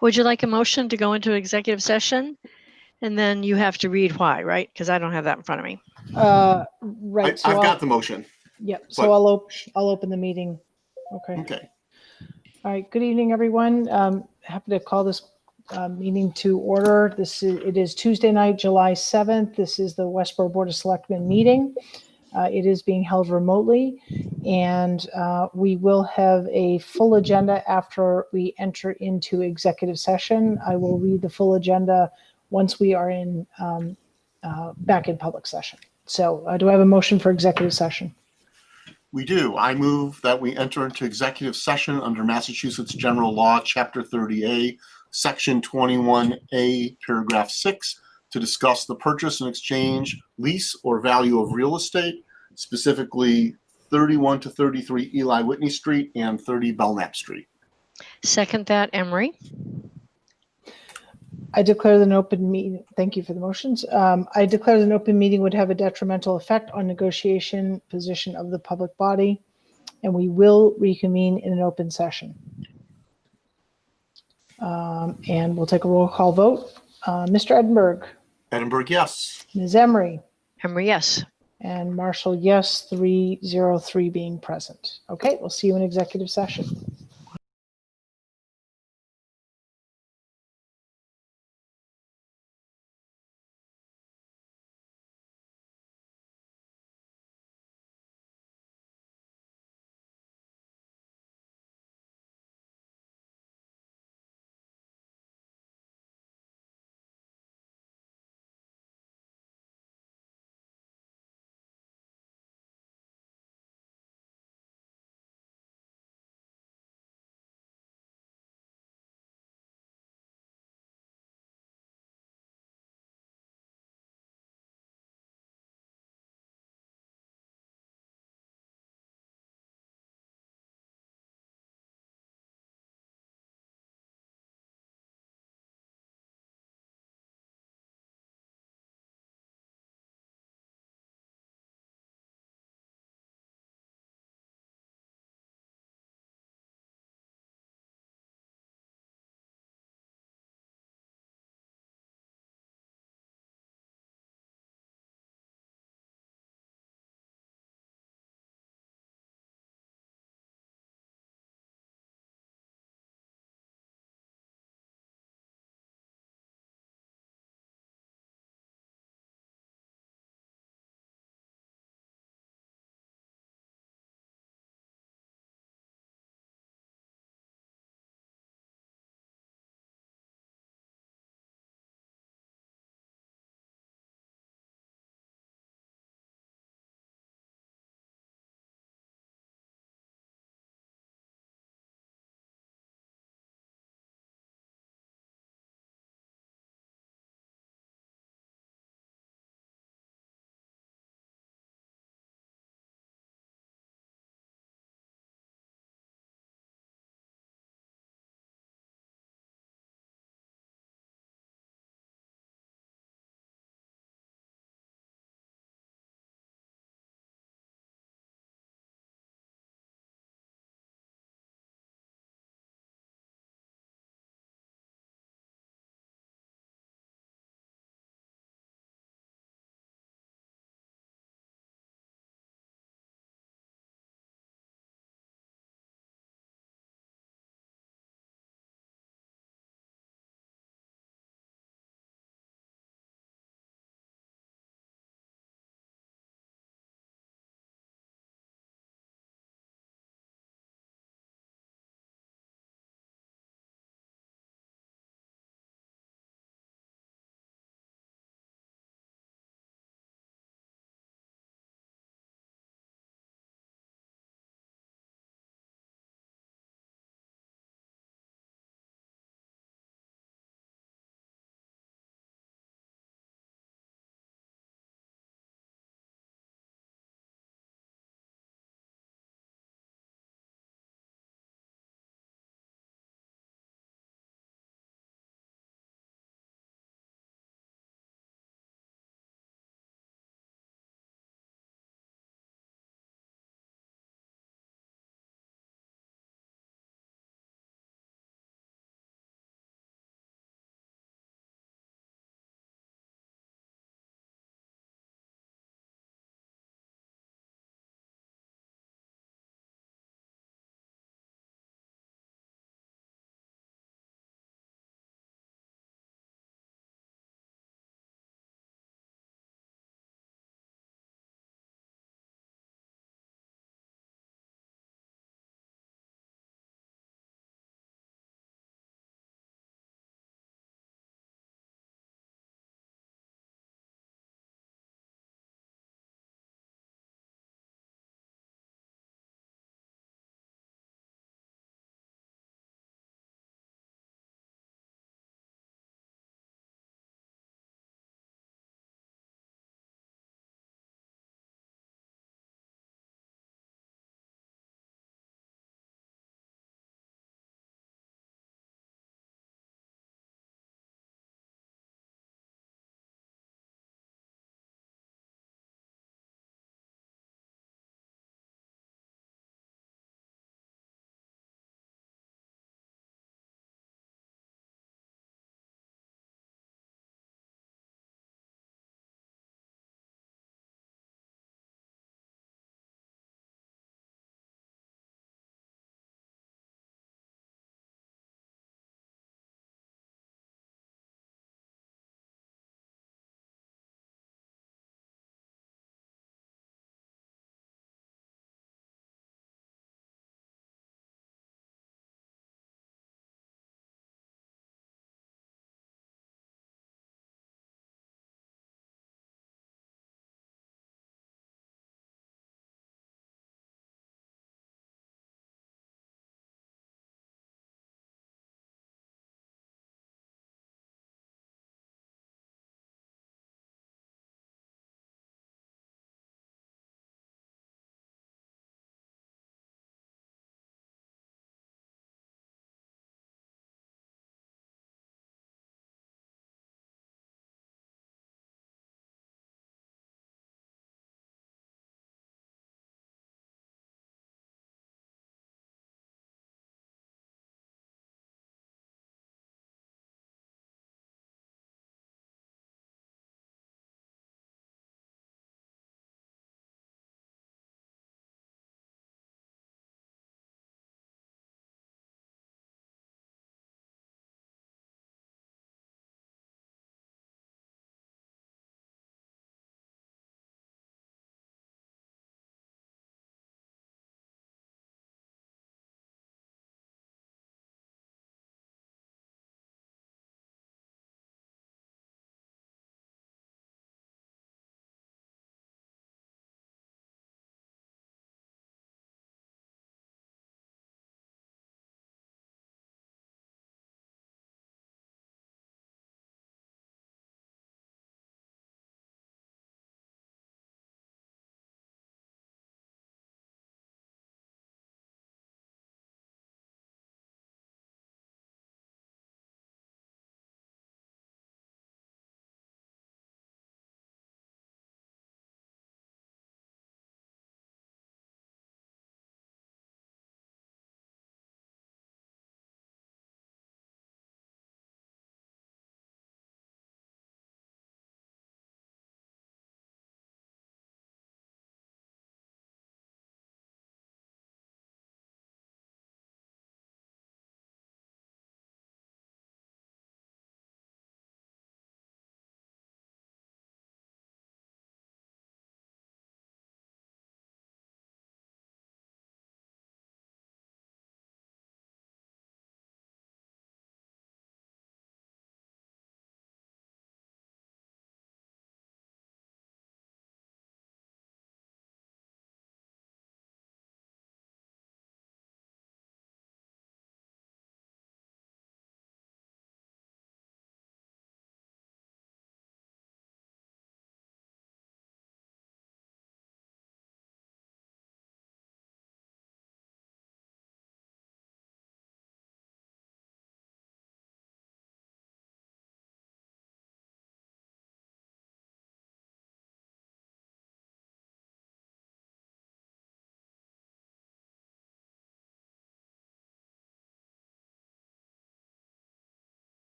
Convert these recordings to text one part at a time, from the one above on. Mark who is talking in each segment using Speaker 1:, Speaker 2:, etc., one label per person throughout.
Speaker 1: Would you like a motion to go into executive session? And then you have to read why, right? Because I don't have that in front of me.
Speaker 2: Right. So
Speaker 3: I've got the motion.
Speaker 2: Yep. So
Speaker 3: but-
Speaker 2: I'll open the meeting. Okay.
Speaker 3: Okay.
Speaker 2: All right. Good evening, everyone. Happy to call this meeting to order. It is Tuesday night, July 7th. This is the Westborough Board of Selectmen meeting. It is being held remotely, and we will have a full agenda after we enter into executive session. I will read the full agenda once we are in back in public session. So do I have a motion for executive session?
Speaker 3: We do. I move that we enter into executive session under Massachusetts General Law, Chapter 30A, Section 21A, Paragraph 6, to discuss the purchase and exchange, lease, or value of real estate, specifically 31 to 33 Eli Whitney Street and 30 Belknap Street.
Speaker 1: Second that, Emery.
Speaker 2: I declare that an open meeting, thank you for the motions. I declare that an open meeting would have a detrimental effect on negotiation position of the public body, and we will reconvene in an open session. And we'll take a roll call vote. Mr. Edinburgh.
Speaker 3: Edinburgh, yes.
Speaker 2: Ms. Emery.
Speaker 1: Emery, yes.
Speaker 2: And Marshall, yes, 303 being present. Okay, we'll see you in executive session.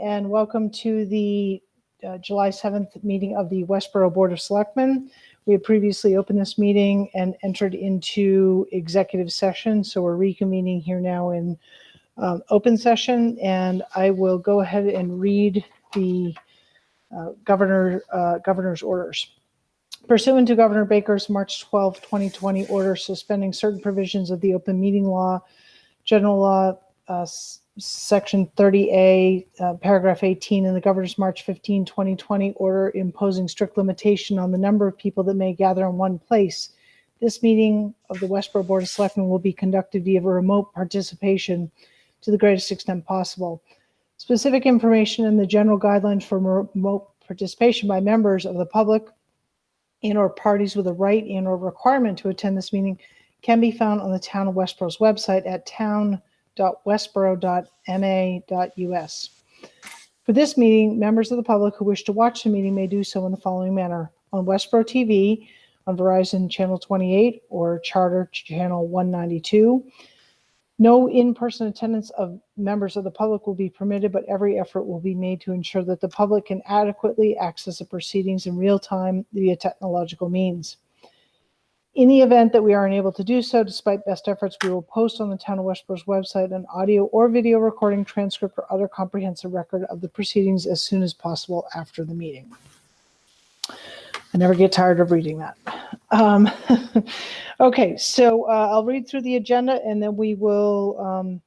Speaker 2: and welcome to the July 7th meeting of the Westborough Board of Selectmen. We had previously opened this meeting and entered into executive session, so we're reconvening here now in open session, and I will go ahead and read the governor's orders. Pursuant to Governor Baker's March 12, 2020 order suspending certain provisions of the open meeting law, general law, section 30A, paragraph 18, and the governor's March 15, 2020 order imposing strict limitation on the number of people that may gather in one place, this meeting of the Westborough Board of Selectmen will be conducted via remote participation to the greatest extent possible. Specific information and the general guidelines for remote participation by members of the public and or parties with a right and or requirement to attend this meeting can be found on the Town of Westborough's website at town.westborough.ma.us. For this meeting, members of the public who wish to watch the meeting may do so in the following manner: on Westborough TV, on Verizon Channel 28 or Charter Channel 192. No in-person attendance of members of the public will be permitted, but every effort will be made to ensure that the public can adequately access the proceedings in real time via technological means. In the event that we are unable to do so, despite best efforts, we will post on the Town of Westborough's website an audio or video recording, transcript, or other comprehensive record of the proceedings as soon as possible after the meeting. I never get tired of reading that. Okay, so I'll read through the agenda and then we will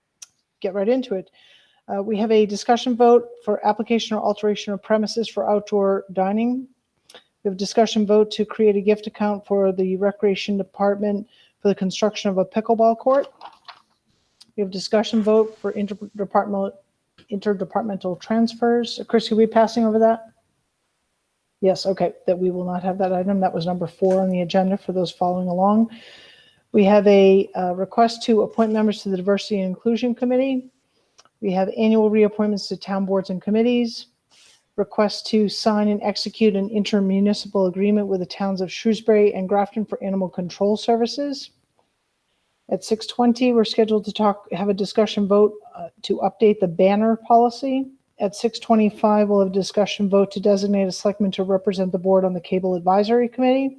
Speaker 2: get right into it. We have a discussion vote for application or alteration of premises for outdoor dining. We have a discussion vote to create a gift account for the Recreation Department for the construction of a pickleball court. We have a discussion vote for interdepartmental transfers. Christy, are we passing over that? Yes, okay, that we will not have that item. That was number 4 on the agenda for those following along. We have a request to appoint members to the Diversity and Inclusion Committee. We have annual reappointments to town boards and committees. Request to sign and execute an inter-municipal agreement with the towns of Shrewsbury and Grafton for animal control services. At 6:20, we're scheduled to have a discussion vote to update the banner policy. At 6:25, we'll have a discussion vote to designate a selectman to represent the board on the Cable Advisory Committee.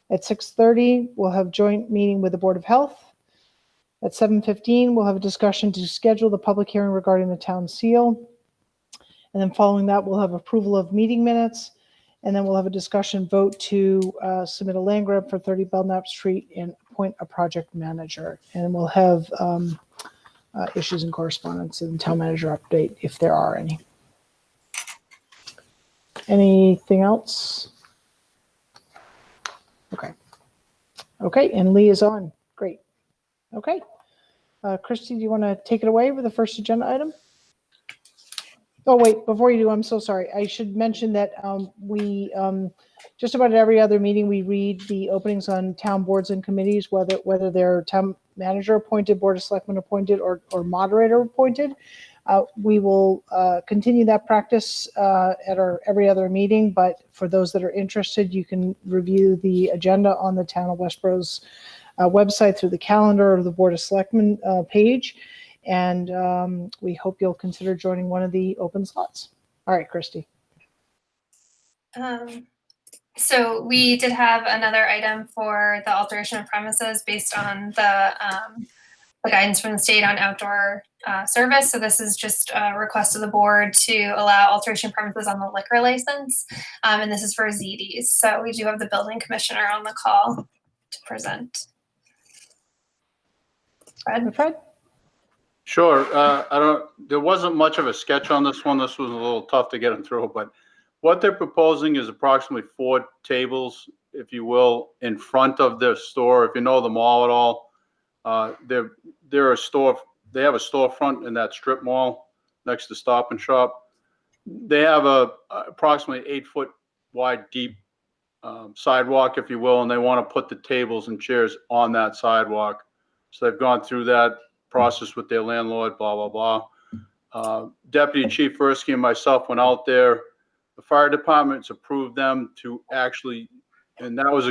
Speaker 2: At 6:30, we'll have joint meeting with the Board of Health. At 7:15, we'll have a discussion to schedule the public hearing regarding the town seal. And then following that, we'll have approval of meeting minutes. And then we'll have a discussion vote to submit a land grab for 30 Belknap Street and appoint a project manager. And we'll have issues and correspondence and town manager update if there are any. Anything else? Okay. Okay, and Lee is on. Great. Okay. Christy, do you want to take it away with the first agenda item? Oh, wait, before you do, I'm so sorry. I should mention that we, just about every other meeting, we read the openings on town boards and committees, whether they're town manager appointed, board of selectmen appointed, or moderator appointed. We will continue that practice at our every other meeting, but for those that are interested, you can review the agenda on the Town of Westborough's website through the calendar or the Board of Selectmen page. And we hope you'll consider joining one of the open slots. All right, Christy.
Speaker 4: So we did have another item for the alteration of premises based on the guidance from the state on outdoor service. So this is just a request of the board to allow alteration premises on the liquor license. And this is for ZDs. So we do have the building commissioner on the call to present.
Speaker 2: Fred?
Speaker 5: Sure. There wasn't much of a sketch on this one. This was a little tough to get them through, but what they're proposing is approximately 4 tables, if you will, in front of their store. If you know the mall at all, they're a store. They have a storefront in that strip mall next to Stop and Shop. They have a approximately 8-foot wide deep sidewalk, if you will, and they want to put the tables and chairs on that sidewalk. So they've gone through that process with their landlord, blah, blah, blah. Deputy Chief Fursky and myself went out there. The fire department's approved them to actually, and that was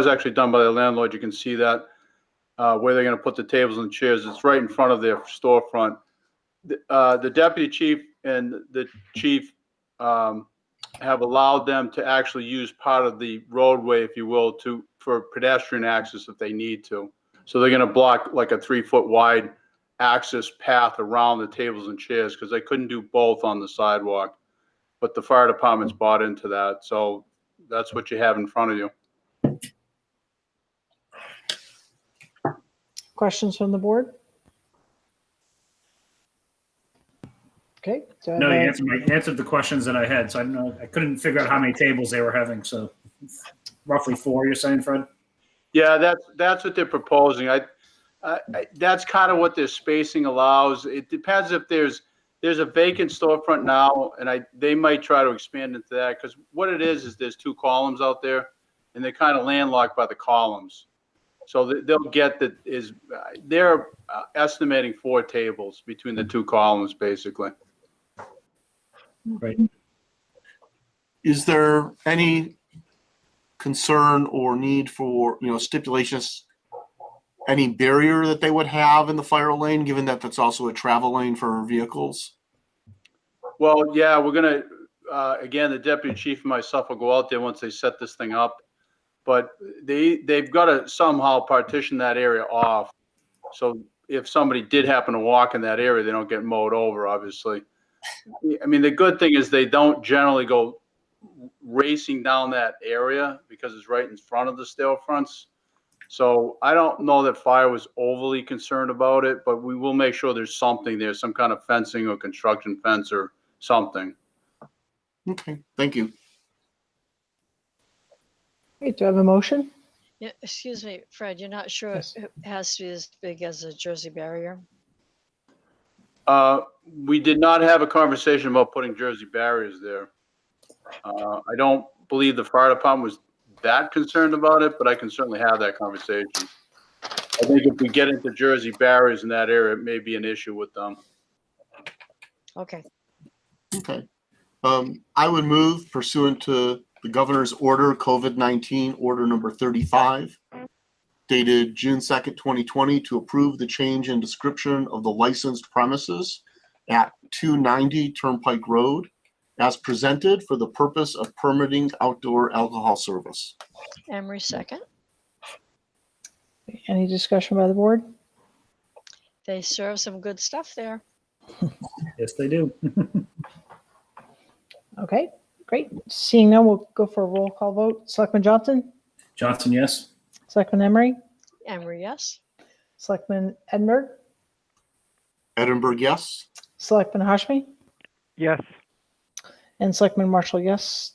Speaker 5: actually done by the landlord. You can see that where they're going to put the tables and chairs. It's right in front of their storefront. The deputy chief and the chief have allowed them to actually use part of the roadway, if you will, for pedestrian access if they need to. So they're going to block like a 3-foot wide access path around the tables and chairs because they couldn't do both on the sidewalk. But the fire department's bought into that. So that's what you have in front of you.
Speaker 2: Questions from the board? Okay. So
Speaker 6: No, you answered the questions that I had. So I don't know. I couldn't figure out how many tables they were having. So roughly 4, you're saying, Fred?
Speaker 5: Yeah, that's what they're proposing. That's kind of what their spacing allows. It depends if there's a vacant storefront now, and they might try to expand into that because what it is there's 2 columns out there, and they're kind of landlocked by the columns. So they'll get they're estimating 4 tables between the 2 columns, basically.
Speaker 6: Right.
Speaker 3: Is there any concern or need for, stipulations, any barrier that they would have in the fire lane, given that that's also a travel lane for vehicles?
Speaker 5: Well, yeah, we're going to, again, the deputy chief and myself will go out there once they set this thing up. But they've got to somehow partition that area off. So if somebody did happen to walk in that area, they don't get mowed over, obviously. I mean, the good thing is they don't generally go racing down that area because it's right in front of the storefronts. So I don't know that fire was overly concerned about it, but we will make sure there's something there, some kind of fencing or construction fence or something.
Speaker 3: Okay, thank you.
Speaker 2: Okay, do I have a motion?
Speaker 1: Yeah, excuse me, Fred, you're not sure
Speaker 2: Yes.
Speaker 1: it has to be as big as a Jersey barrier?
Speaker 5: We did not have a conversation about putting Jersey barriers there. I don't believe the fire department was that concerned about it, but I can certainly have that conversation. I think if we get into Jersey barriers in that area, it may be an issue with them.
Speaker 1: Okay,
Speaker 3: Okay. I would move pursuant to the governor's order, COVID-19 order number 35, dated June 2nd, 2020, to approve the change in description of the licensed premises at 290 Turnpike Road as presented for the purpose of permitting outdoor alcohol service.
Speaker 1: Emery second.
Speaker 2: Any discussion by the board?
Speaker 1: They serve some good stuff there.
Speaker 6: Yes, they do.
Speaker 2: Okay, great. Seeing none, we'll go for a roll call vote. Selectman Johnson?
Speaker 6: Johnson, yes.
Speaker 2: Selectman Emery?
Speaker 1: Emery, yes.
Speaker 2: Selectman Edinburgh?
Speaker 3: Edinburgh, yes.
Speaker 2: Selectman Hashmi?
Speaker 7: Yes.
Speaker 2: And Selectman Marshall, yes.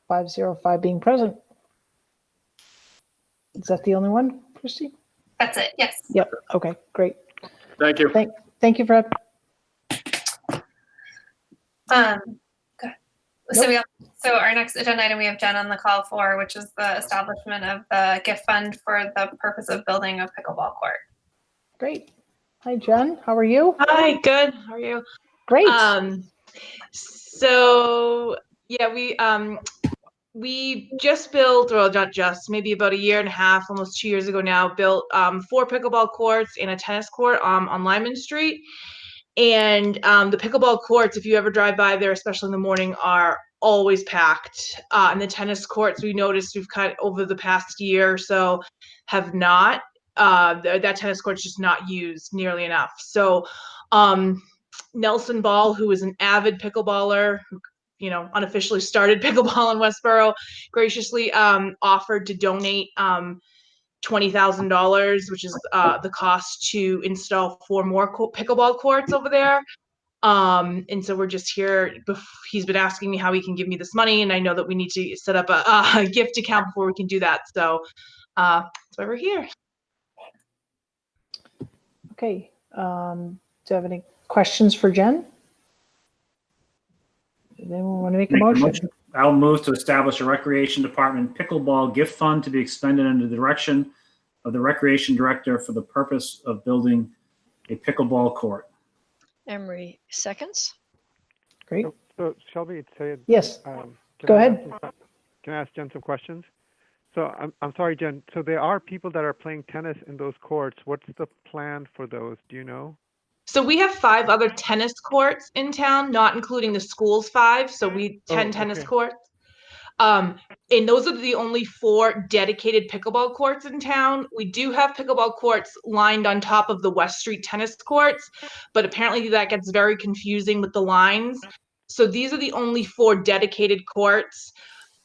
Speaker 2: 505 being present. Is that the only one, Christy?
Speaker 4: That's it. Yes.
Speaker 2: Yep. Okay, great.
Speaker 5: Thank you.
Speaker 2: Thank you, Fred.
Speaker 4: Good. So our next agenda item, we have Jen on the call for, which is the establishment of the gift fund for the purpose of building a pickleball court.
Speaker 2: Great. Hi, Jen. How are you?
Speaker 8: Hi, good. How are you?
Speaker 2: Great.
Speaker 8: So yeah, we just built, well, not just, maybe about a year and a half, almost 2 years ago now, built 4 pickleball courts and a tennis court on Lyman Street. And the pickleball courts, if you ever drive by there, especially in the morning, are always packed. And the tennis courts, we noticed we've cut over the past year or so, have not. That tennis court's just not used nearly enough. So Nelson Ball, who is an avid pickleballer, who, unofficially started pickleball in Westborough, graciously offered to donate $20,000, which is the cost to install 4 more pickleball courts over there. And so we're just here. He's been asking me how he can give me this money, and I know that we need to set up a gift account before we can do that. So that's why we're here.
Speaker 2: Okay. Do you have any questions for Jen? Does anyone want to make a motion?
Speaker 6: I'll move to establish a Recreation Department pickleball gift fund to be expended under the direction of the Recreation Director for the purpose of building a pickleball court.
Speaker 1: Emery seconds.
Speaker 2: Great.
Speaker 7: So Shelby,
Speaker 2: Yes.
Speaker 7: can
Speaker 2: Go
Speaker 7: I
Speaker 2: ahead.
Speaker 7: Can I ask Jen some questions? So I'm sorry, Jen. So there are people that are playing tennis in those courts. What's the plan for those? Do you know?
Speaker 8: So we have 5 other tennis courts in town, not including the school's 5. So we 10 tennis
Speaker 7: okay.
Speaker 8: courts. And those are the only 4 dedicated pickleball courts in town. We do have pickleball courts lined on top of the West Street tennis courts, but apparently that gets very confusing with the lines. So these are the only 4 dedicated courts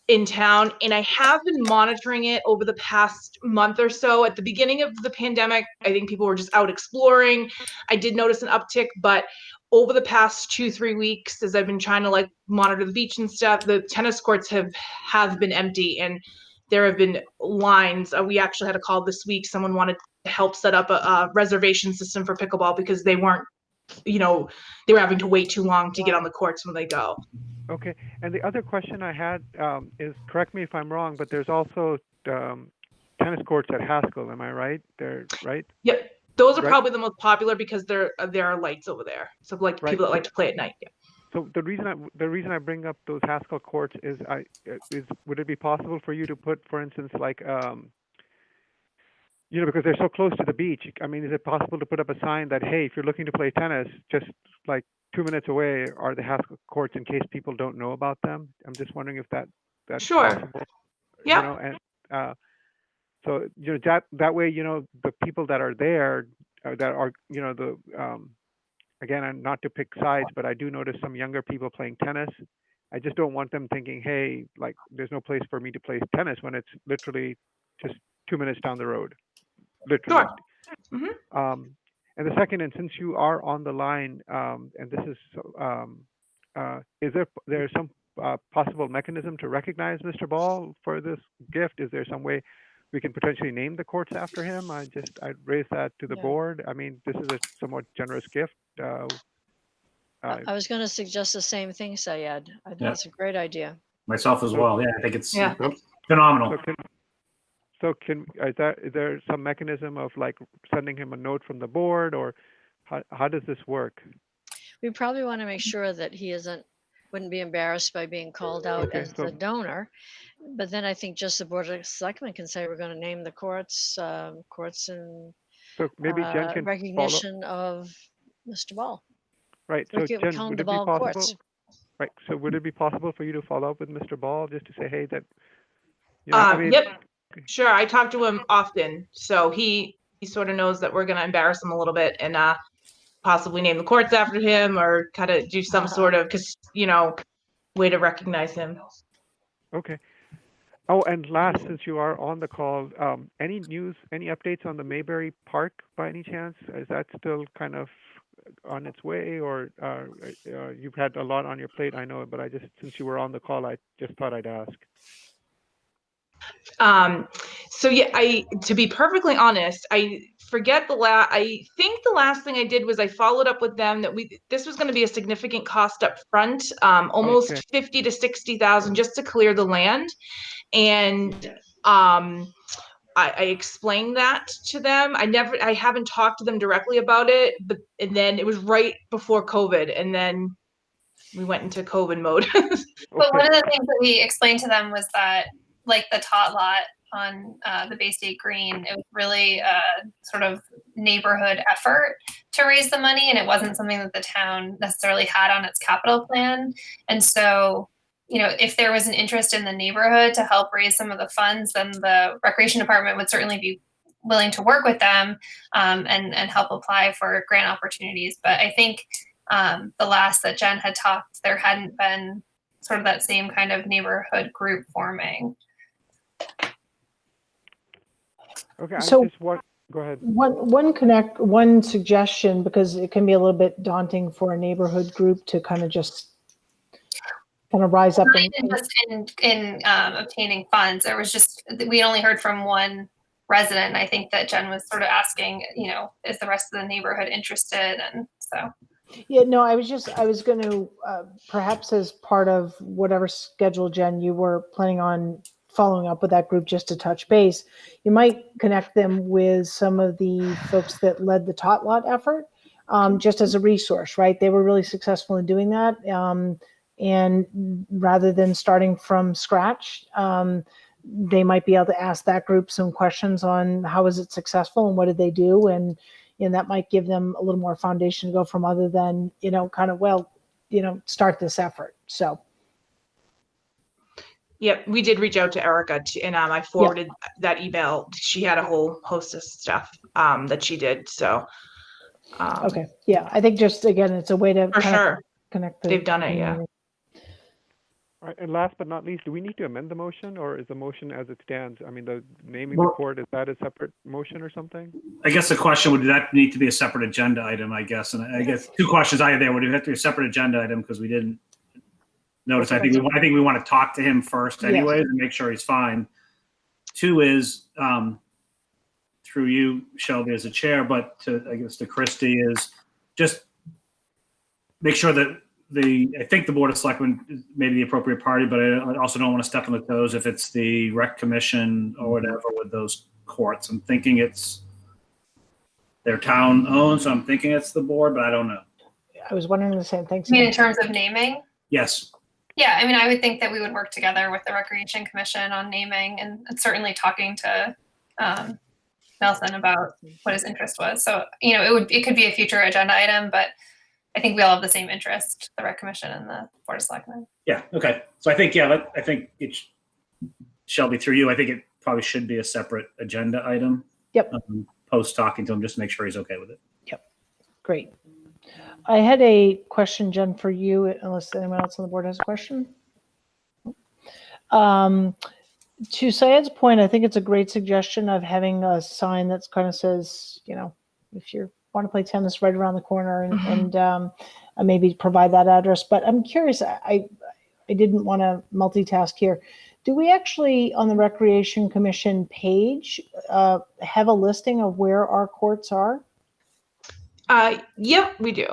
Speaker 8: in town. And I have been monitoring it over the past month or so. At the beginning of the pandemic, I think people were just out exploring. I did notice an uptick, but over the past 2-3 weeks, as I've been trying to like monitor the beach and stuff, the tennis courts have been empty, and there have been lines. We actually had a call this week. Someone wanted to help set up a reservation system for pickleball because they weren't, they were having to wait too long to get on the courts when they go.
Speaker 7: Okay. And the other question I had is, correct me if I'm wrong, but there's also tennis courts at Haskell. Am I right? They're right.
Speaker 8: Yep. Those are
Speaker 7: Right.
Speaker 8: probably the most popular because there are lights over there. So like
Speaker 7: Right.
Speaker 8: people that like to play at night. Yeah.
Speaker 7: So the reason I bring up those Haskell courts is would it be possible for you to put, for instance, like because they're so close to the beach. I mean, is it possible to put up a sign that, hey, if you're looking to play tennis, just like 2 minutes away are the Haskell courts, in case people don't know about them? I'm just wondering if that's
Speaker 8: Sure.
Speaker 7: possible.
Speaker 8: Yeah.
Speaker 7: And so that way, the people that are there that are again, and not to pick sides, but I do notice some younger people playing tennis. I just don't want them thinking, hey, like there's no place for me to play tennis when it's literally just 2 minutes down the road. Literally.
Speaker 8: Sure. Mm-hmm.
Speaker 7: And the second, and since you are on the line, and this is there some possible mechanism to recognize Mr. Ball for this gift? Is there some way we can potentially name the courts after him? I'd raise that to the board. I mean, this is a somewhat generous gift.
Speaker 1: I was going to suggest the same thing, Syed. I think it's a great idea.
Speaker 6: Myself as well. Yeah, I think it's
Speaker 8: Yeah.
Speaker 6: phenomenal.
Speaker 7: Is there some mechanism of like sending him a note from the board, or how does this work?
Speaker 1: We probably want to make sure that he wouldn't be embarrassed by being called out as the donor. But then I think just the Board of Selectmen can say we're going to name the courts and
Speaker 7: So maybe Jen can
Speaker 1: recognition of Mr. Ball.
Speaker 7: Right. So Jen,
Speaker 1: Count
Speaker 7: would
Speaker 1: the
Speaker 7: it be
Speaker 1: ball
Speaker 7: possible?
Speaker 1: courts.
Speaker 7: Right. So would it be possible for you to follow up with Mr. Ball just to say, hey, that?
Speaker 8: Yep. Sure. I talk to him often, so he sort of knows that we're going to embarrass him a little bit and possibly name the courts after him, or kind of do some sort of way to recognize him.
Speaker 7: Okay. Oh, and last, since you are on the call, any news, any updates on the Mayberry Park by any chance? Is that still kind of on its way, or you've had a lot on your plate? I know, but since you were on the call, I just thought I'd ask.
Speaker 8: So yeah, to be perfectly honest, I think the last thing I did was I followed up with them that this was going to be a significant cost up front, almost 50 to 60,000 just to clear the land. And I explained that to them. I haven't talked to them directly about it, and then it was right before COVID, and then we went into COVID mode.
Speaker 4: But one of the things that we explained to them was that, like the tot lot on the Bay State Green, it was really a sort of neighborhood effort to raise the money, and it wasn't something that the town necessarily had on its capital plan. And so, if there was an interest in the neighborhood to help raise some of the funds, then the Recreation Department would certainly be willing to work with them and help apply for grant opportunities. But I think the last that Jen had talked, there hadn't been sort of that same kind of neighborhood group forming.
Speaker 7: Okay,
Speaker 2: So-
Speaker 7: go ahead.
Speaker 2: One suggestion, because it can be a little bit daunting for a neighborhood group to kind of rise up
Speaker 4: Not even just in obtaining funds. There was we only heard from one resident. I think that Jen was sort of asking, is the rest of the neighborhood interested? And so.
Speaker 2: Yeah, no, I was going to, perhaps as part of whatever schedule, Jen, you were planning on following up with that group just to touch base, you might connect them with some of the folks that led the tot lot effort, just as a resource, right? They were really successful in doing that. And rather than starting from scratch, they might be able to ask that group some questions on how was it successful and what did they do? And, And that might give them a little more foundation to go from, other than, kind of, well, start this effort. So.
Speaker 8: Yep, we did reach out to Erica and I forwarded that email. She had a whole host of stuff that she did. So.
Speaker 2: Okay. Yeah. I think just, again, it's a way to
Speaker 8: For sure.
Speaker 2: connect.
Speaker 8: They've done it. Yeah.
Speaker 7: All right, and last but not least, do we need to amend the motion, or is the motion as it stands? I mean, the naming the court, is that a separate motion or something?
Speaker 6: I guess the question would that need to be a separate agenda item, I guess. And I guess two questions I had there. Would it have to be a separate agenda item because we didn't notice? I think we want to talk to him first anyways and make sure he's fine. Two is through you, Shelby, as a chair, but I guess to Christy is just make sure that I think the Board of Selectmen may be the appropriate party, but I also don't want to step on the toes if it's the rec commission or whatever with those courts. I'm thinking it's their town owned, so I'm thinking it's the board, but I don't know.
Speaker 2: I was wondering the same thing.
Speaker 4: I mean, in terms of naming?
Speaker 6: Yes.
Speaker 4: Yeah, I mean, I would think that we would work together with the Recreation Commission on naming and certainly talking to Nelson about what his interest was. So, it could be a future agenda item, but I think we all have the same interest, the Rec Commission and the Board of Selectmen.
Speaker 6: Yeah. Okay. So I think it shall be through you. I think it probably should be a separate agenda item.
Speaker 2: Yep.
Speaker 6: Post talking to him, just to make sure he's okay with it.
Speaker 2: Yep. Great. I had a question, Jen, for you, unless anyone else on the board has a question. To Syed's point, I think it's a great suggestion of having a sign that kind of says, if you want to play tennis, right around the corner, and maybe provide that address. But I'm curious, I didn't want to multitask here. Do we actually, on the Recreation Commission page, have a listing of where our courts are?
Speaker 8: Yep, we do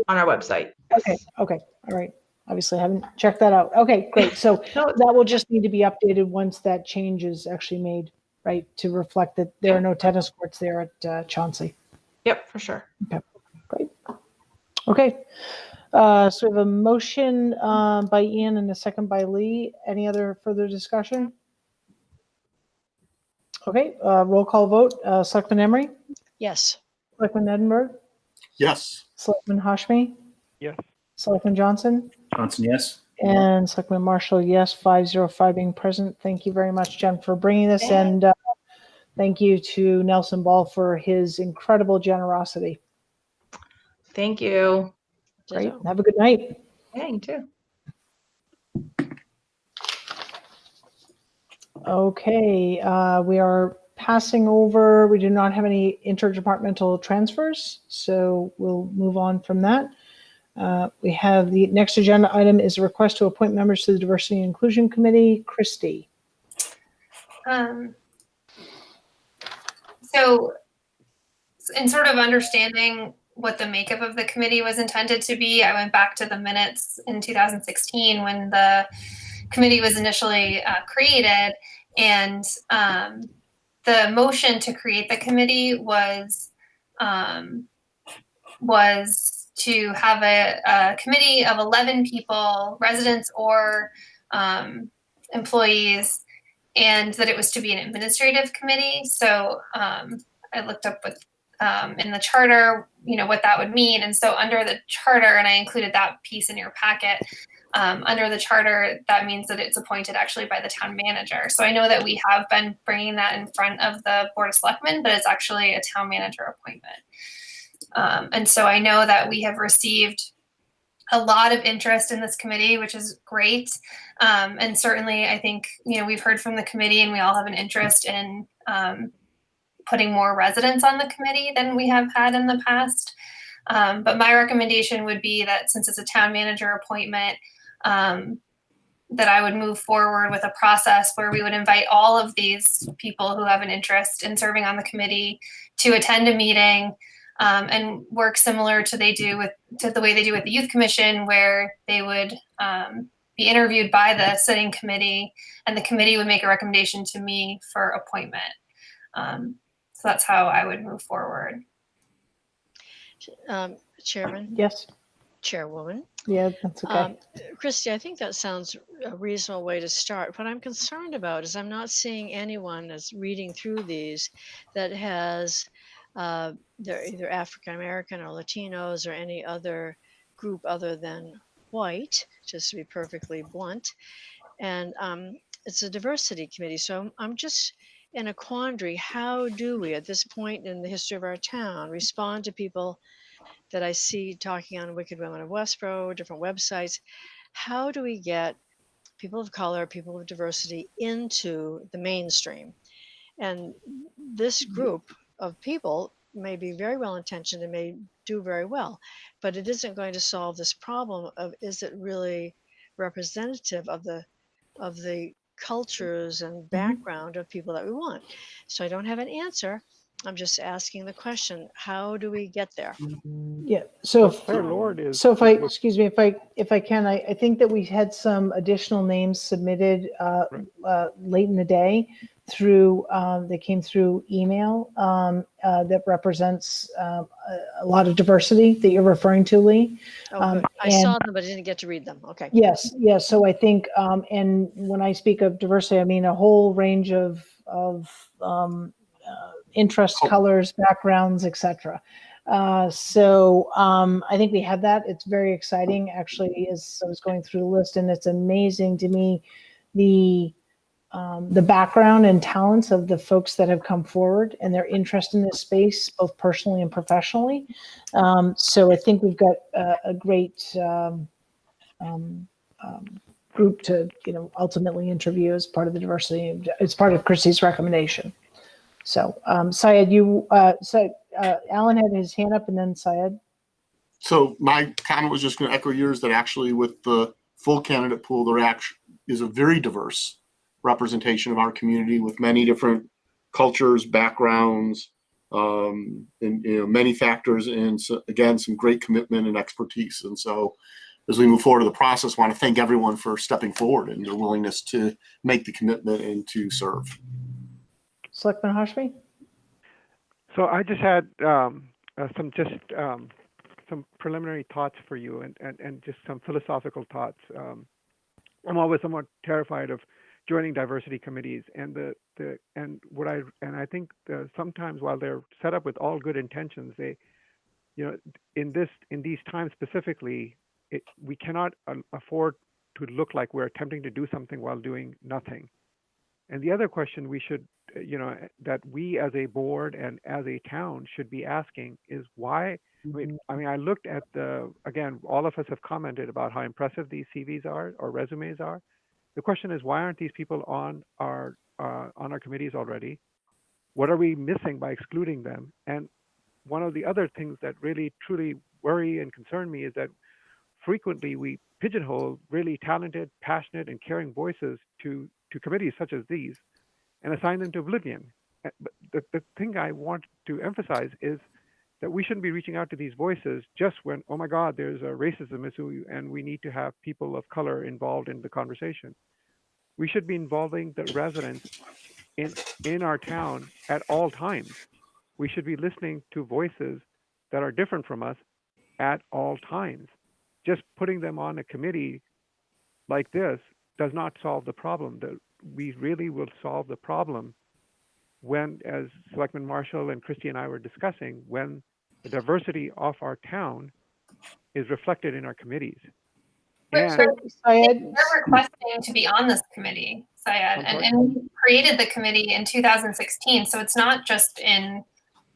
Speaker 8: on our website.
Speaker 2: Okay. All right. Obviously, I haven't checked that out. Okay, great. So that will just need to be updated once that change is actually made, right, to reflect that there are no tennis courts there at Chauncey.
Speaker 8: Yep, for sure.
Speaker 2: Okay, great. Okay, so we have a motion by Ian and a second by Lee. Any other further discussion? Okay, roll call vote. Selectman Emery?
Speaker 1: Yes.
Speaker 2: Selectman Edinburgh?
Speaker 3: Yes.
Speaker 2: Selectman Hashmi?
Speaker 7: Yes.
Speaker 2: Selectman Johnson?
Speaker 6: Johnson, yes.
Speaker 2: And Selectman Marshall, yes, 505 being present. Thank you very much, Jen, for bringing this, and thank you to Nelson Ball for his incredible generosity.
Speaker 8: Thank you.
Speaker 2: Great. Have a good night.
Speaker 8: Yeah, you too.
Speaker 2: Okay, we are passing over. We do not have any interdepartmental transfers, so we'll move on from that. We have the next agenda item is a request to appoint members to the Diversity and Inclusion Committee. Christy.
Speaker 4: So in sort of understanding what the makeup of the committee was intended to be, I went back to the minutes in 2016 when the committee was initially created, and the motion to create the committee was to have a committee of 11 people, residents or employees, and that it was to be an administrative committee. So I looked up with in the charter, what that would mean. And so under the charter, and I included that piece in your packet, under the charter, that means that it's appointed actually by the town manager. So I know that we have been bringing that in front of the Board of Selectmen, but it's actually a town manager appointment. And so I know that we have received a lot of interest in this committee, which is great. And certainly I think, we've heard from the committee and we all have an interest in putting more residents on the committee than we have had in the past. But my recommendation would be that since it's a town manager appointment, that I would move forward with a process where we would invite all of these people who have an interest in serving on the committee to attend a meeting and work similar to the way they do with the Youth Commission, where they would be interviewed by the sitting committee, and the committee would make a recommendation to me for appointment. So that's how I would move forward.
Speaker 1: Chairman?
Speaker 2: Yes.
Speaker 1: Chairwoman?
Speaker 2: Yeah, that's okay.
Speaker 1: Christy, I think that sounds a reasonable way to start. What I'm concerned about is I'm not seeing anyone that's reading through these that has they're either African American or Latinos or any other group other than white, just to be perfectly blunt. And it's a diversity committee. So I'm just in a quandary. How do we, at this point in the history of our town, respond to people that I see talking on Wicked Women of Westborough, different websites? How do we get people of color, people of diversity into the mainstream? And this group of people may be very well intentioned and may do very well, but it isn't going to solve this problem of, is it really representative of the cultures and background of people that we want? So I don't have an answer. I'm just asking the question, how do we get there?
Speaker 2: Yeah. So if,
Speaker 7: Fair Lord is.
Speaker 2: so if I, excuse me, if I can, I think that we had some additional names submitted late in the day through, they came through email that represents a lot of diversity that you're referring to, Lee.
Speaker 1: Oh, good. I saw them, but I didn't get to read them. Okay.
Speaker 2: Yes, yes. So I think, and when I speak of diversity, I mean a whole range of interests, colors, backgrounds, etc. So I think we have that. It's very exciting, actually, as I was going through the list, and it's amazing to me the background and talents of the folks that have come forward and their interest in this space, both personally and professionally. So I think we've got a great group to, ultimately interview as part of the diversity. It's part of Christy's recommendation. So Syed, Alan had his hand up, and then Syed.
Speaker 3: So my comment was just going to echo yours, that actually with the full candidate pool, there actually is a very diverse representation of our community with many different cultures, backgrounds, and many factors, and so, again, some great commitment and expertise. And so as we move forward to the process, I want to thank everyone for stepping forward and their willingness to make the commitment and to serve.
Speaker 2: Selectman Hashmi?
Speaker 7: So I just had some preliminary thoughts for you, and just some philosophical thoughts. I'm always somewhat terrified of joining diversity committees, and I think sometimes, while they're set up with all good intentions, they, in these times specifically, we cannot afford to look like we're attempting to do something while doing nothing. And the other question we should, that we as a board and as a town should be asking is why. I looked at again, all of us have commented about how impressive these CVs are or resumes are. The question is, why aren't these people on our committees already? What are we missing by excluding them? And one of the other things that really truly worry and concern me is that frequently we pigeonhole really talented, passionate, and caring voices to committees such as these and assign them to oblivion. But the thing I want to emphasize is that we shouldn't be reaching out to these voices just when, oh my God, there's a racism issue and we need to have people of color involved in the conversation. We should be involving the residents in our town at all times. We should be listening to voices that are different from us at all times. Just putting them on a committee like this does not solve the problem. We really will solve the problem when, as Selectman Marshall and Christy and I were discussing, when the diversity of our town is reflected in our committees.
Speaker 4: But
Speaker 2: So, Syed,
Speaker 4: they're requesting to be on this committee, Syed, and we created the committee in 2016. So it's not just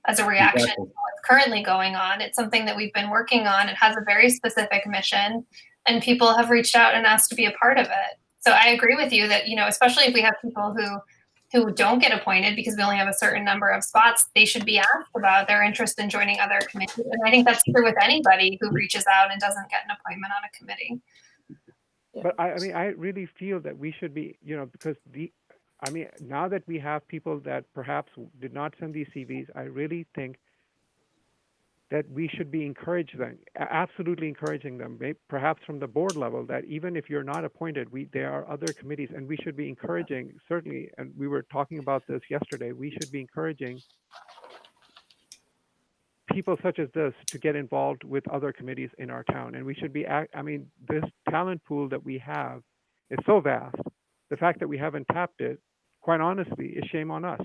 Speaker 4: as a reaction to what's currently going on. It's something that we've been working on. It has a very specific mission, and people have reached out and asked to be a part of it. So I agree with you that, especially if we have people who don't get appointed because we only have a certain number of spots, they should be asked about their interest in joining other committees. And I think that's true with anybody who reaches out and doesn't get an appointment on a committee.
Speaker 7: But I really feel that we should be, because now that we have people that perhaps did not send these CVs, I really think that we should be absolutely encouraging them, perhaps from the board level, that even if you're not appointed, there are other committees, and we should be encouraging, certainly, and we were talking about this yesterday, we should be encouraging people such as this to get involved with other committees in our town. And we should be, this talent pool that we have is so vast. The fact that we haven't tapped it, quite honestly, is shame on us.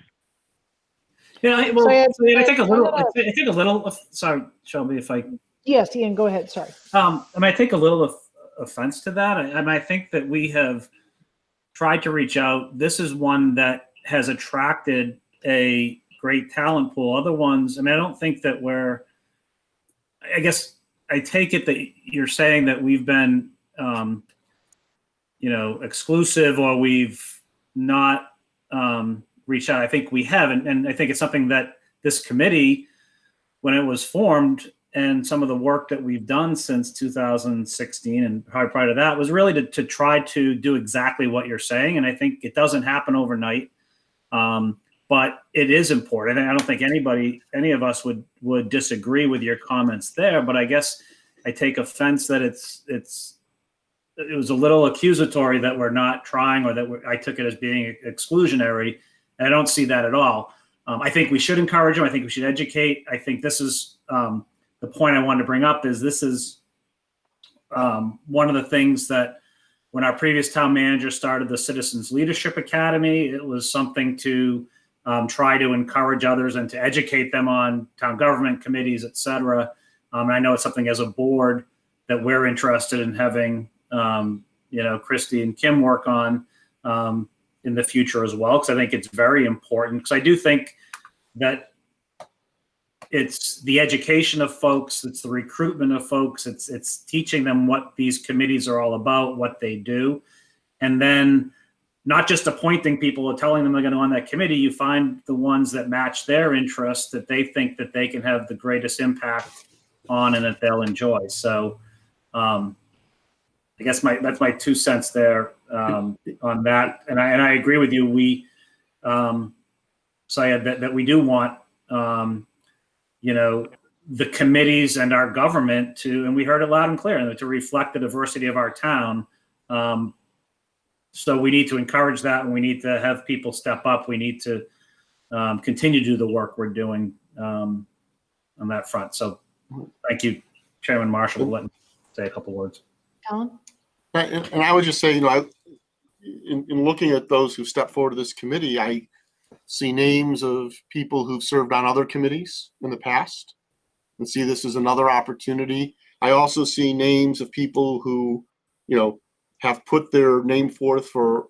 Speaker 6: Yeah,
Speaker 2: So
Speaker 6: I take a
Speaker 2: I'm
Speaker 6: little.
Speaker 2: gonna-
Speaker 6: I take a little. Sorry, Shelby, if I.
Speaker 2: Yes, Ian, go ahead. Sorry.
Speaker 6: I take a little offense to that. I think that we have tried to reach out. This is one that has attracted a great talent pool. Other ones, I don't think that we're. I guess I take it that you're saying that we've been, exclusive, or we've not reached out. I think we haven't, and I think it's something that this committee, when it was formed, and some of the work that we've done since 2016 and probably prior to that, was really to try to do exactly what you're saying. And I think it doesn't happen overnight, but it is important. And I don't think any of us would disagree with your comments there. But I guess I take offense that it was a little accusatory that we're not trying, or that I took it as being exclusionary. And I don't see that at all. I think we should encourage them. I think we should educate. I think this is the point I wanted to bring up. Is this is one of the things that when our previous town manager started the Citizens Leadership Academy, it was something to try to encourage others and to educate them on town government committees, et cetera. And I know it's something as a board that we're interested in having, Christy and Kim work on in the future as well, because I think it's very important. Because I do think that it's the education of folks, it's the recruitment of folks, it's teaching them what these committees are all about, what they do, and then not just appointing people or telling them they're going to go on that committee. You find the ones that match their interests, that they think that they can have the greatest impact on and that they'll enjoy. So I guess that's my 2 cents there on that. And I agree with you. We, Syed, that we do want, the committees and our government to, and we heard it loud and clear, to reflect the diversity of our town. So we need to encourage that, and we need to have people step up. We need to continue to do the work we're doing on that front. So thank you, Chairman Marshall, for letting me say a couple words.
Speaker 2: Alan?
Speaker 3: And I would just say, in looking at those who stepped forward to this committee, I see names of people who've served on other committees in the past and see this as another opportunity. I also see names of people who, have put their name forth for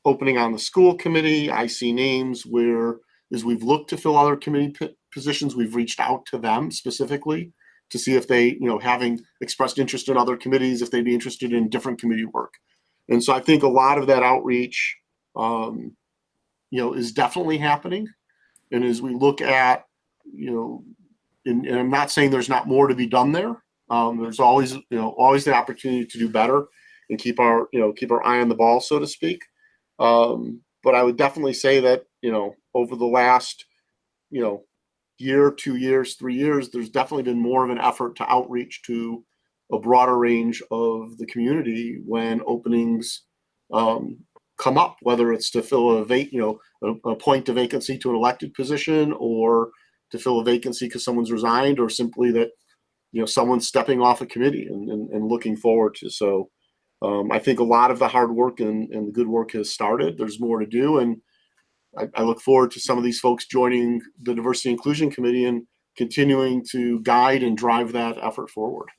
Speaker 3: opening on the school committee. I see names where, as we've looked to fill other committee positions, we've reached out to them specifically to see if they, having expressed interest in other committees, if they'd be interested in different committee work. And so I think a lot of that outreach, is definitely happening. And as we look at, and I'm not saying there's not more to be done there. There's always the opportunity to do better and keep our eye on the ball, so to speak. But I would definitely say that, over the last, year, 2 years, 3 years, there's definitely been more of an effort to outreach to a broader range of the community when openings come up, whether it's to fill appoint a vacancy to an elected position, or to fill a vacancy because someone's resigned, or simply that, someone's stepping off a committee and looking forward to. So I think a lot of the hard work and the good work has started. There's more to do. And I look forward to some of these folks joining the Diversity Inclusion Committee and continuing to guide and drive that effort forward.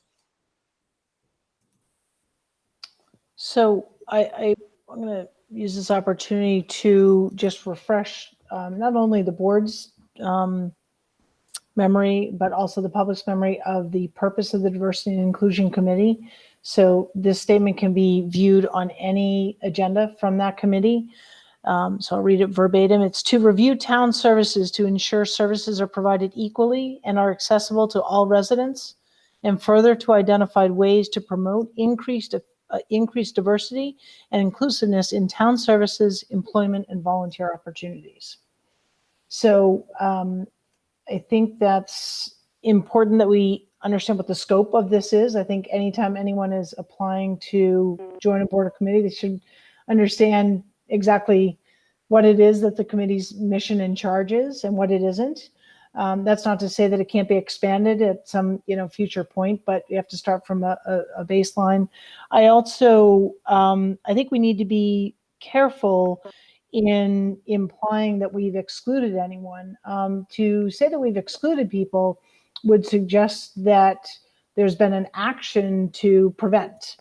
Speaker 2: So I'm going to use this opportunity to just refresh not only the board's memory, but also the public's memory of the purpose of the Diversity and Inclusion Committee. So this statement can be viewed on any agenda from that committee. So I'll read it verbatim. It's to review town services to ensure services are provided equally and are accessible to all residents, and further to identify ways to promote increased diversity and inclusiveness in town services, employment, and volunteer opportunities. So I think that's important that we understand what the scope of this is. I think anytime anyone is applying to join a board or committee, they should understand exactly what it is that the committee's mission and charge is and what it isn't. That's not to say that it can't be expanded at some future point, but you have to start from a baseline. I also I think we need to be careful in implying that we've excluded anyone. To say that we've excluded people would suggest that there's been an action to prevent.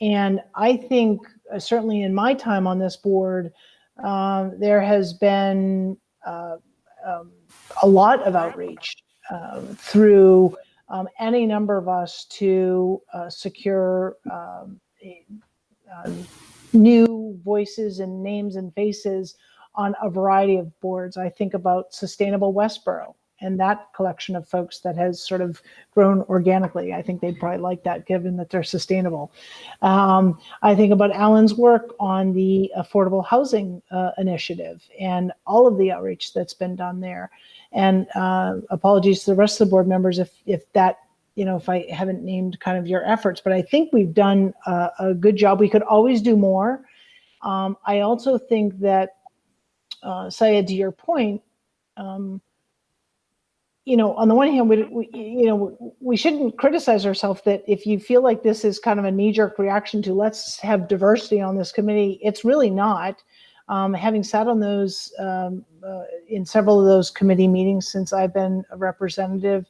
Speaker 2: And I think certainly in my time on this board, there has been a lot of outreach through any number of us to secure new voices and names and faces on a variety of boards. I think about Sustainable Westborough and that collection of folks that has sort of grown organically. I think they'd probably like that, given that they're sustainable. I think about Alan's work on the affordable housing initiative and all of the outreach that's been done there. And apologies to the rest of the board members if that, if I haven't named kind of your efforts, but I think we've done a good job. We could always do more. I also think that, Syed, to your point, on the one hand, we shouldn't criticize ourselves that if you feel like this is kind of a knee-jerk reaction to let's have diversity on this committee, it's really not. Having sat on those in several of those committee meetings since I've been a representative,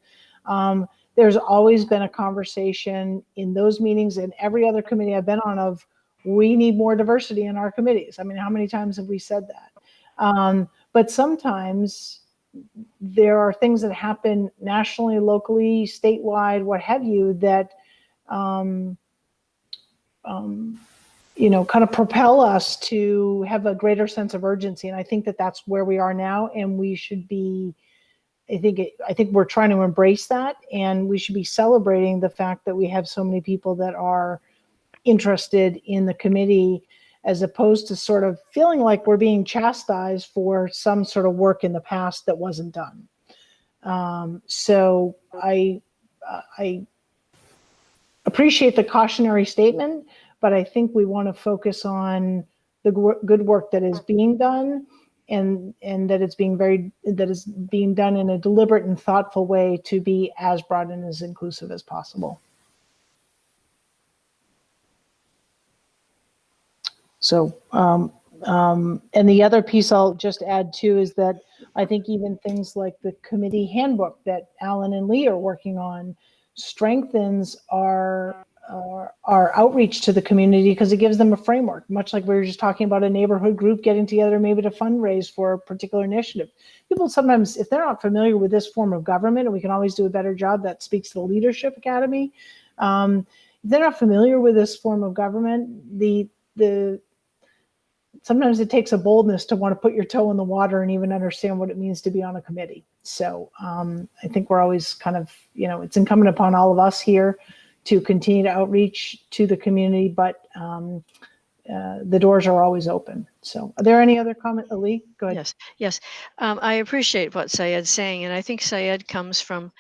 Speaker 2: there's always been a conversation in those meetings and every other committee I've been on of we need more diversity in our committees. I mean, how many times have we said that? But sometimes there are things that happen nationally, locally, statewide, what have you, that kind of propel us to have a greater sense of urgency. And I think that that's where we are now, and we should be. I think we're trying to embrace that, and we should be celebrating the fact that we have so many people that are interested in the committee, as opposed to sort of feeling like we're being chastised for some sort of work in the past that wasn't done. So I appreciate the cautionary statement, but I think we want to focus on the good work that is being done, and that is being done in a deliberate and thoughtful way to be as broad and as inclusive as possible. So, and the other piece I'll just add too is that I think even things like the committee handbook that Alan and Lee are working on strengthens our outreach to the community, because it gives them a framework, much like we were just talking about a neighborhood group getting together maybe to fundraise for a particular initiative. People sometimes, if they're not familiar with this form of government, and we can always do a better job, that speaks to the Leadership Academy. If they're not familiar with this form of government, sometimes it takes a boldness to want to put your toe in the water and even understand what it means to be on a committee. So I think we're always kind of, it's incumbent upon all of us here to continue to outreach to the community, but the doors are always open. So are there any other comments? Ali, go ahead.
Speaker 1: Yes. I appreciate what Syed's saying, and I think Syed comes from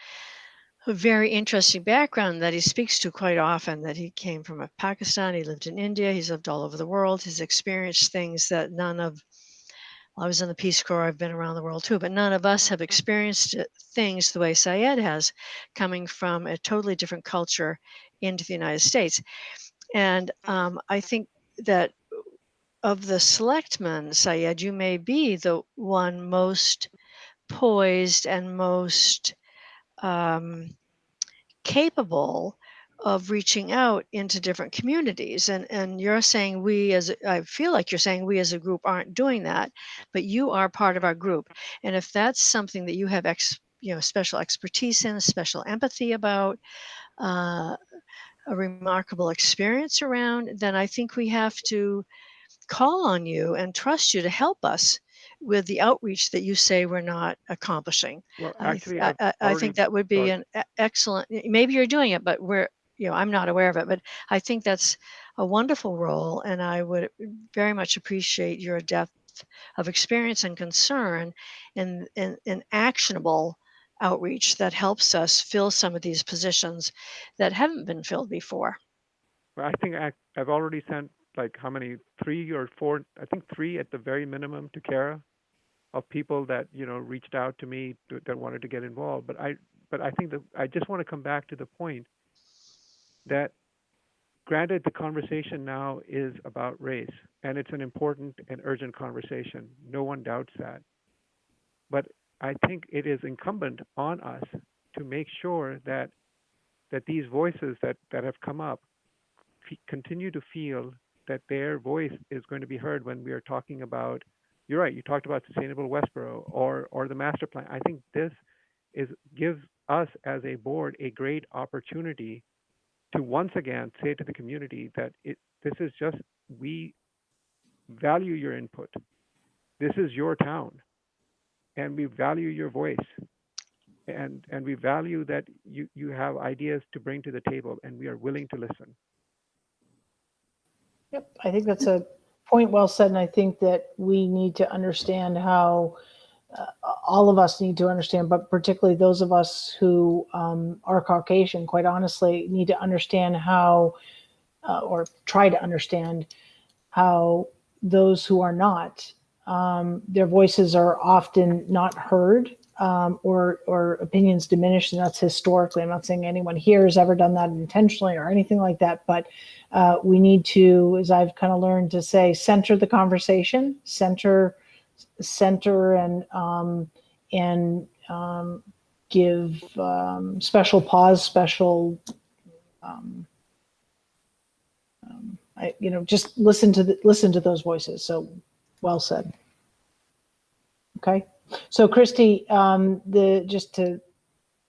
Speaker 1: a very interesting background that he speaks to quite often, that he came from Pakistan, he lived in India, he's lived all over the world, he's experienced things that I was in the Peace Corps, I've been around the world too, but none of us have experienced things the way Syed has, coming from a totally different culture into the United States. And I think that of the selectmen, Syed, you may be the one most poised and most capable of reaching out into different communities. And you're saying I feel like you're saying we as a group aren't doing that, but you are part of our group. And if that's something that you have special expertise in, special empathy about, a remarkable experience around, then I think we have to call on you and trust you to help us with the outreach that you say we're not accomplishing.
Speaker 7: Well, actually,
Speaker 1: I think that would be an excellent, maybe you're doing it, but I'm not aware of it, but I think that's a wonderful role. And I would very much appreciate your depth of experience and concern in actionable outreach that helps us fill some of these positions that haven't been filled before.
Speaker 7: Well, I think I've already sent like how many, 3 or 4, I think 3 at the very minimum to Kara, of people that reached out to me that wanted to get involved. But I think that I just want to come back to the point that granted, the conversation now is about race, and it's an important and urgent conversation. No one doubts that. But I think it is incumbent on us to make sure that these voices that have come up continue to feel that their voice is going to be heard when we are talking about, you're right, you talked about sustainable Westborough or the master plan. I think this gives us as a board a great opportunity to once again say to the community that we value your input. This is your town, and we value your voice. And we value that you have ideas to bring to the table, and we are willing to listen.
Speaker 2: Yep, I think that's a point well said, and I think that we need to understand how all of us need to understand, but particularly those of us who are Caucasian, quite honestly, need to understand how, or try to understand how those who are not, their voices are often not heard, or opinions diminished, and that's historically. I'm not saying anyone here has ever done that intentionally or anything like that, but we need to, as I've kind of learned to say, center the conversation, center and give special pause, special, just listen to those voices. So well said. Okay. So Christy, just to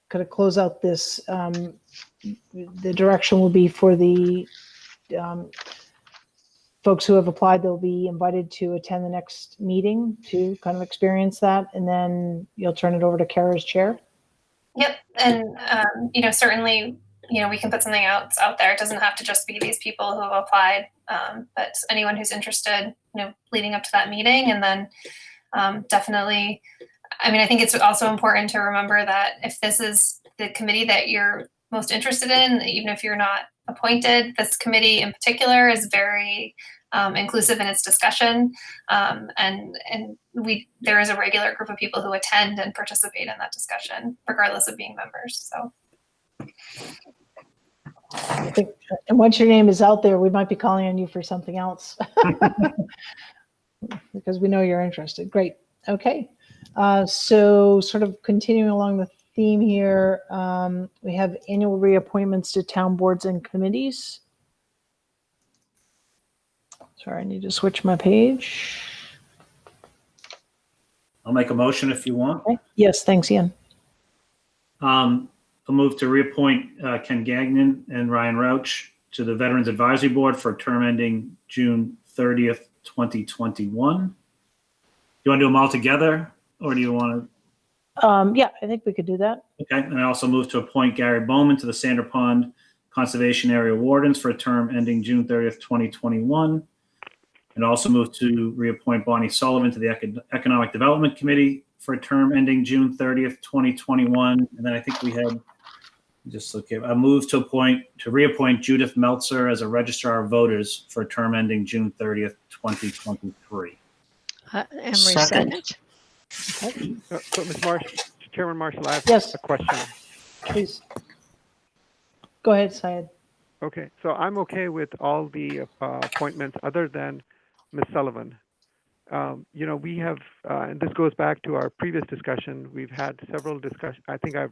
Speaker 2: kind of close out this, the direction will be for the folks who have applied, they'll be invited to attend the next meeting to kind of experience that, and then you'll turn it over to Kara as chair.
Speaker 4: Yep, and certainly, we can put something else out there. It doesn't have to just be these people who have applied, but anyone who's interested, leading up to that meeting, and then definitely. I think it's also important to remember that if this is the committee that you're most interested in, even if you're not appointed, this committee in particular is very inclusive in its discussion, and there is a regular group of people who attend and participate in that discussion, regardless of being members. So,
Speaker 2: I think, and once your name is out there, we might be calling on you for something else because we know you're interested. Great. Okay. So sort of continuing along the theme here, we have annual reappointments to town boards and committees. Sorry, I need to switch my page.
Speaker 6: I'll make a motion if you want.
Speaker 2: Okay. Yes, thanks, Ian.
Speaker 6: I'll move to reappoint Ken Gagnon and Ryan Rauch to the Veterans Advisory Board for a term ending June 30th, 2021. You want to do them all together, or do you want
Speaker 2: to? Yeah, I think we could do that.
Speaker 6: Okay, and I also move to appoint Gary Bowman to the Sander Pond Conservation Area Wardens for a term ending June 30th, 2021. And also move to reappoint Bonnie Sullivan to the Economic Development Committee for a term ending June 30th, 2021. And then I think we had, I move to reappoint Judith Meltzer as a Registrar of Voters for a term ending June 30th, 2023.
Speaker 1: Emery, second.
Speaker 2: Okay.
Speaker 7: So, Ms. Chairman Marshall, I have a question.
Speaker 2: Please. Go ahead, Syed.
Speaker 7: Okay, so I'm okay with all the appointments other than Ms. Sullivan. We have, and this goes back to our previous discussion, we've had several discussions. I think I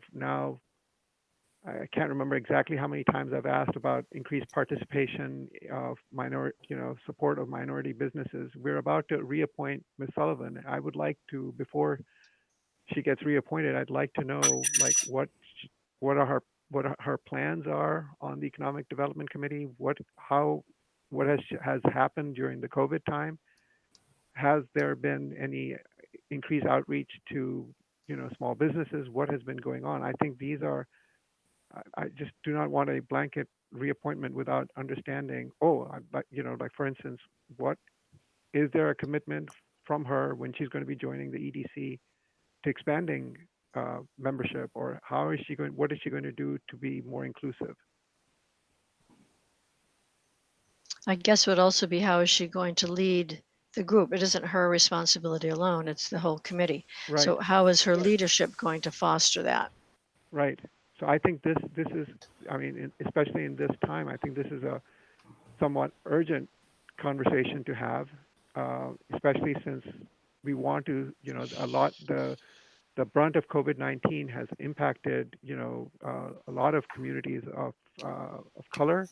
Speaker 7: can't remember exactly how many times I've asked about increased participation of support of minority businesses. We're about to reappoint Ms. Sullivan. I would like to, before she gets reappointed, I'd like to know what her plans are on the Economic Development Committee. What has happened during the COVID time? Has there been any increased outreach to small businesses? What has been going on? I think these are. I just do not want a blanket reappointment without understanding. For instance, what is there a commitment from her when she's going to be joining the EDC to expanding membership, or what is she going to do to be more inclusive?
Speaker 1: I guess it would also be, how is she going to lead the group? It isn't her responsibility alone, it's the whole committee.
Speaker 7: Right.
Speaker 1: So how is her leadership going to foster that?
Speaker 7: Right. So I think this is, especially in this time, I think this is somewhat urgent conversation to have, especially since we want to, the brunt of COVID-19 has impacted, a lot of communities of color.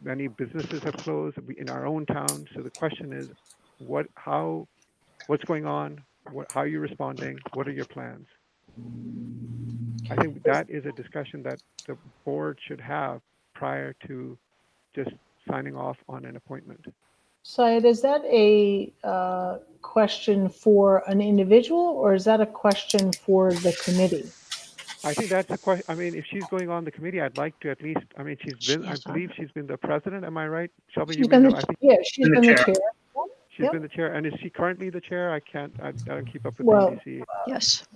Speaker 7: Many businesses have closed in our own town. So the question is, what's going on? How are you responding? What are your plans? I think that is a discussion that the board should have prior to just signing off on an appointment.
Speaker 2: Syed, is that a question for an individual, or is that a question for the committee?
Speaker 7: I think that's a question. I mean, if she's going on the committee, I'd like to at least, I mean, I believe she's been the president. Am I right? Shelby,
Speaker 2: She's been the chair.
Speaker 7: She's been the chair. And is she currently the chair? I don't keep up with
Speaker 2: Well,
Speaker 7: the EDC.
Speaker 1: Yes.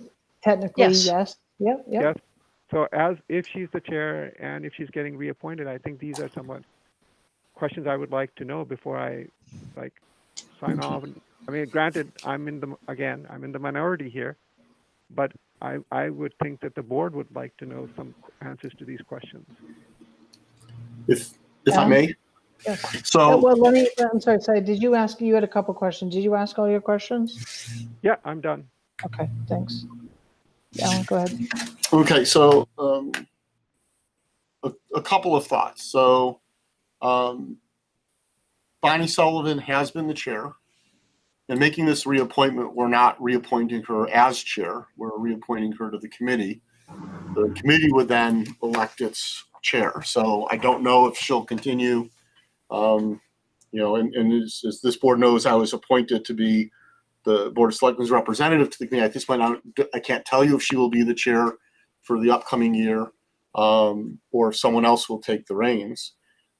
Speaker 2: Technically,
Speaker 1: Yes.
Speaker 2: yes. Yep.
Speaker 7: Yes. So if she's the chair and if she's getting reappointed, I think these are somewhat questions I would like to know before I sign off. I mean, granted, I'm in the minority here, but I would think that the board would like to know some answers to these questions.
Speaker 3: If I may.
Speaker 2: Yes.
Speaker 3: So,
Speaker 2: Well, I'm sorry, Syed, you had a couple questions. Did you ask all your questions?
Speaker 7: Yeah, I'm done.
Speaker 2: Okay, thanks. Alan, go ahead.
Speaker 3: okay, so a couple of thoughts. So, Bonnie Sullivan has been the chair. In making this reappointment, we're not reappointing her as chair. We're reappointing her to the committee. The committee would then elect its chair. So I don't know if she'll continue. And as this board knows, I was appointed to be the Board of Selectmen's representative to the committee. At this point, I can't tell you if she will be the chair for the upcoming year, or if someone else will take the reins.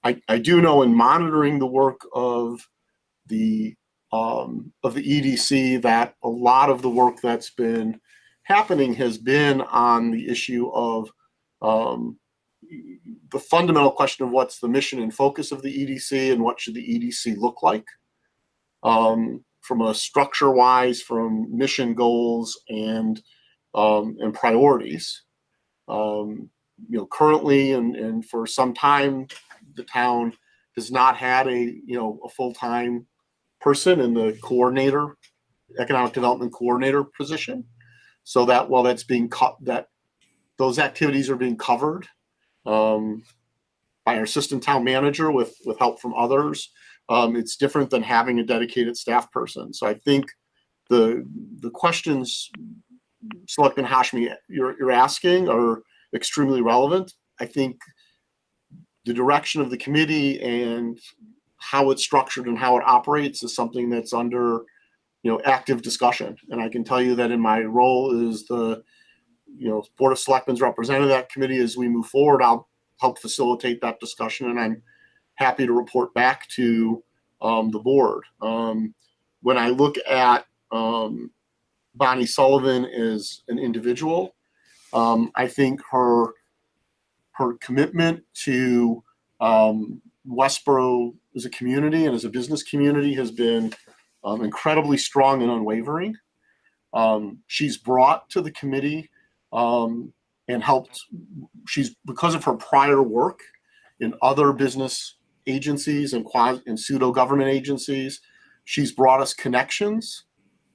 Speaker 3: I do know in monitoring the work of the EDC that a lot of the work that's been happening has been on the issue of the fundamental question of what's the mission and focus of the EDC and what should the EDC look like, from a structure wise, from mission goals and priorities. Currently and for some time, the town has not had a full-time person in the economic development coordinator position. So that while that's being those activities are being covered by our assistant town manager with help from others. It's different than having a dedicated staff person. So I think the questions, Selectman Hashmi, you're asking are extremely relevant. I think the direction of the committee and how it's structured and how it operates is something that's under active discussion. And I can tell you that in my role as the Board of Selectmen's representative of that committee, as we move forward, I'll help facilitate that discussion, and I'm happy to report back to the board. When I look at Bonnie Sullivan as an individual, I think her commitment to Westborough as a community and as a business community has been incredibly strong and unwavering. She's brought to the committee and helped. Because of her prior work in other business agencies and pseudo government agencies, she's brought us connections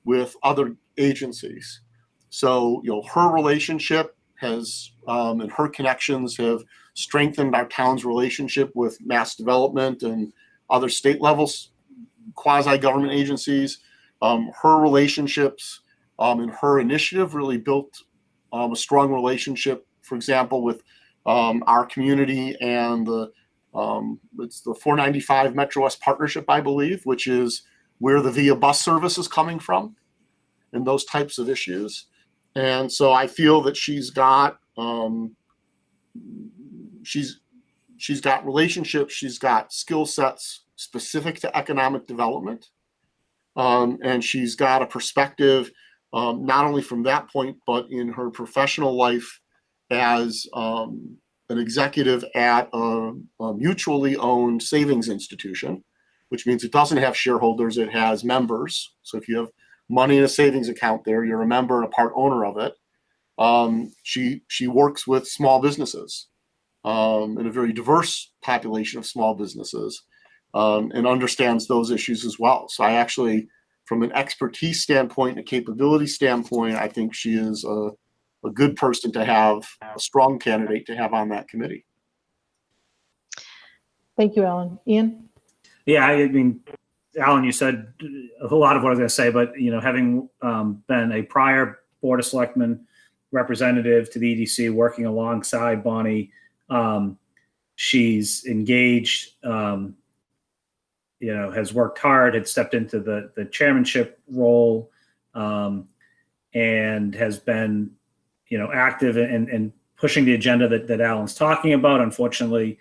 Speaker 3: with other agencies. So her relationship has and her connections have strengthened our town's relationship with mass development and other state levels, quasi-government agencies. Her relationships and her initiative really built a strong relationship, for example, with our community and it's the 495 Metro West Partnership, I believe, which is where the VIA bus service is coming from and those types of issues. And so I feel that she's got relationships, she's got skill sets specific to economic development, and she's got a perspective not only from that point, but in her professional life as an executive at a mutually owned savings institution, which means it doesn't have shareholders, it has members. So if you have money in a savings account there, you're a member and a part owner of it. She works with small businesses and a very diverse population of small businesses, and understands those issues as well. So I actually, from an expertise standpoint and a capability standpoint, I think she is a good person to have, a strong candidate to have on that committee.
Speaker 2: Thank you, Alan. Ian?
Speaker 6: Yeah, I mean, Alan, you said a lot of what I was going to say, but having been a prior Board of Selectmen representative to the EDC, working alongside Bonnie, she's engaged. Has worked hard, had stepped into the chairmanship role, and has been, active and pushing the agenda that Alan's talking about. Unfortunately,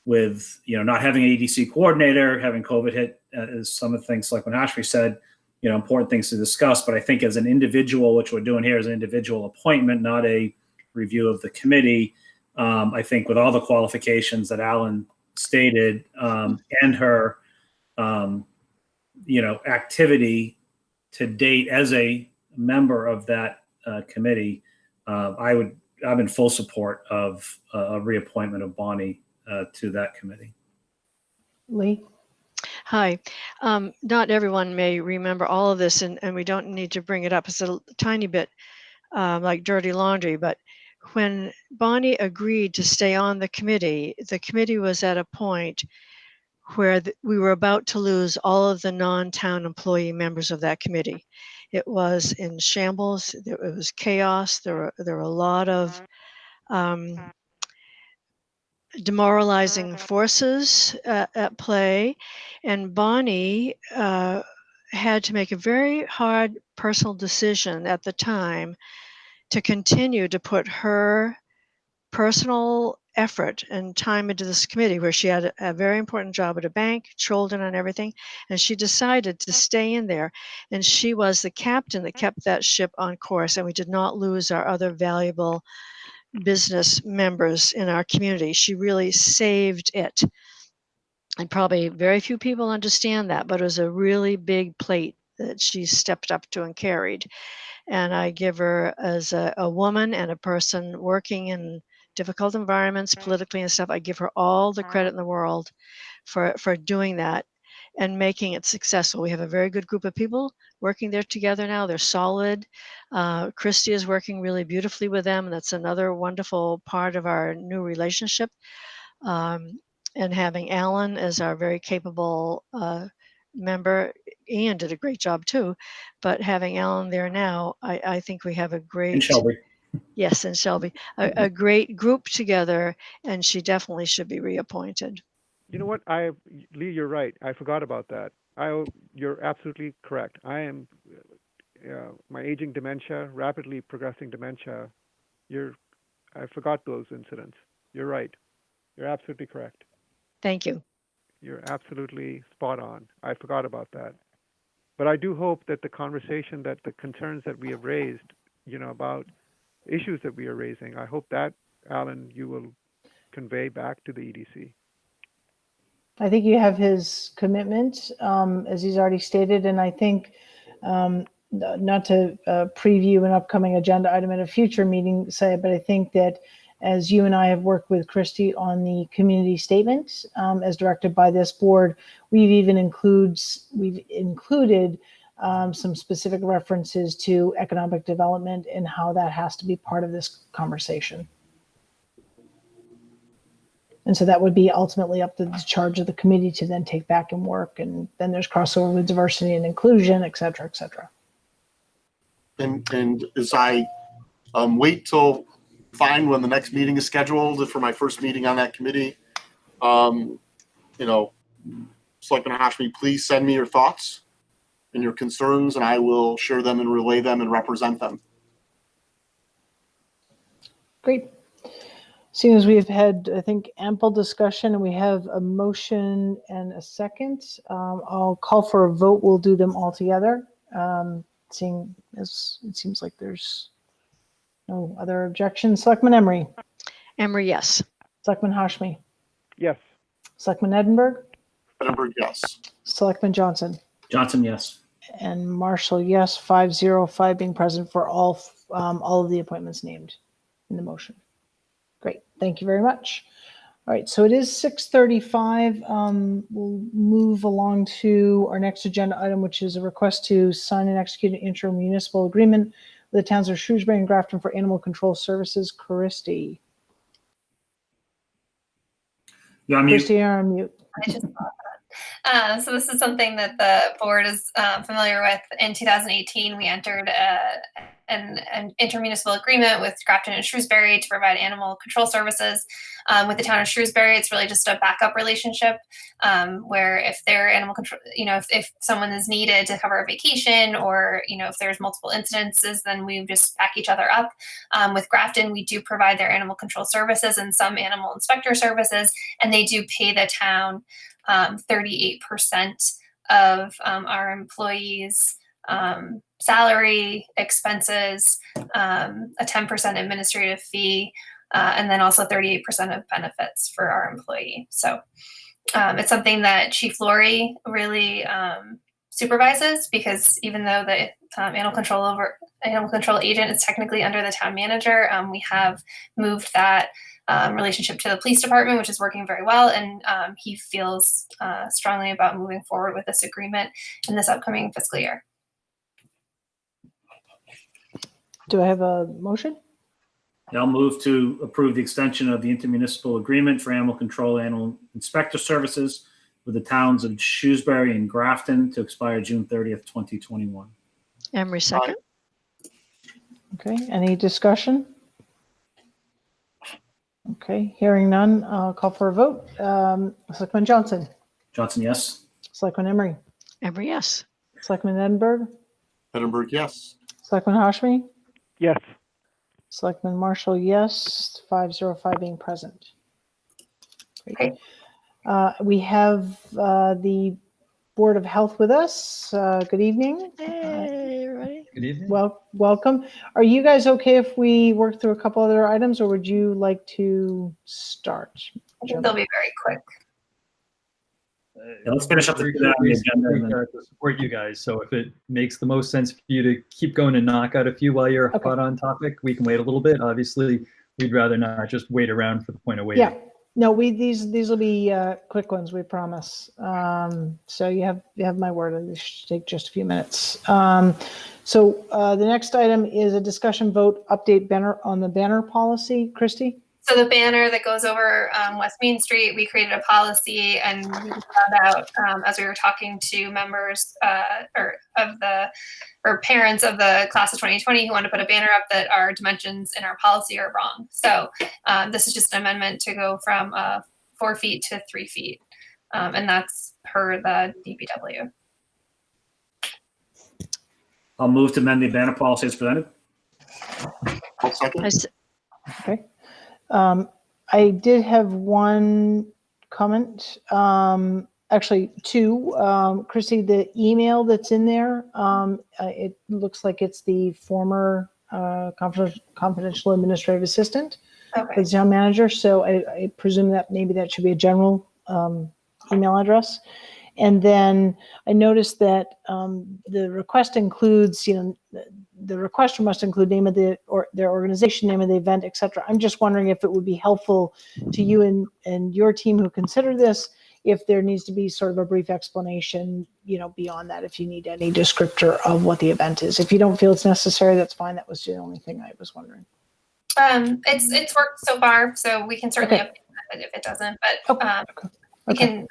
Speaker 6: with not having an EDC coordinator, having COVID hit, as some of the things like when Ashby said, important things to discuss. But I think as an individual, which we're doing here is an individual appointment, not a review of the committee. I think with all the qualifications that Alan stated, and her activity to date as a member of that committee, I'm in full support of a reappointment of Bonnie to that committee.
Speaker 2: Lee?
Speaker 1: Hi. Not everyone may remember all of this, and we don't need to bring it up. It's a tiny bit like dirty laundry, but when Bonnie agreed to stay on the committee was at a point where we were about to lose all of the non-town employee members of that committee. It was in shambles. It was chaos. There were a lot of demoralizing forces at play, and Bonnie had to make a very hard personal decision at the time to continue to put her personal effort and time into this committee, where she had a very important job at a bank, children and everything, and she decided to stay in there. And she was the captain that kept that ship on course, and we did not lose our other valuable business members in our community. She really saved it. And probably very few people understand that, but it was a really big plate that she stepped up to and carried. And I give her, as a woman and a person working in difficult environments politically and stuff, I give her all the credit in the world for doing that and making it successful. We have a very good group of people working there together now. They're solid. Christy is working really beautifully with them. And that's another wonderful part of our new relationship. And having Alan as our very capable member, Ian did a great job too, but having Alan there now, I think we have a great—
Speaker 6: And Shelby.
Speaker 1: Yes, and Shelby, a great group together, and she definitely should be reappointed.
Speaker 7: You know what? Lee, you're right. I forgot about that. You're absolutely correct. I am my aging dementia, rapidly progressing dementia. I forgot those incidents. You're right. You're absolutely correct.
Speaker 1: Thank you.
Speaker 7: You're absolutely spot on. I forgot about that. But I do hope that the conversation, that the concerns that we have raised, about issues that we are raising, I hope that, Alan, you will convey back to the EDC.
Speaker 2: I think you have his commitment, as he's already stated, and I think, not to preview an upcoming agenda item at a future meeting, but I think that as you and I have worked with Christy on the community statement, as directed by this board, we've included some specific references to economic development and how that has to be part of this conversation. And so that would be ultimately up to the charge of the committee to then take back and work. And then there's crossover with diversity and inclusion, et cetera, et cetera.
Speaker 3: And as I wait till find when the next meeting is scheduled for my first meeting on that committee, Selectman Hashmi, please send me your thoughts and your concerns, and I will share them and relay them and represent them.
Speaker 2: Great. Seeing as we've had, I think, ample discussion and we have a motion and a second, I'll call for a vote. We'll do them all together. Seeing as it seems like there's no other objections. Selectman Emery.
Speaker 1: Emery, yes.
Speaker 2: Selectman Hashmi.
Speaker 7: Yes.
Speaker 2: Selectman Edinburgh.
Speaker 3: Edinburgh, yes.
Speaker 2: Selectman Johnson.
Speaker 6: Johnson, yes.
Speaker 2: And Marshall, yes. 5-0, 5 being present for all of the appointments named in the motion. Great. Thank you very much. All right, so it is 6:35. We'll move along to our next agenda item, which is a request to sign and execute an inter-municipal agreement with the towns of Shrewsbury and Grafton for animal control services. Christy.
Speaker 6: You're on mute.
Speaker 2: Christy, you're on mute.
Speaker 4: I just thought that. So this is something that the board is familiar with. In 2018, we entered an intermunicipal agreement with Grafton and Shrewsbury to provide animal control services. With the town of Shrewsbury, it's really just a backup relationship where if their animal control, if someone is needed to cover a vacation or, if there's multiple incidences, then we just back each other up. With Grafton, we do provide their animal control services and some animal inspector services, and they do pay the town 38% of our employees' salary, expenses, a 10% administrative fee, and then also 38% of benefits for our employee. So it's something that Chief Laurie really supervises, because even though the animal control agent is technically under the town manager, we have moved that relationship to the police department, which is working very well, and he feels strongly about moving forward with this agreement in this upcoming fiscal year.
Speaker 2: Do I have a motion?
Speaker 6: I'll move to approve the extension of the intermunicipal agreement for animal control animal inspector services with the towns of Shrewsbury and Grafton to expire June 30th, 2021.
Speaker 1: Emery, second.
Speaker 2: Okay, any discussion? Okay, hearing none, I'll call for a vote. Selectman Johnson.
Speaker 6: Johnson, yes.
Speaker 2: Selectman Emery.
Speaker 1: Emery, yes.
Speaker 2: Selectman Edinburgh.
Speaker 3: Edinburgh, yes.
Speaker 2: Selectman Hashmi.
Speaker 7: Yes.
Speaker 2: Selectman Marshall, yes. 505 being present. Great. We have the Board of Health with us. Good evening.
Speaker 1: Hey, everybody.
Speaker 9: Good evening.
Speaker 2: Well, welcome. Are you guys okay if we work through a couple other items, or would you like to start?
Speaker 4: I think they'll be very quick.
Speaker 6: Yeah, let's finish up the agenda. And then-
Speaker 9: To support you guys. So if it makes the most sense for you to keep going and knock out a few while you're
Speaker 2: Okay.
Speaker 9: hot on topic, we can wait a little bit. Obviously, we'd rather not just wait around for the point of waiting.
Speaker 2: Yeah. No, these will be quick ones, we promise. So you have my word. This should take just a few minutes. So the next item is a discussion vote update banner on the banner policy. Christy?
Speaker 4: So the banner that goes over West Main Street, we created a policy, and we found out as we were talking to members or parents of the class of 2020 who want to put a banner up, that our dimensions in our policy are wrong. So this is just an amendment to go from 4 feet to 3 feet, and that's per the DPW.
Speaker 6: I'll move to amend the banner policy as presented.
Speaker 3: I'll second.
Speaker 2: Okay. I did have one comment, actually two. Christy, the email that's in there, it looks like it's the former confidential administrative assistant for
Speaker 4: Okay.
Speaker 2: the town manager. So I presume that maybe that should be a general email address. And then I noticed that the request includes, the requester must include name of their organization, name of the event, et cetera. I'm just wondering if it would be helpful to you and your team who consider this, if there needs to be sort of a brief explanation, beyond that, if you need any descriptor of what the event is. If you don't feel it's necessary, that's fine. That was the only thing I was wondering.
Speaker 4: It's worked so far, so we can certainly
Speaker 2: Okay.
Speaker 4: update it if it doesn't. But
Speaker 2: Okay.
Speaker 4: we can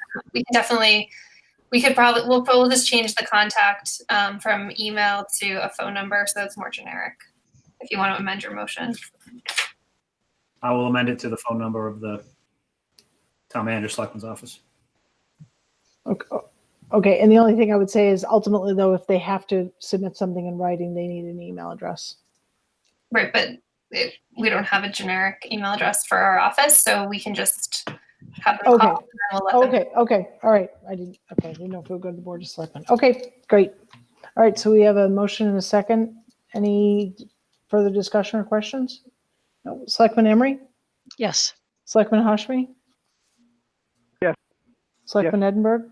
Speaker 4: definitely. We'll just change the contact from email to a phone number, so it's more generic. If you want to amend your motion.
Speaker 6: I will amend it to the phone number of the town manager selectman's office.
Speaker 2: Okay. And the only thing I would say is ultimately, though, if they have to submit something in writing, they need an email address.
Speaker 4: Right, but we don't have a generic email address for our office, so we can just have them
Speaker 2: Okay.
Speaker 4: call, and then we'll let them.
Speaker 2: Okay. All right. I didn't know if we would go to the board of selectmen. Okay, great. All right. So we have a motion and a second. Any further discussion or questions? No. Selectman Emery?
Speaker 1: Yes.
Speaker 2: Selectman Hashmi?
Speaker 7: Yes.
Speaker 2: Selectman Edinburgh?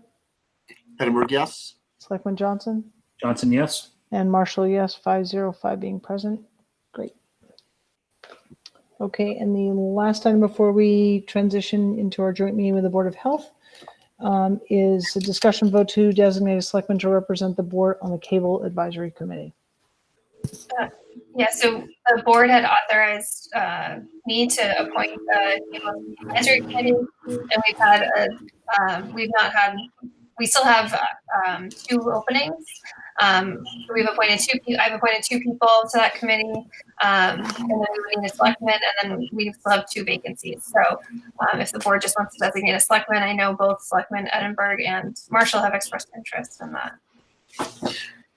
Speaker 3: Edinburgh, yes.
Speaker 2: Selectman Johnson?
Speaker 6: Johnson, yes.
Speaker 2: And Marshall, yes. 505 being present. Great. Okay, and the last item before we transition into our joint meeting with the Board of Health is a discussion vote to designate a selectman to represent the board on the Cable Advisory Committee.
Speaker 4: Yeah, so the board had authorized me to appoint the Cable Advisory Committee, and we still have 2 openings. I've appointed 2 people to that committee, and then we would need a selectman, and then we still have 2 vacancies. So if the board just wants to designate a selectman, I know both Selectman Edinburgh and Marshall have expressed interest in that.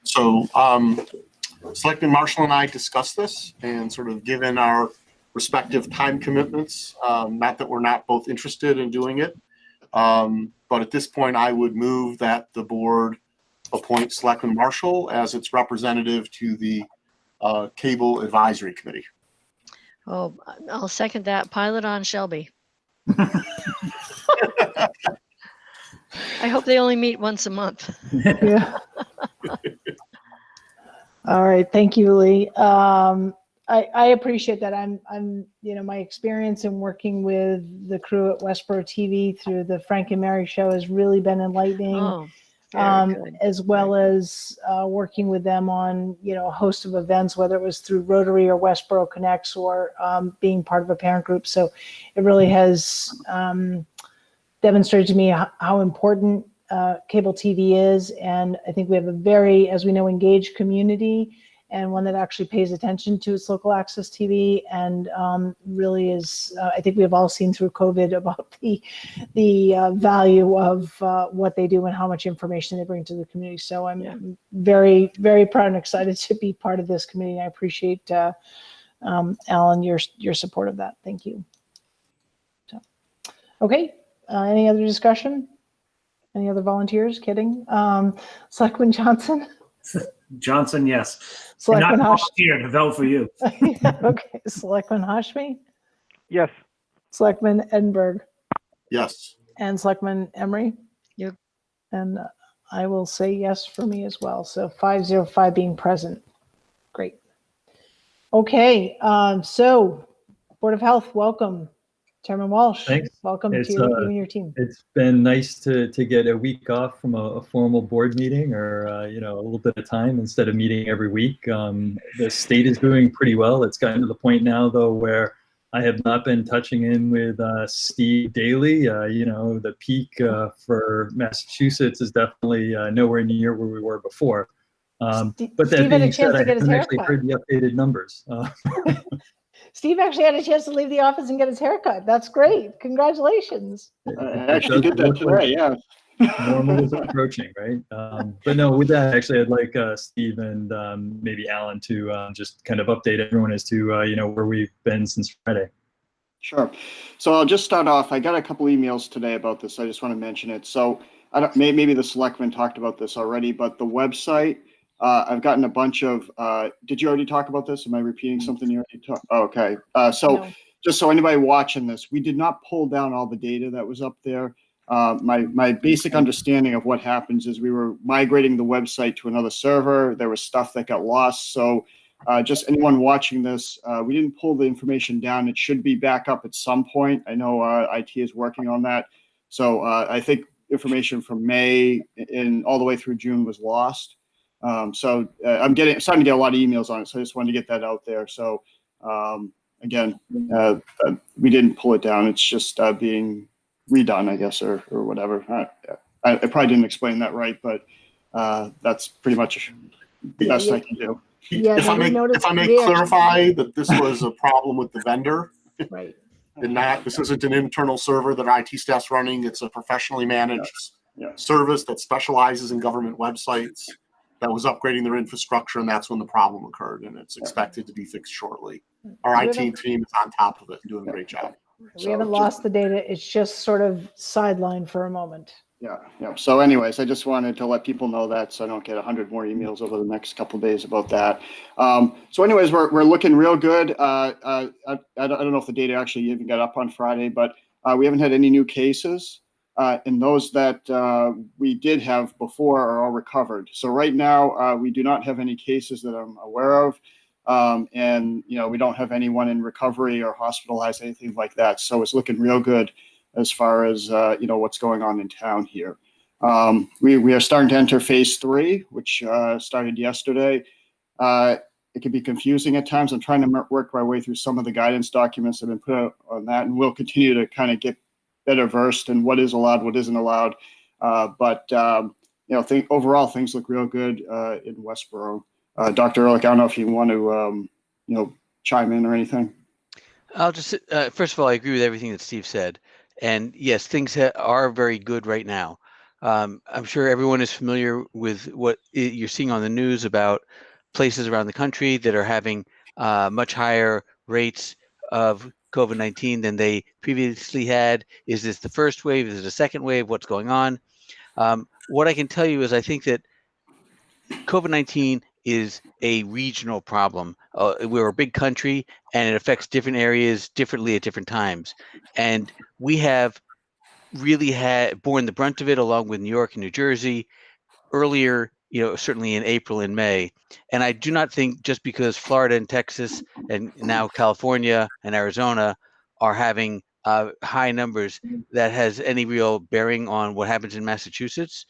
Speaker 3: So Selectman Marshall and I discussed this, and sort of given our respective time commitments, not that we're not both interested in doing it, but at this point I would move that the board appoint Selectman Marshall as its representative to the Cable Advisory Committee.
Speaker 1: Oh, I'll second that. Pilot on Shelby. I hope they only meet once a month.
Speaker 2: Yeah. All right, thank you, Lee. I appreciate that. I'm, my experience in working with the crew at Westborough TV through the Frank and Mary show has really been enlightening.
Speaker 1: Oh, very good.
Speaker 2: As well as working with them on, a host of events, whether it was through Rotary or Westborough Connects or being part of a parent group. So it really has demonstrated to me how important cable TV is. And I think we have a very, as we know, engaged community, and one that actually pays attention to its local access TV, and really is, I think we have all seen through COVID about the value of what they do and how much information they bring to the community. So I'm very, very proud and excited to be part of this committee. I appreciate, Alan, your support of that. Thank you. So, okay, any other discussion? Any other volunteers? Kidding. Selectman Johnson?
Speaker 6: Johnson, yes.
Speaker 2: Selectman
Speaker 6: Not
Speaker 2: Hush.
Speaker 6: volunteer to vote for you.
Speaker 2: Okay. Selectman Hashmi?
Speaker 7: Yes.
Speaker 2: Selectman Edinburgh?
Speaker 3: Yes.
Speaker 2: And Selectman Emery?
Speaker 1: Yep.
Speaker 2: And I will say yes for me as well. So 505 being present. Great. Okay. So Board of Health, welcome. Chairman Walsh,
Speaker 9: Thanks.
Speaker 2: welcome to
Speaker 9: It's,
Speaker 2: you and your team.
Speaker 9: It's been nice to get a week off from a formal board meeting, or a little bit of time instead of meeting every week. The state is doing pretty well. It's gotten to the point now, though, where I have not been touching in with Steve daily. The peak for Massachusetts is definitely nowhere near where we were before. But that
Speaker 2: Steve had a
Speaker 9: being
Speaker 2: chance
Speaker 9: said, I
Speaker 2: to get his
Speaker 9: haven't actually
Speaker 2: haircut.
Speaker 9: heard the updated numbers.
Speaker 2: Steve actually had a chance to leave the office and get his haircut. That's great. Congratulations.
Speaker 10: I actually did that today, yeah.
Speaker 9: Normal is approaching, right? But no, with that, actually, I'd like Steve and maybe Alan to just kind of update everyone as to where we've been since Friday.
Speaker 10: Sure. So I'll just start off. I got a couple emails today about this. I just want to mention it. So maybe the selectmen talked about this already, but the website, I've gotten a bunch of, did you already talk about this? Am I repeating something you already talked? Oh, okay.
Speaker 2: No.
Speaker 10: Just so anybody watching this, we did not pull down all the data that was up there. My basic understanding of what happens is we were migrating the website to another server. There was stuff that got lost. So just anyone watching this, we didn't pull the information down. It should be back up at some point. I know IT is working on that. So I think information from May and all the way through June was lost. I'm starting to get a lot of emails on it. So I just wanted to get that out there. So again, we didn't pull it down. It's just being redone, I guess, or whatever. I probably didn't explain that right, but that's pretty much the best I can do.
Speaker 2: Yeah,
Speaker 3: If I may clarify that this was a problem with the vendor.
Speaker 2: Right.
Speaker 3: And this isn't an internal server that IT staff's running. It's a professionally managed service that specializes in government websites that was upgrading their infrastructure, and that's when the problem occurred, and it's expected to be fixed shortly. Our IT team is on top of it and doing a great job.
Speaker 2: We haven't lost the data. It's just sort of sidelined for a moment.
Speaker 10: Yeah. So anyways, I just wanted to let people know that so I don't get 100 more emails over the next couple of days about that. So anyways, we're looking real good. I don't know if the data actually even got up on Friday, but we haven't had any new cases. And those that we did have before are all recovered. So right now, we do not have any cases that I'm aware of. And, we don't have anyone in recovery or hospitalized, anything like that. So it's looking real good as far as, what's going on in town here. We are starting to enter phase 3, which started yesterday. It can be confusing at times. I'm trying to work my way through some of the guidance documents that have been put out on that, and we'll continue to kind of get better versed in what is allowed, what isn't allowed. Overall, things look real good in Westborough. Dr. Ehrlich, I don't know if you want to, chime in or anything.
Speaker 11: I'll just, first of all, I agree with everything that Steve said. And yes, things are very good right now. I'm sure everyone is familiar with what you're seeing on the news about places around the country that are having much higher rates of COVID-19 than they previously had. Is this the first wave? Is it a second wave? What's going on? What I can tell you is I think that COVID-19 is a regional problem. We're a big country and it affects different areas differently at different times. And we have really borne the brunt of it along with New York and New Jersey earlier, certainly in April and May. And I do not think just because Florida and Texas and now California and Arizona are having high numbers that has any real bearing on what happens in Massachusetts.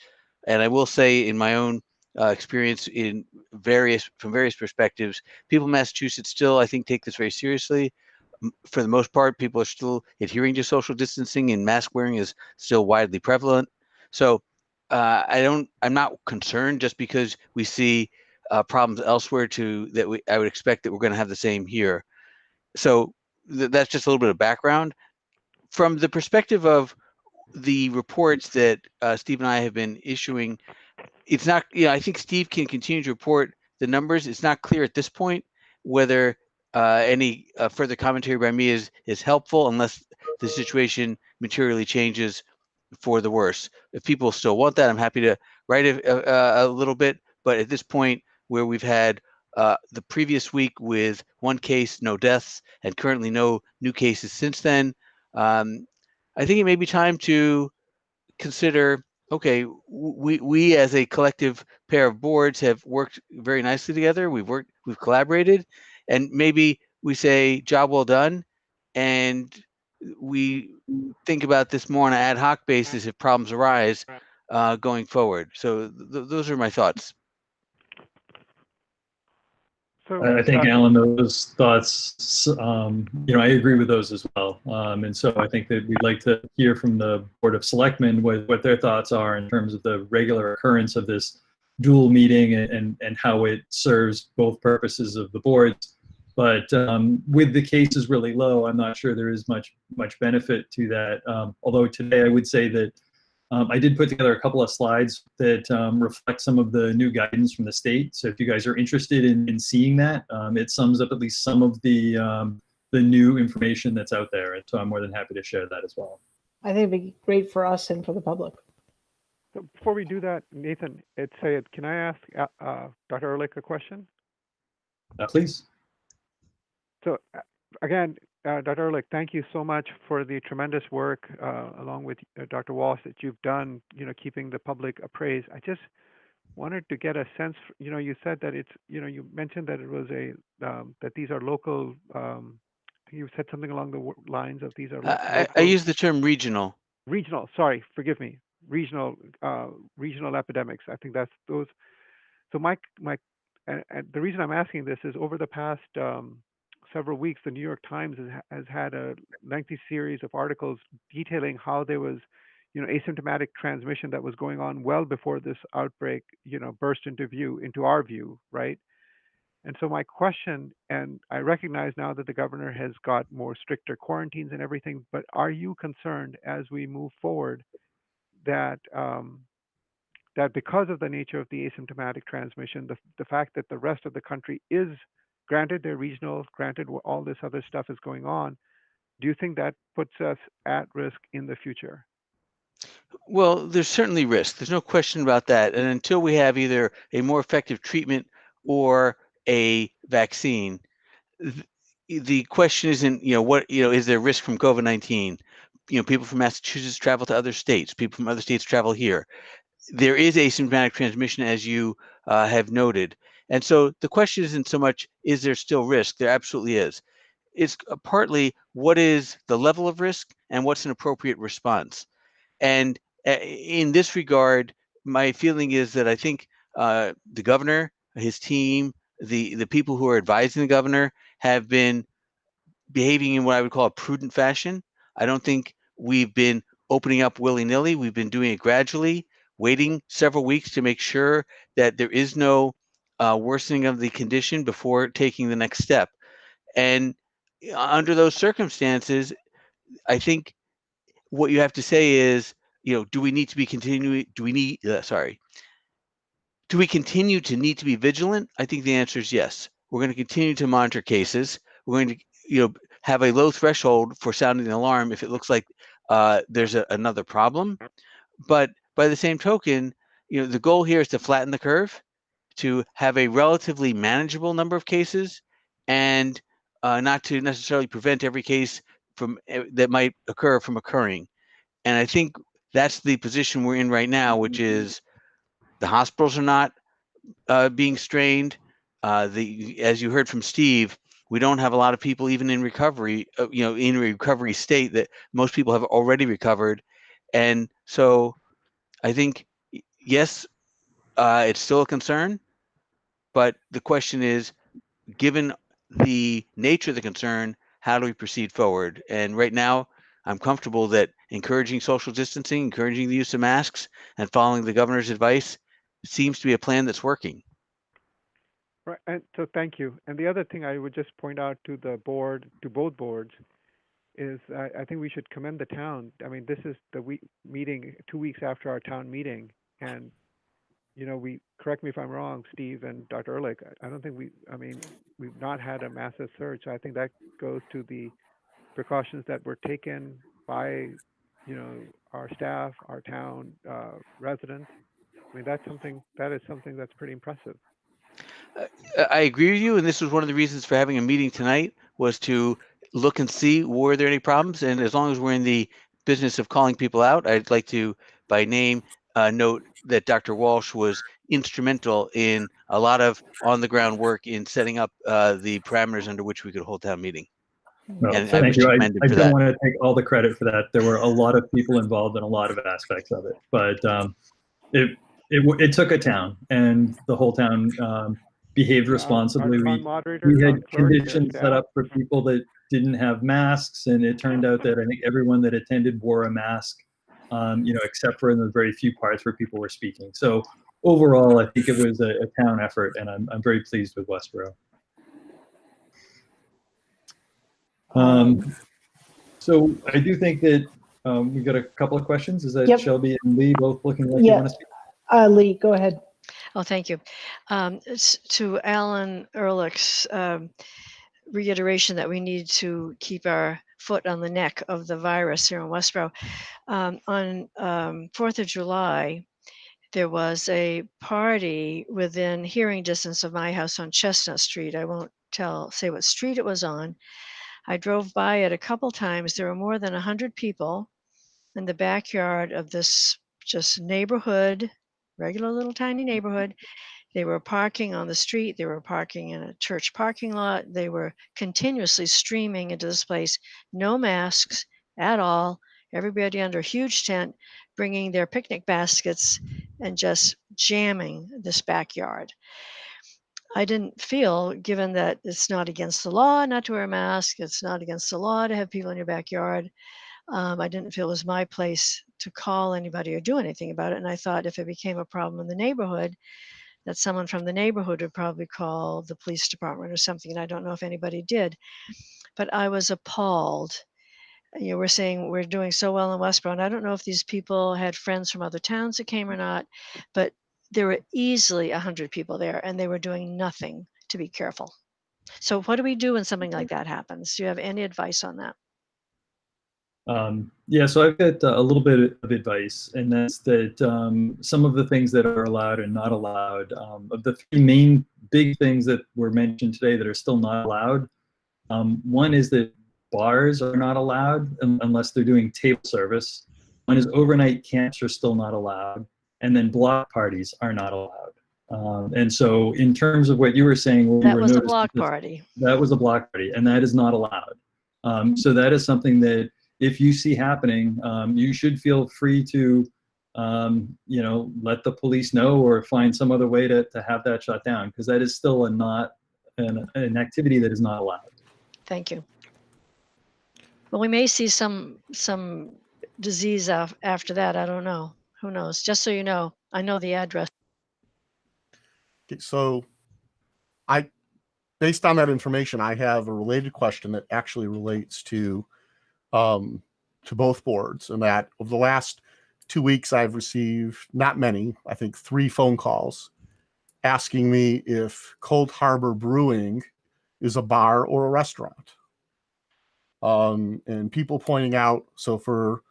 Speaker 11: And I will say in my own experience from various perspectives, people in Massachusetts still, I think, take this very seriously. For the most part, people are still adhering to social distancing and mask wearing is still widely prevalent. So I'm not concerned just because we see problems elsewhere I would expect that we're going to have the same here. So that's just a little bit of background. From the perspective of the reports that Steve and I have been issuing, it's not, I think Steve can continue to report the numbers. It's not clear at this point whether any further commentary by me is helpful unless the situation materially changes for the worse. If people still want that, I'm happy to write a little bit. But at this point, where we've had the previous week with 1 case, no deaths, and currently no new cases since then, I think it may be time to consider, okay, we as a collective pair of boards have worked very nicely together. We've collaborated, and maybe we say job well done, and we think about this more on an ad hoc basis if problems arise going forward. So those are my thoughts.
Speaker 7: So
Speaker 9: I think, Alan, those thoughts, I agree with those as well. And so I think that we'd like to hear from the Board of Selectmen what their thoughts are in terms of the regular occurrence of this dual meeting and how it serves both purposes of the boards. But with the cases really low, I'm not sure there is much benefit to that. Although today I would say that I did put together a couple of slides that reflect some of the new guidance from the state. So if you guys are interested in seeing that, it sums up at least some of the new information that's out there. And so I'm more than happy to share that as well.
Speaker 2: I think it'd be great for us and for the public.
Speaker 7: So before we do that, Nathan, can I ask Dr. Ehrlich a question?
Speaker 9: Please.
Speaker 7: So again, Dr. Ehrlich, thank you so much for the tremendous work along with Dr. Walsh that you've done, keeping the public appraised. I just wanted to get a sense, you said that it's, you mentioned that it was that these are local, you said something along the lines of these are local.
Speaker 11: I use the term regional.
Speaker 7: Regional, sorry, forgive me. Regional epidemics. I think that's those. So and the reason I'm asking this is over the past several weeks, the New York Times has had a lengthy series of articles detailing how there was, asymptomatic transmission that was going on well before this outbreak, burst into our view, right? And so my question, and I recognize now that the governor has got more stricter quarantines and everything, but are you concerned as we move forward that that because of the nature of the asymptomatic transmission, the fact that the rest of the country is, granted they're regional, granted all this other stuff is going on, do you think that puts us at risk in the future?
Speaker 11: Well, there's certainly risk. There's no question about that. And until we have either a more effective treatment or a vaccine, the question isn't, is there risk from COVID-19? People from Massachusetts travel to other states. People from other states travel here. There is asymptomatic transmission, as you have noted. And so the question isn't so much, is there still risk? There absolutely is. It's partly what is the level of risk and what's an appropriate response. And in this regard, my feeling is that I think the governor, his team, the people who are advising the governor have been behaving in what I would call a prudent fashion. I don't think we've been opening up willy-nilly. We've been doing it gradually, waiting several weeks to make sure that there is no worsening of the condition before taking the next step. And under those circumstances, I think what you have to say is, do we need to be continuing? Do we continue to need to be vigilant? I think the answer is yes. We're going to continue to monitor cases. We're going to, have a low threshold for sounding the alarm if it looks like there's another problem. But by the same token, the goal here is to flatten the curve, to have a relatively manageable number of cases, and not to necessarily prevent every case from that might occur from occurring. And I think that's the position we're in right now, which is the hospitals are not being strained. As you heard from Steve, we don't have a lot of people even in recovery, in a recovery state, that most people have already recovered. And so I think, yes, it's still a concern, but the question is, given the nature of the concern, how do we proceed forward? And right now, I'm comfortable that encouraging social distancing, encouraging the use of masks, and following the governor's advice seems to be a plan that's working.
Speaker 7: Right, and so thank you. And the other thing I would just point out to the board, to both boards, is I think we should commend the town. I mean, this is the meeting 2 weeks after our town meeting, and we, correct me if I'm wrong, Steve and Dr. Ehrlich, I don't think we've not had a massive surge. I think that goes to the precautions that were taken by, our staff, our town residents. I mean, that is something that's pretty impressive.
Speaker 11: I agree with you, and this was one of the reasons for having a meeting tonight, was to look and see, were there any problems? And as long as we're in the business of calling people out, I'd like to, by name, note that Dr. Walsh was instrumental in a lot of on-the-ground work in setting up the parameters under which we could hold town meeting.
Speaker 9: No,
Speaker 11: And
Speaker 9: thank you. I
Speaker 11: for
Speaker 9: don't want to take all the credit for that. There were a lot of people involved in a lot of aspects of it, but it took a town, and the whole town behaved responsibly. We had conditions set up for people that didn't have masks, and it turned out that I think everyone that attended wore a mask, except for in the very few parts where people were speaking. So overall, I think it was a town effort, and I'm very pleased with Westborough. So I do think that we got a couple of questions. Is that
Speaker 2: Yep.
Speaker 9: Shelby and Lee both looking like you want to speak?
Speaker 2: Lee, go ahead.
Speaker 1: Oh, thank you. To Alan Ehrlich's reiteration that we need to keep our foot on the neck of the virus here in Westborough. On 4th of July, there was a party within hearing distance of my house on Chestnut Street. I won't say what street it was on. I drove by it a couple times. There were more than 100 people in the backyard of this just neighborhood, regular little tiny neighborhood. They were parking on the street. They were parking in a church parking lot. They were continuously streaming into this place. No masks at all. Everybody under a huge tent, bringing their picnic baskets and just jamming this backyard. I didn't feel, given that it's not against the law not to wear a mask, it's not against the law to have people in your backyard, I didn't feel it was my place to call anybody or do anything about it. And I thought if it became a problem in the neighborhood, that someone from the neighborhood would probably call the police department or something. And I don't know if anybody did. But I was appalled. We're saying we're doing so well in Westborough, and I don't know if these people had friends from other towns that came or not, but there were easily 100 people there, and they were doing nothing to be careful. So what do we do when something like that happens? Do you have any advice on that?
Speaker 9: Yeah, so I've got a little bit of advice, and that's that some of the things that are allowed and not allowed, of the three main big things that were mentioned today that are still not allowed, one is that bars are not allowed unless they're doing table service. One is overnight camps are still not allowed, and then block parties are not allowed. And so in terms of what you were saying, where you
Speaker 1: That
Speaker 9: were
Speaker 1: was a
Speaker 9: noticing
Speaker 1: block
Speaker 9: this-
Speaker 1: party.
Speaker 9: that was a block party, and that is not allowed. So that is something that if you see happening, you should feel free to, let the police know or find some other way to have that shut down, because that is still not an activity that is not allowed.
Speaker 1: Thank you. Well, we may see some disease after that. I don't know. Who knows? Just so you know, I know the address.
Speaker 3: Okay, so based on that information, I have a related question that actually relates to both boards, and that over the last 2 weeks, I've received not many, I think 3 phone calls asking me if Cold Harbor Brewing is a bar or a restaurant. And people pointing out, so for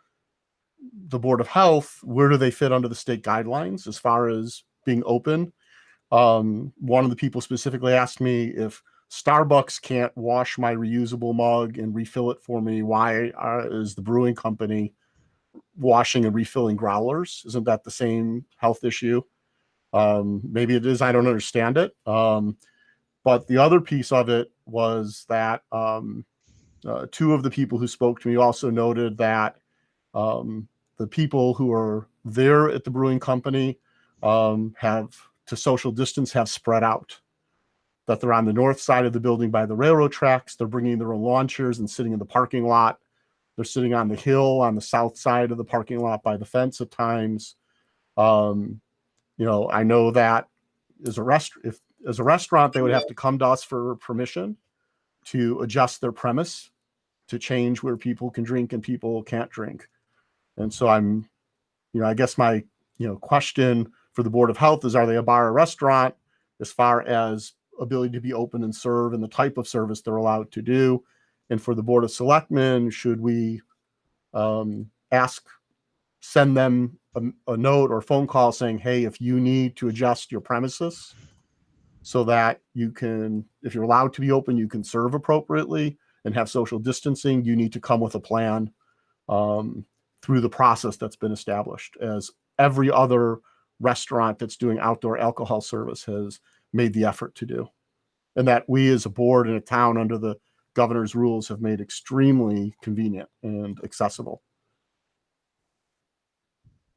Speaker 3: the Board of Health, where do they fit under the state guidelines as far as being open? One of the people specifically asked me if Starbucks can't wash my reusable mug and refill it for me, why is the brewing company washing and refilling growlers? Isn't that the same health issue? Maybe it is, I don't understand it. But the other piece of it was that 2 of the people who spoke to me also noted that the people who are there at the brewing company have, to social distance, have spread out. That they're on the north side of the building by the railroad tracks. They're bringing their own lawn chairs and sitting in the parking lot. They're sitting on the hill on the south side of the parking lot by the fence at times. I know that as a restaurant, they would have to come to us for permission to adjust their premise, to change where people can drink and people can't drink. And so I guess my, question for the Board of Health is, are they a bar or restaurant as far as ability to be open and serve and the type of service they're allowed to do? And for the Board of Selectmen, should we send them a note or phone call saying, hey, if you need to adjust your premises so that you can, if you're allowed to be open, you can serve appropriately and have social distancing, you need to come with a plan through the process that's been established, as every other restaurant that's doing outdoor alcohol service has made the effort to do. And that we as a board in a town under the governor's rules have made extremely convenient and accessible.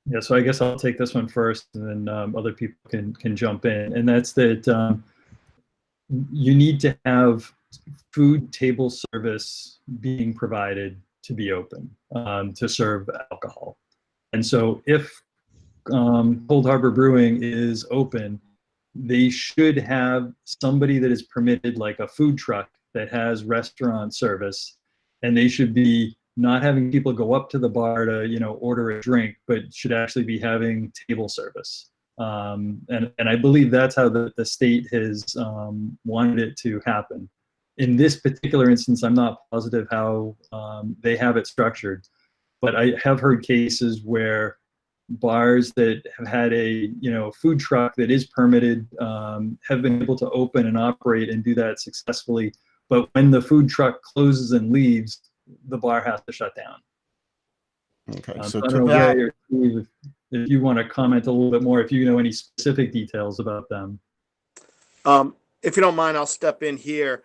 Speaker 9: Yeah, so I guess I'll take this one first, and then other people can jump in. And that's that you need to have food table service being provided to be open, to serve alcohol. And so if Cold Harbor Brewing is open, they should have somebody that is permitted, like a food truck that has restaurant service, and they should be not having people go up to the bar to, order a drink, but should actually be having table service. And I believe that's how the state has wanted it to happen. In this particular instance, I'm not positive how they have it structured, but I have heard cases where bars that have had a food truck that is permitted have been able to open and operate and do that successfully. But when the food truck closes and leaves, the bar has to shut down.
Speaker 3: Okay,
Speaker 9: So
Speaker 3: so
Speaker 9: I
Speaker 3: to
Speaker 9: don't know,
Speaker 3: that,
Speaker 9: Ray or Steve, if you want to comment a little bit more, if you know any specific details about them.
Speaker 12: If you don't mind, I'll step in here.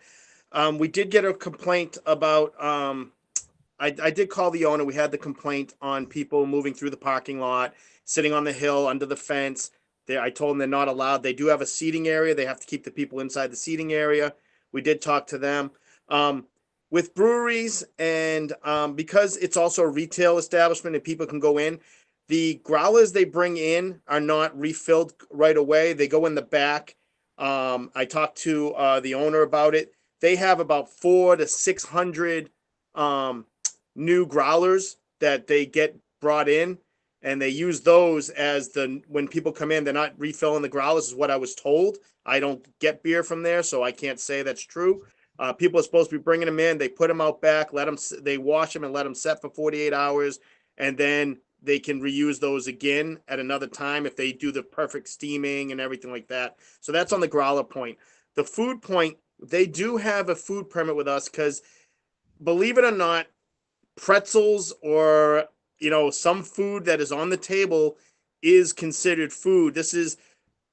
Speaker 12: We did get a complaint about, I did call the owner. We had the complaint on people moving through the parking lot, sitting on the hill under the fence. I told them they're not allowed. They do have a seating area. They have to keep the people inside the seating area. We did talk to them. With breweries and because it's also a retail establishment and people can go in, the growlers they bring in are not refilled right away. They go in the back. I talked to the owner about it. They have about 400 to 600 new growlers that they get brought in, and they use those as when people come in, they're not refilling the growlers, is what I was told. I don't get beer from there, so I can't say that's true. People are supposed to be bringing them in. They put them out back, they wash them and let them set for 48 hours, and then they can reuse those again at another time if they do the perfect steaming and everything like that. So that's on the growler point. The food point, they do have a food permit with us because, believe it or not, pretzels or some food that is on the table is considered food.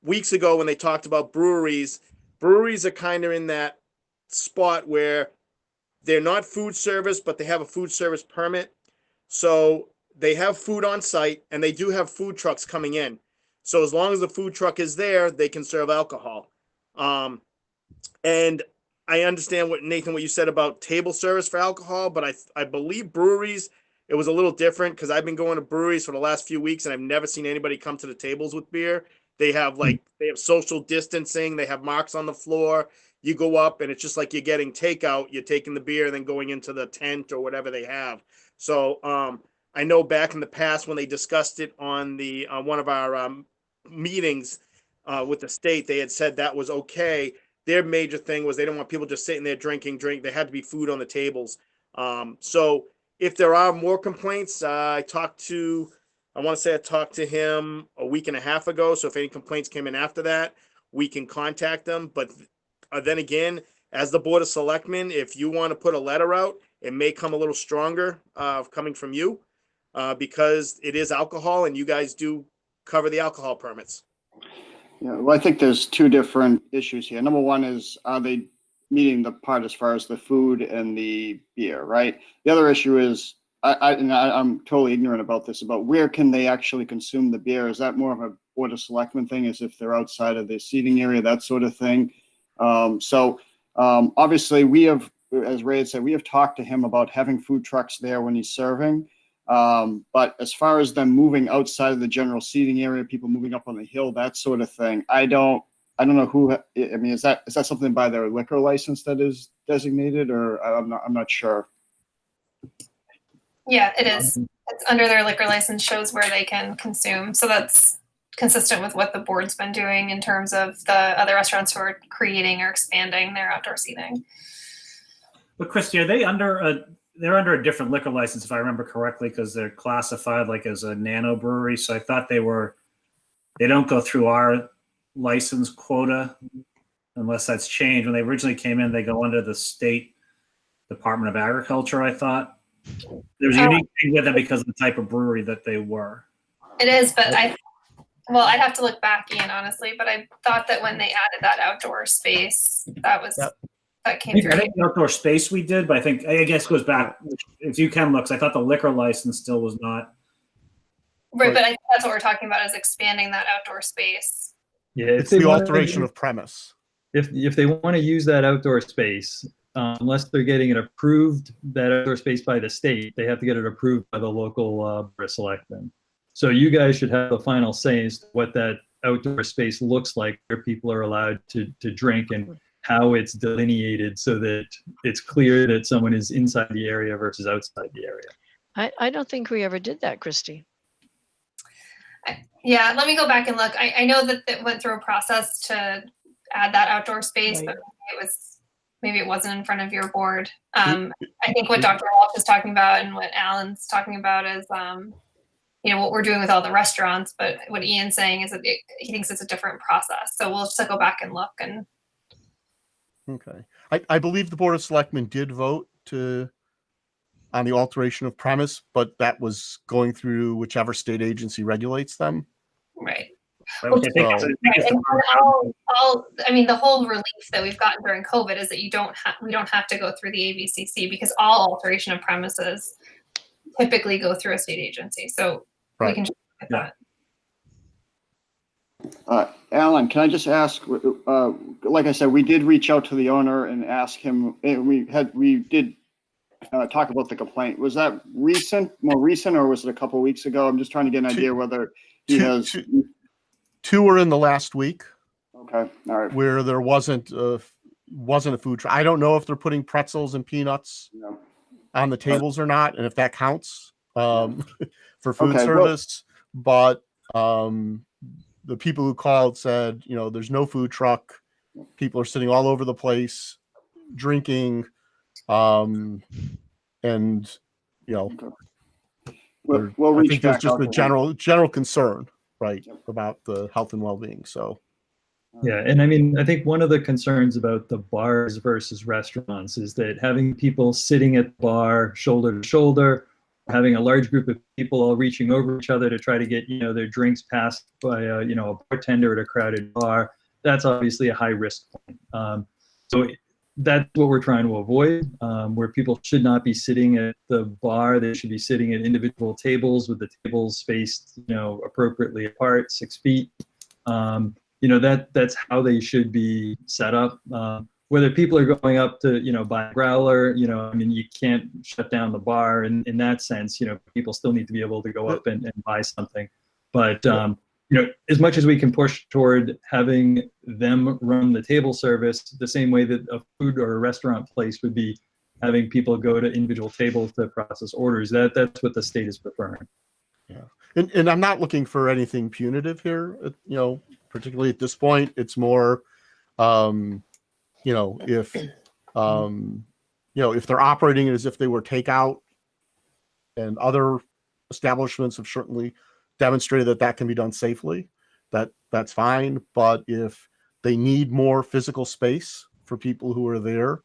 Speaker 12: weeks ago when they talked about breweries are kind of in that spot where they're not food service, but they have a food service permit. So they have food on site and they do have food trucks coming in. So as long as the food truck is there, they can serve alcohol. And I understand what Nathan, what you said about table service for alcohol, but I believe breweries, it was a little different because I've been going to breweries for the last few weeks and I've never seen anybody come to the tables with beer. They have they have social distancing. They have marks on the floor. You go up and it's just like you're getting takeout. You're taking the beer and then going into the tent or whatever they have. So I know back in the past when they discussed it on the one of our meetings with the state, they had said that was okay. Their major thing was they don't want people just sitting there drinking. There had to be food on the tables. So if there are more complaints, I talked to him a week and a half ago. So if any complaints came in after that, we can contact them. But then again, as the Board of Selectmen, if you want to put a letter out, it may come a little stronger coming from you because it is alcohol and you guys do cover the alcohol permits.
Speaker 10: Yeah, well, I think there's two different issues here. Number one is, are they meeting the part as far as the food and the beer, right? The other issue is, I'm totally ignorant about this, about where can they actually consume the beer? Is that more of a Board of Selectmen thing, as if they're outside of the seating area, that sort of thing? Obviously we have, as Ray had said, we have talked to him about having food trucks there when he's serving. But as far as them moving outside of the general seating area, people moving up on the hill, that sort of thing, I don't know who, I mean, is that something by their liquor license that is designated, or I'm not sure.
Speaker 4: Yeah, it is. It's under their liquor license, shows where they can consume. So that's consistent with what the board's been doing in terms of the other restaurants who are creating or expanding their outdoor seating.
Speaker 6: But Christy, are they they're under a different liquor license, if I remember correctly, because they're classified like as a nano brewery. So I thought they don't go through our license quota unless that's changed. When they originally came in, they go under the state Department of Agriculture, I thought. There's a unique thing with them because of the type of brewery that they were.
Speaker 4: It is, but I'd have to look back, Ian, honestly, but I thought that when they added that outdoor space, that came through.
Speaker 6: I think the outdoor space we did, but I guess it goes back, if you can look, 'cause I thought the liquor license still was not.
Speaker 4: Right, but I think that's what we're talking about, is expanding that outdoor space.
Speaker 9: Yeah,
Speaker 3: It's the alteration of premise.
Speaker 9: If they want to use that outdoor space, unless they're getting it approved, that outdoor space by the state, they have to get it approved by the local Board of Selectmen. So you guys should have the final say as to what that outdoor space looks like, where people are allowed to drink and how it's delineated so that it's clear that someone is inside the area versus outside the area.
Speaker 1: I don't think we ever did that, Christy.
Speaker 4: Yeah, let me go back and look. I know that it went through a process to add that outdoor space,
Speaker 2: Right.
Speaker 4: but maybe it wasn't in front of your board. I think what Dr. Walsh is talking about and what Alan's talking about is, what we're doing with all the restaurants. But what Ian's saying is that he thinks it's a different process. So we'll just go back and look. And
Speaker 3: Okay. I believe the Board of Selectmen did vote on the alteration of premise, but that was going through whichever state agency regulates them.
Speaker 4: right.
Speaker 6: I think it's
Speaker 4: And the whole relief that we've gotten during COVID is that we don't have to go through the ABCC, because all alteration of premises typically go through a state agency. So we can just look at that.
Speaker 10: Alan, can I just ask, like I said, we did reach out to the owner and ask him, we did talk about the complaint. Was that more recent, or was it a couple of weeks ago? I'm just trying to get an idea whether he has.
Speaker 3: Two were in the last week.
Speaker 10: Okay, all right.
Speaker 3: Where there wasn't a food truck. I don't know if they're putting pretzels and peanuts on the tables or not, and if that counts for food service. But the people who called said, there's no food truck. People are sitting all over the place, drinking, and
Speaker 10: We'll
Speaker 3: I
Speaker 10: reach
Speaker 3: think there's
Speaker 10: back
Speaker 3: just
Speaker 10: out
Speaker 3: a
Speaker 10: to him.
Speaker 3: general concern, right, about the health and well-being. So.
Speaker 9: Yeah, and I mean, I think one of the concerns about the bars versus restaurants is that having people sitting at the bar shoulder to shoulder, having a large group of people all reaching over each other to try to get, their drinks passed by a bartender at a crowded bar, that's obviously a high risk point. So that's what we're trying to avoid, where people should not be sitting at the bar. They should be sitting at individual tables with the tables spaced, appropriately apart, 6 feet. That's how they should be set up. Whether people are going up to, buy a growler, you can't shut down the bar in that sense. People still need to be able to go up and buy something. But, as much as we can push toward having them run the table service the same way that a food or a restaurant place would be having people go to individual tables to process orders, that's what the state is preferring.
Speaker 3: Yeah. And I'm not looking for anything punitive here, particularly at this point. It's more, if they're operating it as if they were takeout, and other establishments have certainly demonstrated that can be done safely, that's fine. But if they need more physical space for people who are there,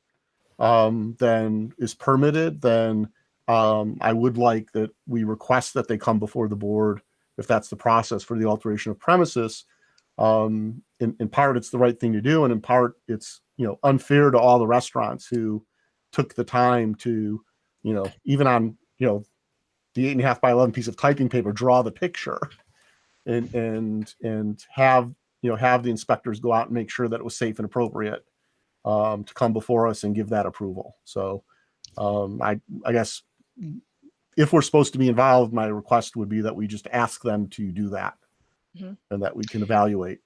Speaker 3: than is permitted, then I would like that we request that they come before the board, if that's the process for the alteration of premises. In part, it's the right thing to do, and in part, it's unfair to all the restaurants who took the time to, even on the 8.5 by 11 piece of typing paper, draw the picture, and have the inspectors go out and make sure that it was safe and appropriate to come before us and give that approval. So I guess if we're supposed to be involved, my request would be that we just ask them to do that, and that we can evaluate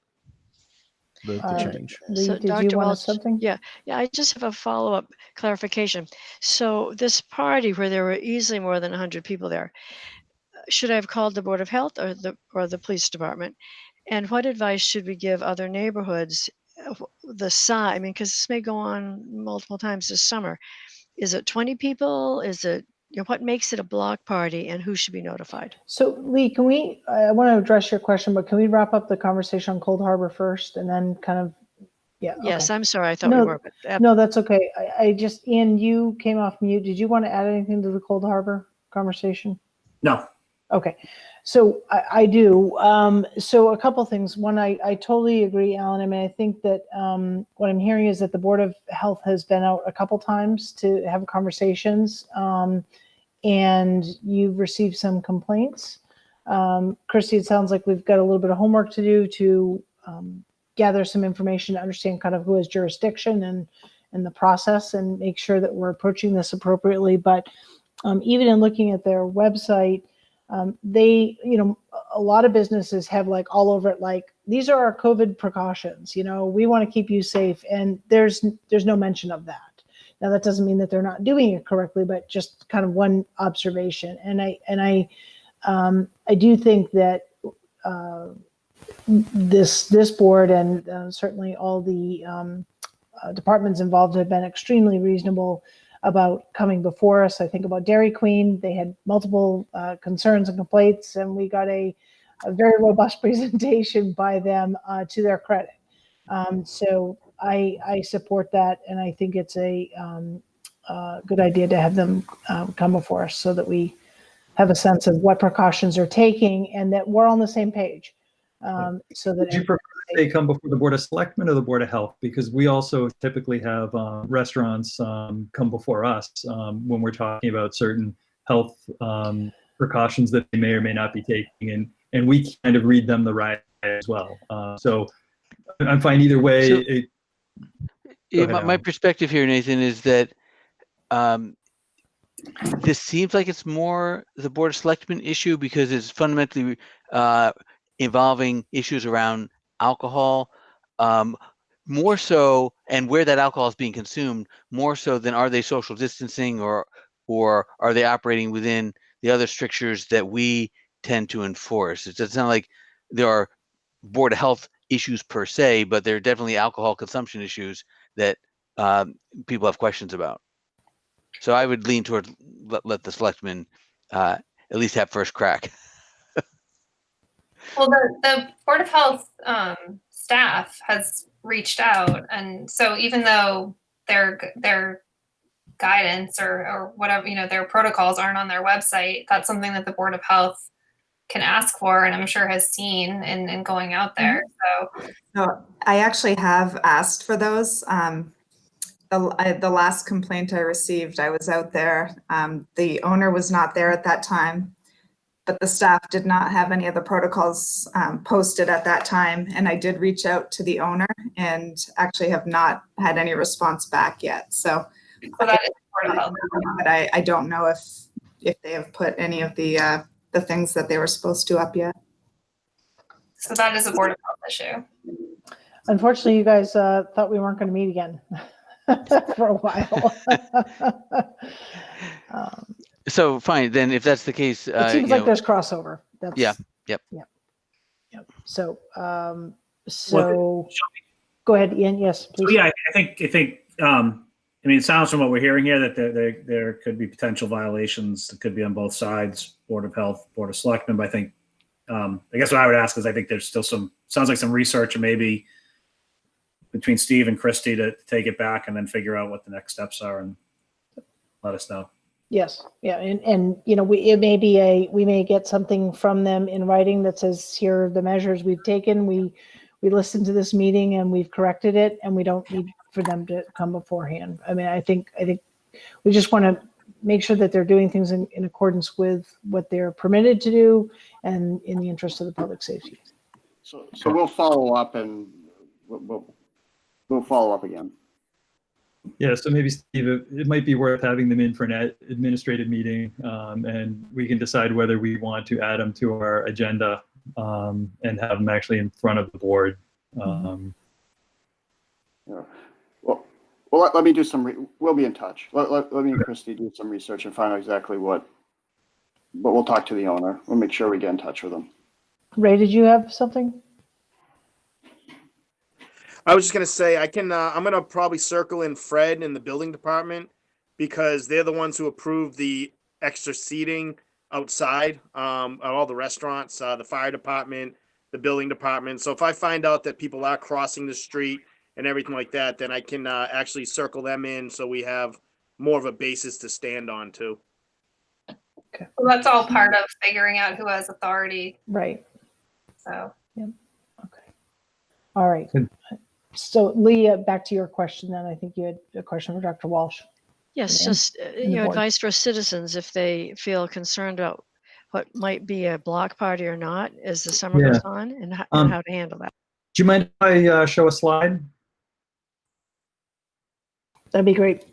Speaker 3: the change.
Speaker 2: Lee,
Speaker 1: So,
Speaker 2: did you
Speaker 1: Dr.
Speaker 2: want
Speaker 1: Welch,
Speaker 2: something?
Speaker 1: Yeah, I just have a follow-up clarification. So this party where there were easily more than 100 people there, should I have called the Board of Health or the police department? And what advice should we give other neighborhoods? The size, because this may go on multiple times this summer. Is it 20 people? Is it, what makes it a block party, and who should be notified?
Speaker 2: So Lee, I want to address your question, but can we wrap up the conversation on Cold Harbor first and then kind of,
Speaker 1: Yes,
Speaker 2: okay.
Speaker 1: I'm sorry, I thought
Speaker 2: No,
Speaker 1: we were. But,
Speaker 2: No, that's okay. Ian, you came off mute. Did you want to add anything to the Cold Harbor conversation?
Speaker 6: No.
Speaker 2: Okay, so I do. So a couple things. One, I totally agree, Alan. I think that what I'm hearing is that the Board of Health has been out a couple times to have conversations, and you've received some complaints. Christy, it sounds like we've got a little bit of homework to do to gather some information to understand kind of who has jurisdiction and the process, and make sure that we're approaching this appropriately. But even in looking at their website, they, a lot of businesses have all over it, these are our COVID precautions, we want to keep you safe. And there's no mention of that. Now, that doesn't mean that they're not doing it correctly, but just kind of one observation. And I do think that this board and certainly all the departments involved have been extremely reasonable about coming before us. I think about Dairy Queen. They had multiple concerns and complaints, and we got a very robust presentation by them, to their credit. So I support that, and I think it's a good idea to have them come before us so that we have a sense of what precautions they're taking and that we're on the same page. So that
Speaker 9: Would you prefer they come before the Board of Selectmen or the Board of Health? Because we also typically have restaurants come before us when we're talking about certain health precautions that they may or may not be taking, and we kind of read them the right way as well. So I'm fine either way.
Speaker 11: My perspective here, Nathan, is that this seems like it's more the Board of Selectmen issue because it's fundamentally involving issues around alcohol, more so, and where that alcohol is being consumed, more so than are they social distancing or are they operating within the other strictures that we tend to enforce. It doesn't sound like there are Board of Health issues per se, but there are definitely alcohol consumption issues that people have questions about. So I would lean toward let the selectmen at least have first crack.
Speaker 4: Well, the Board of Health staff has reached out, and so even though they're guidance or whatever, their protocols aren't on their website, that's something that the Board of Health can ask for, and I'm sure has seen in going out there.
Speaker 13: So I actually have asked for those. The last complaint I received, I was out there. The owner was not there at that time, but the staff did not have any of the protocols posted at that time. And I did reach out to the owner and actually have not had any response back yet. So
Speaker 4: that is Board of Health.
Speaker 13: But I don't know if they have put any of the things that they were supposed to up yet.
Speaker 4: So that is a Board of Health issue.
Speaker 2: Unfortunately, you guys thought we weren't going to meet again for a while.
Speaker 11: So fine, then if that's the case,
Speaker 2: It seems like there's crossover. That's,
Speaker 11: yeah, yep.
Speaker 2: So, go ahead, Ian. Yes, please.
Speaker 6: So yeah, I think. I mean, it sounds from what we're hearing here that there could be potential violations that could be on both sides, Board of Health, Board of Selectmen. But I think, I guess what I would ask is, I think there's still sounds like some research, or maybe between Steve and Christy to take it back and then figure out what the next steps are and let us know.
Speaker 2: Yes, yeah, and we may get something from them in writing that says, here are the measures we've taken. We listened to this meeting and we've corrected it, and we don't need for them to come beforehand. I mean, I think we just want to make sure that they're doing things in accordance with what they're permitted to do and in the interest of the public safety.
Speaker 10: So we'll follow up, and we'll follow up again.
Speaker 9: Yeah, so maybe, Steve, it might be worth having them in for an administrative meeting, and we can decide whether we want to add them to our agenda and have them actually in front of the board.
Speaker 10: Yeah. Well, let me do some. We'll be in touch. Let me and Christy do some research and find out exactly what. But we'll talk to the owner. We'll make sure we get in touch with them.
Speaker 2: Ray, did you have something?
Speaker 12: I was just gonna say I'm gonna probably circle in Fred in the building department, because they're the ones who approved the extra seating outside at all the restaurants, the fire department, the building department. So if I find out that people are crossing the street and everything like that, then I can actually circle them in, so we have more of a basis to stand on too.
Speaker 2: Okay.
Speaker 4: Well, that's all part of figuring out who has authority.
Speaker 2: Right.
Speaker 4: So.
Speaker 2: Yep. Okay. All right. So Lee, back to your question then. I think you had a question for Dr. Walsh.
Speaker 1: Yes,
Speaker 2: Yeah.
Speaker 1: just
Speaker 2: the board.
Speaker 1: advice for citizens if they feel concerned about what might be a block party or not as the summer goes on, and how to handle that.
Speaker 9: Do you mind if I show a slide?
Speaker 2: That'd be great.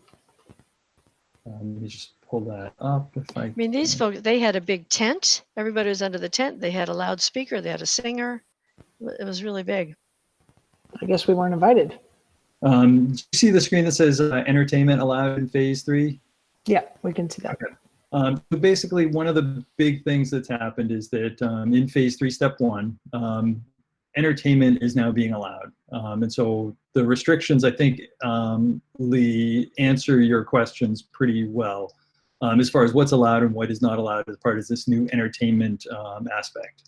Speaker 9: Let me just pull that up.
Speaker 1: I mean, these folks, they had a big tent. Everybody was under the tent. They had a loudspeaker. They had a singer. It was really big.
Speaker 2: I guess we weren't invited.
Speaker 9: Do you see the screen that says entertainment allowed in phase 3?
Speaker 2: Yeah, we can see that.
Speaker 9: Okay. So basically, one of the big things that's happened is that in phase 3, step 1, entertainment is now being allowed. And so the restrictions, I think, Lee, answer your questions pretty well as far as what's allowed and what is not allowed as part of this new entertainment aspect.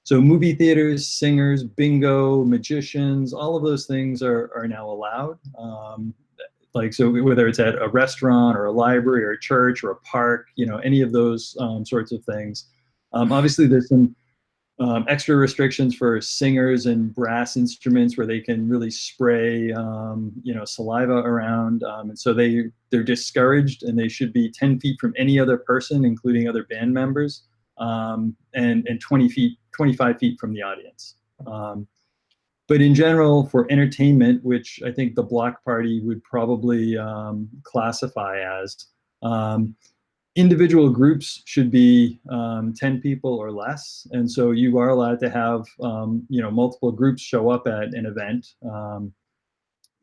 Speaker 9: So movie theaters, singers, bingo, magicians, all of those things are now allowed. So whether it's at a restaurant or a library or a church or a park, any of those sorts of things. Obviously, there's some extra restrictions for singers and brass instruments where they can really spray, saliva around. And so they're discouraged, and they should be 10 feet from any other person, including other band members, and 25 feet from the audience. But in general, for entertainment, which I think the block party would probably classify as, individual groups should be 10 people or less. And so you are allowed to have multiple groups show up at an event,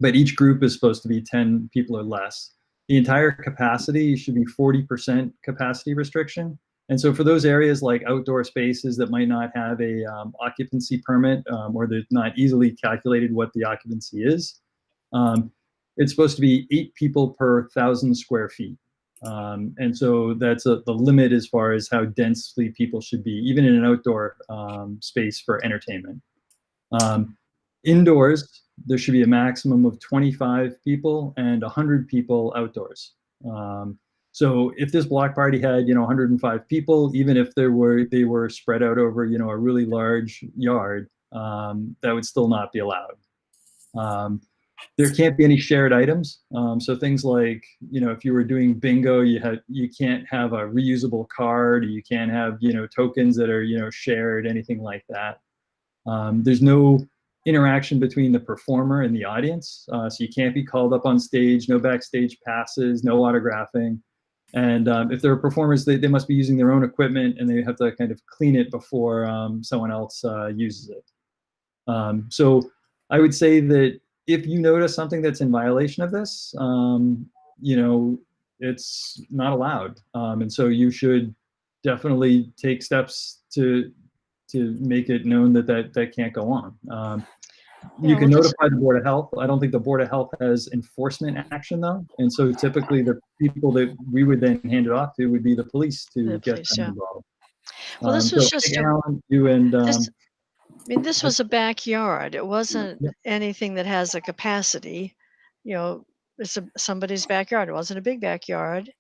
Speaker 9: but each group is supposed to be 10 people or less. The entire capacity should be 40% capacity restriction. And so for those areas like outdoor spaces that might not have a occupancy permit, or they're not easily calculated what the occupancy is, it's supposed to be 8 people per 1,000 square feet. And so that's the limit as far as how densely people should be, even in an outdoor space for entertainment. Indoors, there should be a maximum of 25 people and 100 people outdoors. So if this block party had, 105 people, even if they were spread out over, a really large yard, that would still not be allowed. There can't be any shared items. So things like, if you were doing bingo, you can't have a reusable card, you can't have, tokens that are, shared, anything like that. There's no interaction between the performer and the audience. So you can't be called up on stage, no backstage passes, no autographing. And if there are performers, they must be using their own equipment, and they have to kind of clean it before someone else uses it. So I would say that if you notice something that's in violation of this, it's not allowed. And so you should definitely take steps to make it known that can't go on. You can notify the Board of Health. I don't think the Board of Health has enforcement action though. And so typically the people that we would then hand it off to would be the police to get them involved.
Speaker 1: Well, this was just this
Speaker 9: a
Speaker 1: was a backyard. It wasn't anything that has a capacity. It's somebody's backyard. It wasn't a big backyard.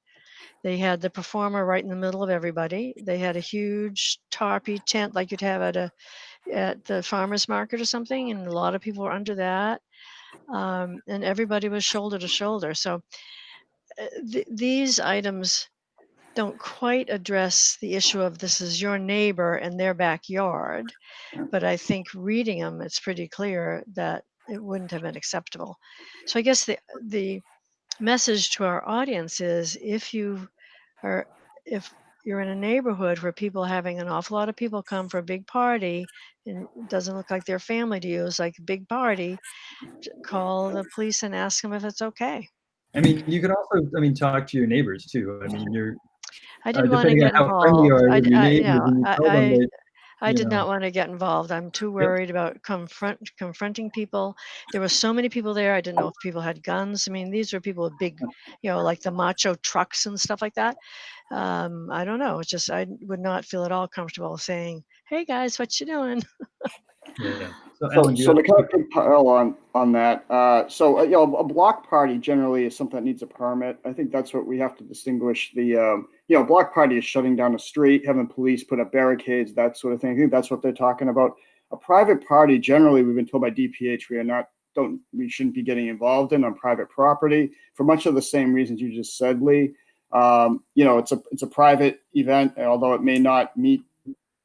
Speaker 1: They had the performer right in the middle of everybody. They had a huge tarpy tent like you'd have at the farmer's market or something, and a lot of people were under that. And everybody was shoulder to shoulder. So these items don't quite address the issue of this is your neighbor and their backyard. But I think reading them, it's pretty clear that it wouldn't have been acceptable. So I guess the message to our audience is if you're in a neighborhood where people are having an awful lot of people come for a big party and it doesn't look like their family to you, it's like a big party, call the police and ask them if it's okay.
Speaker 9: I mean, you could also, talk to your neighbors too. I mean,
Speaker 1: I didn't want to get involved. I did not want to get involved. I'm too worried about confronting people. There were so many people there. I didn't know if people had guns. I mean, these were people with big, like the macho trucks and stuff like that. I don't know. It's just I would not feel at all comfortable saying, "Hey guys, what you doing?"
Speaker 9: Yeah.
Speaker 10: So the kind of big pile on that. A block party generally is something that needs a permit. I think that's what we have to distinguish. The block party is shutting down a street, having police put up barricades, that sort of thing. I think that's what they're talking about. A private party, generally, we've been told by DPH we shouldn't be getting involved in on private property for much of the same reasons you just said, Lee. It's a private event, although it may not meet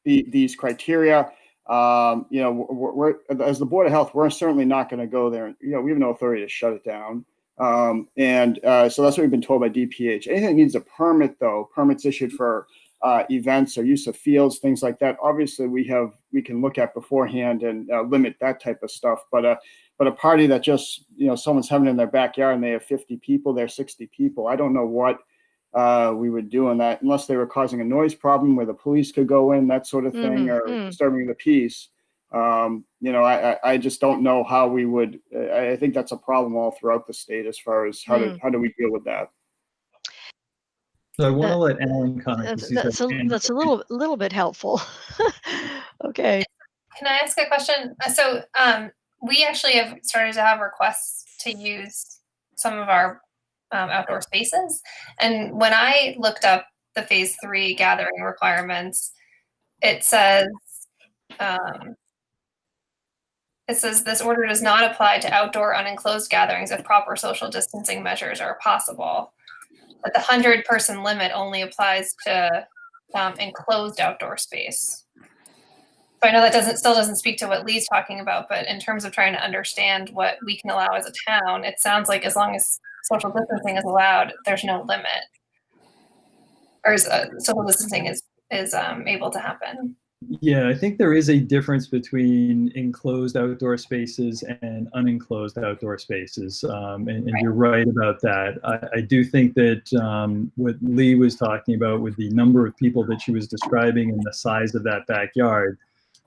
Speaker 10: these criteria. We're as the Board of Health, we're certainly not going to go there. We have no authority to shut it down. So that's what we've been told by DPH. Anything that needs a permit, though, permits issued for events or use of fields, things like that. Obviously, we can look at beforehand and limit that type of stuff. But a party that just someone's having in their backyard and they have 50 people, they're 60 people. I don't know what we would do on that unless they were causing a noise problem where the police could go in, that sort of thing, or disturbing the peace. I just don't know how we would. I think that's a problem all throughout the state as far as how do we deal with that.
Speaker 9: So I want to let Alan comment.
Speaker 1: That's a little bit helpful. Okay.
Speaker 4: Can I ask a question? So we actually have started to have requests to use some of our outdoor spaces. And when I looked up the phase 3 gathering requirements, it says this order does not apply to outdoor unenclosed gatherings if proper social distancing measures are possible. But the 100-person limit only applies to enclosed outdoor space. So I know that still doesn't speak to what Lee's talking about, but in terms of trying to understand what we can allow as a town, it sounds like as long as social distancing is allowed, there's no limit, or social distancing is able to happen.
Speaker 9: Yeah, I think there is a difference between enclosed outdoor spaces and unenclosed outdoor spaces, and you're right about that. I do think that what Lee was talking about with the number of people that she was describing and the size of that backyard,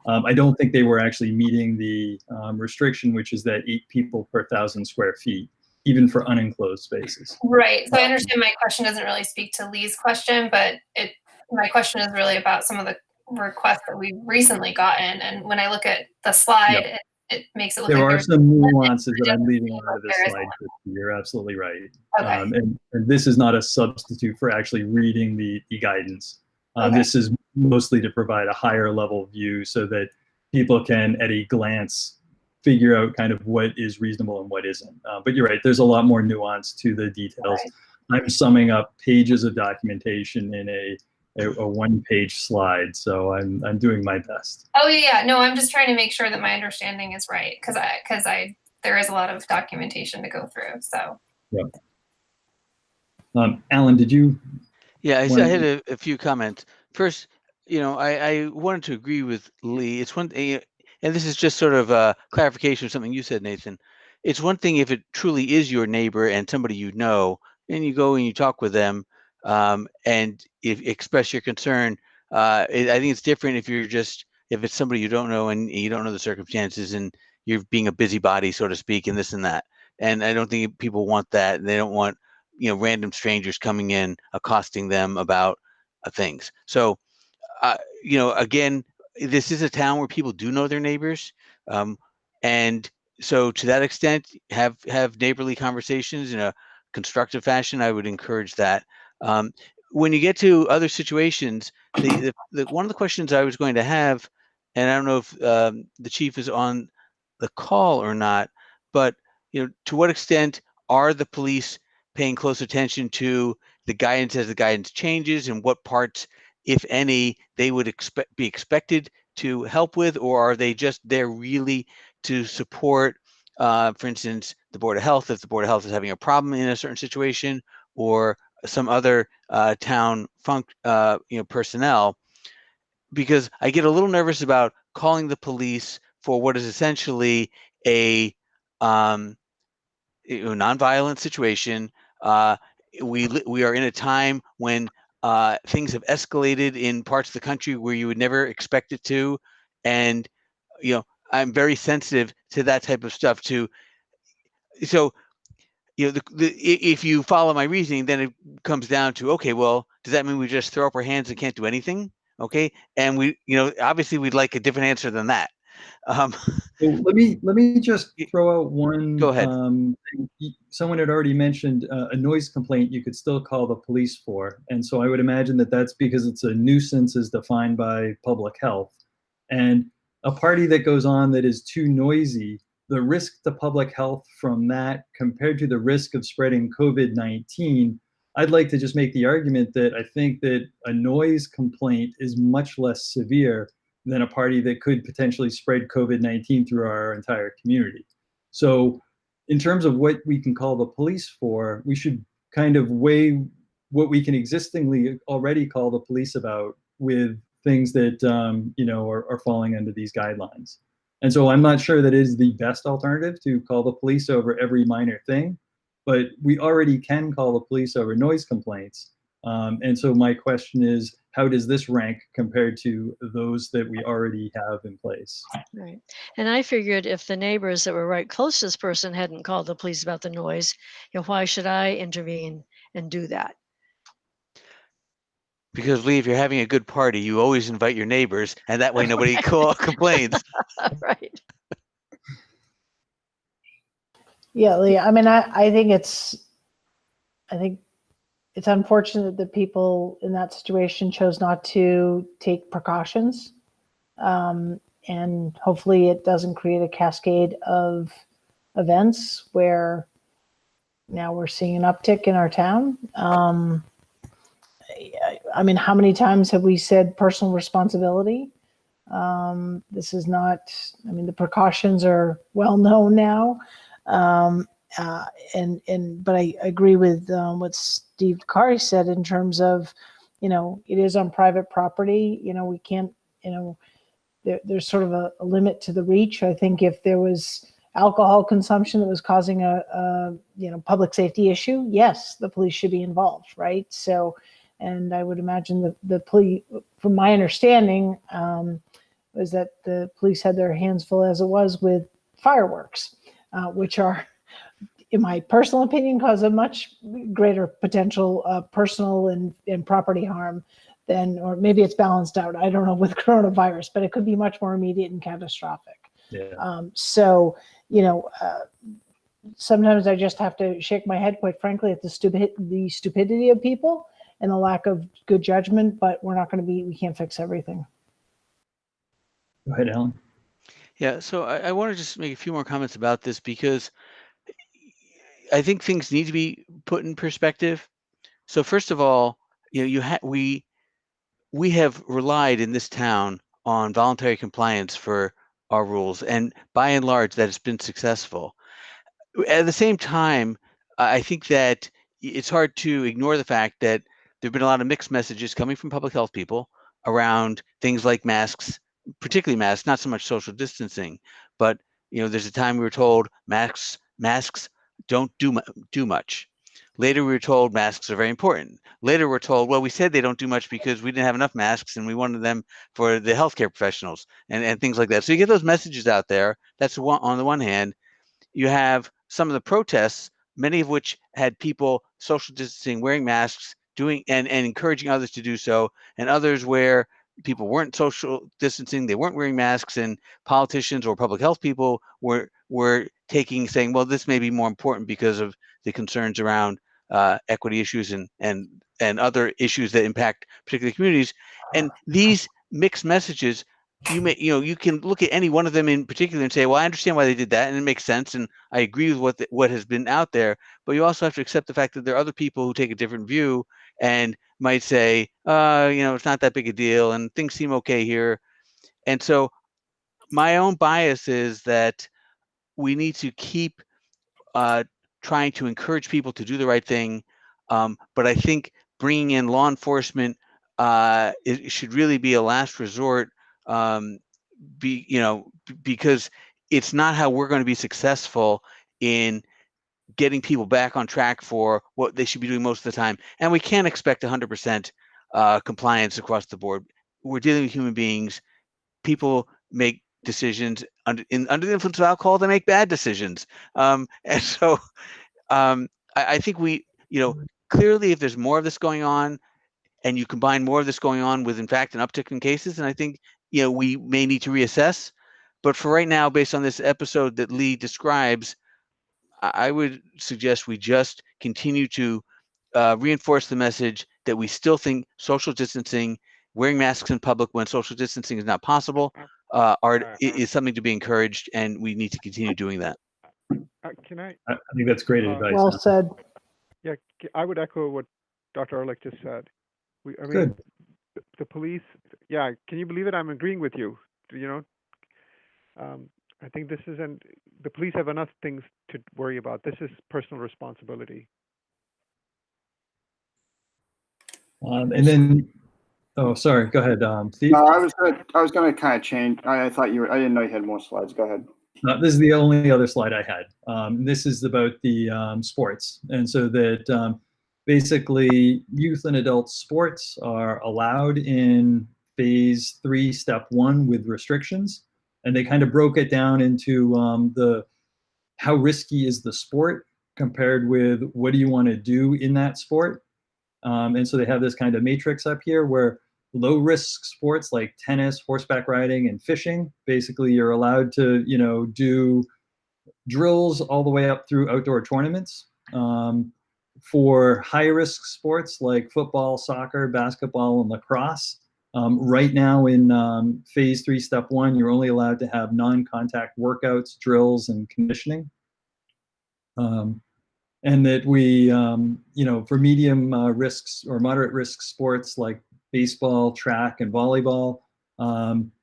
Speaker 9: I don't think they were actually meeting the restriction, which is that 8 people per 1,000 square feet, even for unenclosed spaces.
Speaker 4: Right. So I understand my question doesn't really speak to Lee's question, but my question is really about some of the requests that we've recently gotten. And when I look at the slide, it makes it look
Speaker 9: There
Speaker 4: like
Speaker 9: are
Speaker 4: there's
Speaker 9: some nuances that I'm leaving out of this
Speaker 4: there is
Speaker 9: slide. You're absolutely right.
Speaker 4: Okay.
Speaker 9: And this is not a substitute for actually reading the guidance.
Speaker 4: Okay.
Speaker 9: This is mostly to provide a higher level view so that people can, at a glance, figure out kind of what is reasonable and what isn't. But you're right, there's a lot more nuance to the details.
Speaker 4: Right.
Speaker 9: I'm summing up pages of documentation in a one-page slide, so I'm doing my best.
Speaker 4: Oh yeah, no, I'm just trying to make sure that my understanding is right because there is a lot of documentation to go through. So.
Speaker 9: Yeah. Alan, did you?
Speaker 11: Yeah, I had a few comments. First, I wanted to agree with Lee. It's one thing, and this is just sort of a clarification of something you said, Nathan. It's one thing if it truly is your neighbor and somebody you know, and you go and you talk with them, and express your concern. I think it's different if it's somebody you don't know and you don't know the circumstances and you're being a busybody, so to speak, and this and that. And I don't think people want that. They don't want random strangers coming in accosting them about things. So again, this is a town where people do know their neighbors, and so to that extent, have neighborly conversations in a constructive fashion. I would encourage that. When you get to other situations, the one of the questions I was going to have, and I don't know if the chief is on the call or not, but to what extent are the police paying close attention to the guidance as the guidance changes, and what parts, if any, they would be expected to help with, or are they just there really to support, for instance, the Board of Health if the Board of Health is having a problem in a certain situation, or some other town personnel? Because I get a little nervous about calling the police for what is essentially a nonviolent situation. We are in a time when things have escalated in parts of the country where you would never expect it to, and I'm very sensitive to that type of stuff too. So if you follow my reasoning, then it comes down to, okay, well, does that mean we just throw up our hands and can't do anything? Okay, and we obviously we'd like a different answer than that.
Speaker 9: Well, let me just throw out one.
Speaker 11: Go ahead.
Speaker 9: Someone had already mentioned a noise complaint you could still call the police for, and so I would imagine that that's because it's a nuisance as defined by public health, and a party that goes on that is too noisy, the risk to public health from that compared to the risk of spreading COVID-19, I'd like to just make the argument that I think that a noise complaint is much less severe than a party that could potentially spread COVID-19 through our entire community. So in terms of what we can call the police for, we should kind of weigh what we can existingly already call the police about with things that are falling under these guidelines. And so I'm not sure that is the best alternative to call the police over every minor thing, but we already can call the police over noise complaints. And so my question is, how does this rank compared to those that we already have in place?
Speaker 1: Right. And I figured if the neighbors that were right close to this person hadn't called the police about the noise, why should I intervene and do that?
Speaker 11: Because Lee, if you're having a good party, you always invite your neighbors, and that way nobody complains.
Speaker 1: Right.
Speaker 2: Yeah, Lee, I mean, I think it's unfortunate that people in that situation chose not to take precautions. And hopefully it doesn't create a cascade of events where now we're seeing an uptick in our town. I mean, how many times have we said personal responsibility? This is not, I mean, the precautions are well known now. But I agree with what Steve Kari said in terms of, it is on private property. We can't, there's sort of a limit to the reach. I think if there was alcohol consumption that was causing a public safety issue, yes, the police should be involved, right? So, and I would imagine the police, from my understanding, was that the police had their hands full as it was with fireworks, which are, in my personal opinion, cause a much greater potential personal and property harm than, or maybe it's balanced out, I don't know, with coronavirus, but it could be much more immediate and catastrophic.
Speaker 9: Yeah.
Speaker 2: So, sometimes I just have to shake my head, quite frankly, at the stupidity of people and the lack of good judgment, but we can't fix everything.
Speaker 9: Go ahead, Alan.
Speaker 11: Yeah, so I want to just make a few more comments about this because I think things need to be put in perspective. So first of all, we have relied in this town on voluntary compliance for our rules, and by and large, that has been successful. At the same time, I think that it's hard to ignore the fact that there have been a lot of mixed messages coming from public health people around things like masks, particularly masks, not so much social distancing, but there's a time we were told masks don't do much. Later, we were told masks are very important. Later, we're told, well, we said they don't do much because we didn't have enough masks and we wanted them for the healthcare professionals and things like that. So you get those messages out there. That's on the one hand. You have some of the protests, many of which had people social distancing, wearing masks, doing and encouraging others to do so, and others where people weren't social distancing, they weren't wearing masks, and politicians or public health people were saying, well, this may be more important because of the concerns around equity issues and other issues that impact particular communities. And these mixed messages, you can look at any one of them in particular and say, well, I understand why they did that, and it makes sense, and I agree with what has been out there. But you also have to accept the fact that there are other people who take a different view and might say, it's not that big a deal, and things seem okay here. And so my own bias is that we need to keep trying to encourage people to do the right thing. But I think bringing in law enforcement it should really be a last resort. Because it's not how we're going to be successful in getting people back on track for what they should be doing most of the time. And we can't expect 100% compliance across the board. We're dealing with human beings. People make decisions under the influence of alcohol. They make bad decisions. And so I think clearly if there's more of this going on, and you combine more of this going on with, in fact, an uptick in cases, and I think, we may need to reassess. But for right now, based on this episode that Lee describes, I would suggest we just continue to reinforce the message that we still think social distancing, wearing masks in public when social distancing is not possible, is something to be encouraged, and we need to continue doing that.
Speaker 7: Can I?
Speaker 9: I think that's great advice.
Speaker 2: Well said.
Speaker 7: Yeah, I would echo what Dr. Ehrlich just said.
Speaker 9: Good.
Speaker 7: The police, yeah, can you believe it? I'm agreeing with you. I think the police have enough things to worry about. This is personal responsibility.
Speaker 9: And then, oh, sorry, go ahead, Steve.
Speaker 10: No, I was going to kind of change. I didn't know you had more slides. Go ahead.
Speaker 9: This is the only other slide I had. This is about the sports. And so that basically youth and adult sports are allowed in phase 3, step 1 with restrictions. And they kind of broke it down into how risky is the sport compared with what do you want to do in that sport. And so they have this kind of matrix up here where low risk sports like tennis, horseback riding, and fishing, basically you're allowed to, do drills all the way up through outdoor tournaments. For high risk sports like football, soccer, basketball, and lacrosse, right now in phase 3, step 1, you're only allowed to have non-contact workouts, drills, and conditioning. And that we, for medium risks or moderate risk sports like baseball, track, and volleyball,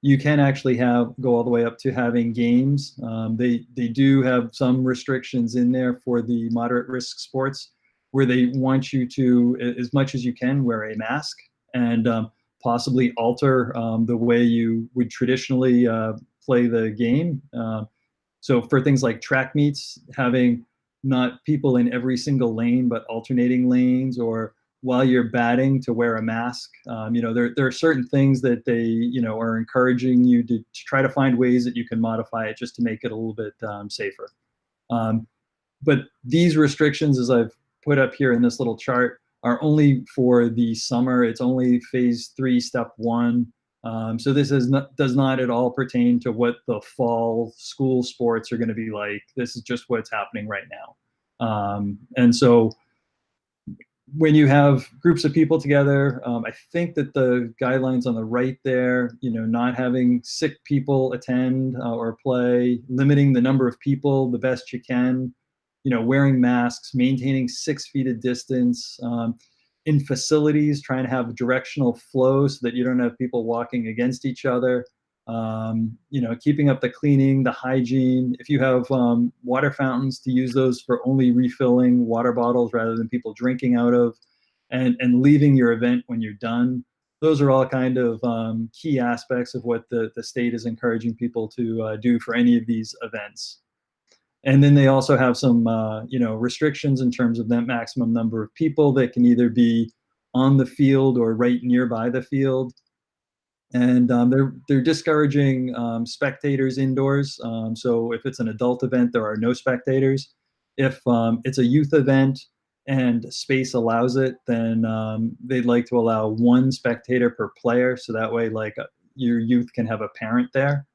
Speaker 9: you can actually go all the way up to having games. They do have some restrictions in there for the moderate risk sports where they want you to, as much as you can, wear a mask and possibly alter the way you would traditionally play the game. So for things like track meets, having not people in every single lane, but alternating lanes, or while you're batting to wear a mask. There are certain things that they, are encouraging you to try to find ways that you can modify it just to make it a little bit safer. But these restrictions, as I've put up here in this little chart, are only for the summer. It's only phase 3, step 1. So this does not at all pertain to what the fall school sports are going to be like. This is just what's happening right now. And so when you have groups of people together, I think that the guidelines on the right there, not having sick people attend or play, limiting the number of people the best you can, wearing masks, maintaining 6 feet of distance, in facilities, trying to have directional flow so that you don't have people walking against each other, keeping up the cleaning, the hygiene. If you have water fountains, to use those for only refilling water bottles rather than people drinking out of, and leaving your event when you're done. Those are all kind of key aspects of what the state is encouraging people to do for any of these events. And then they also have some, restrictions in terms of the maximum number of people that can either be on the field or right nearby the field. And they're discouraging spectators indoors. So if it's an adult event, there are no spectators. If it's a youth event and space allows it, then they'd like to allow 1 spectator per player. So that way, your youth can have a parent there.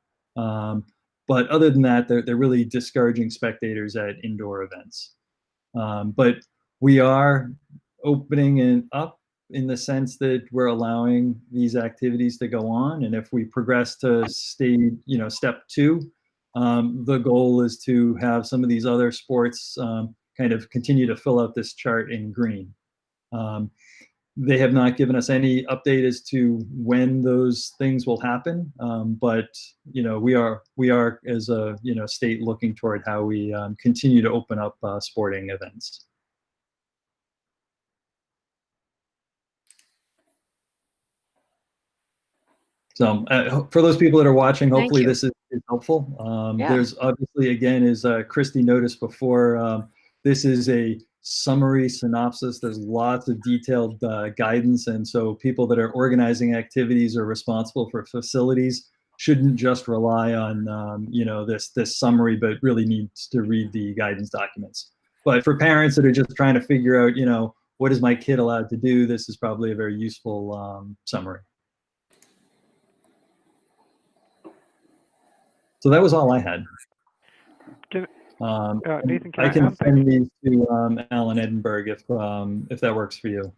Speaker 9: But other than that, they're really discouraging spectators at indoor events. But we are opening it up in the sense that we're allowing these activities to go on. And if we progress to step 2, the goal is to have some of these other sports kind of continue to fill out this chart in green. They have not given us any update as to when those things will happen, but we are as a state looking toward how we continue to open up sporting events. So for those people that are watching, hopefully this is helpful. There's obviously, again, as Christy noticed before, this is a summary synopsis. There's lots of detailed guidance, and so people that are organizing activities or responsible for facilities shouldn't just rely on this summary, but really needs to read the guidance documents. But for parents that are just trying to figure out, what is my kid allowed to do, this is probably a very useful summary. So that was all I had.
Speaker 7: Nathan,
Speaker 9: I can send these to Alan Edinburgh if that works for you.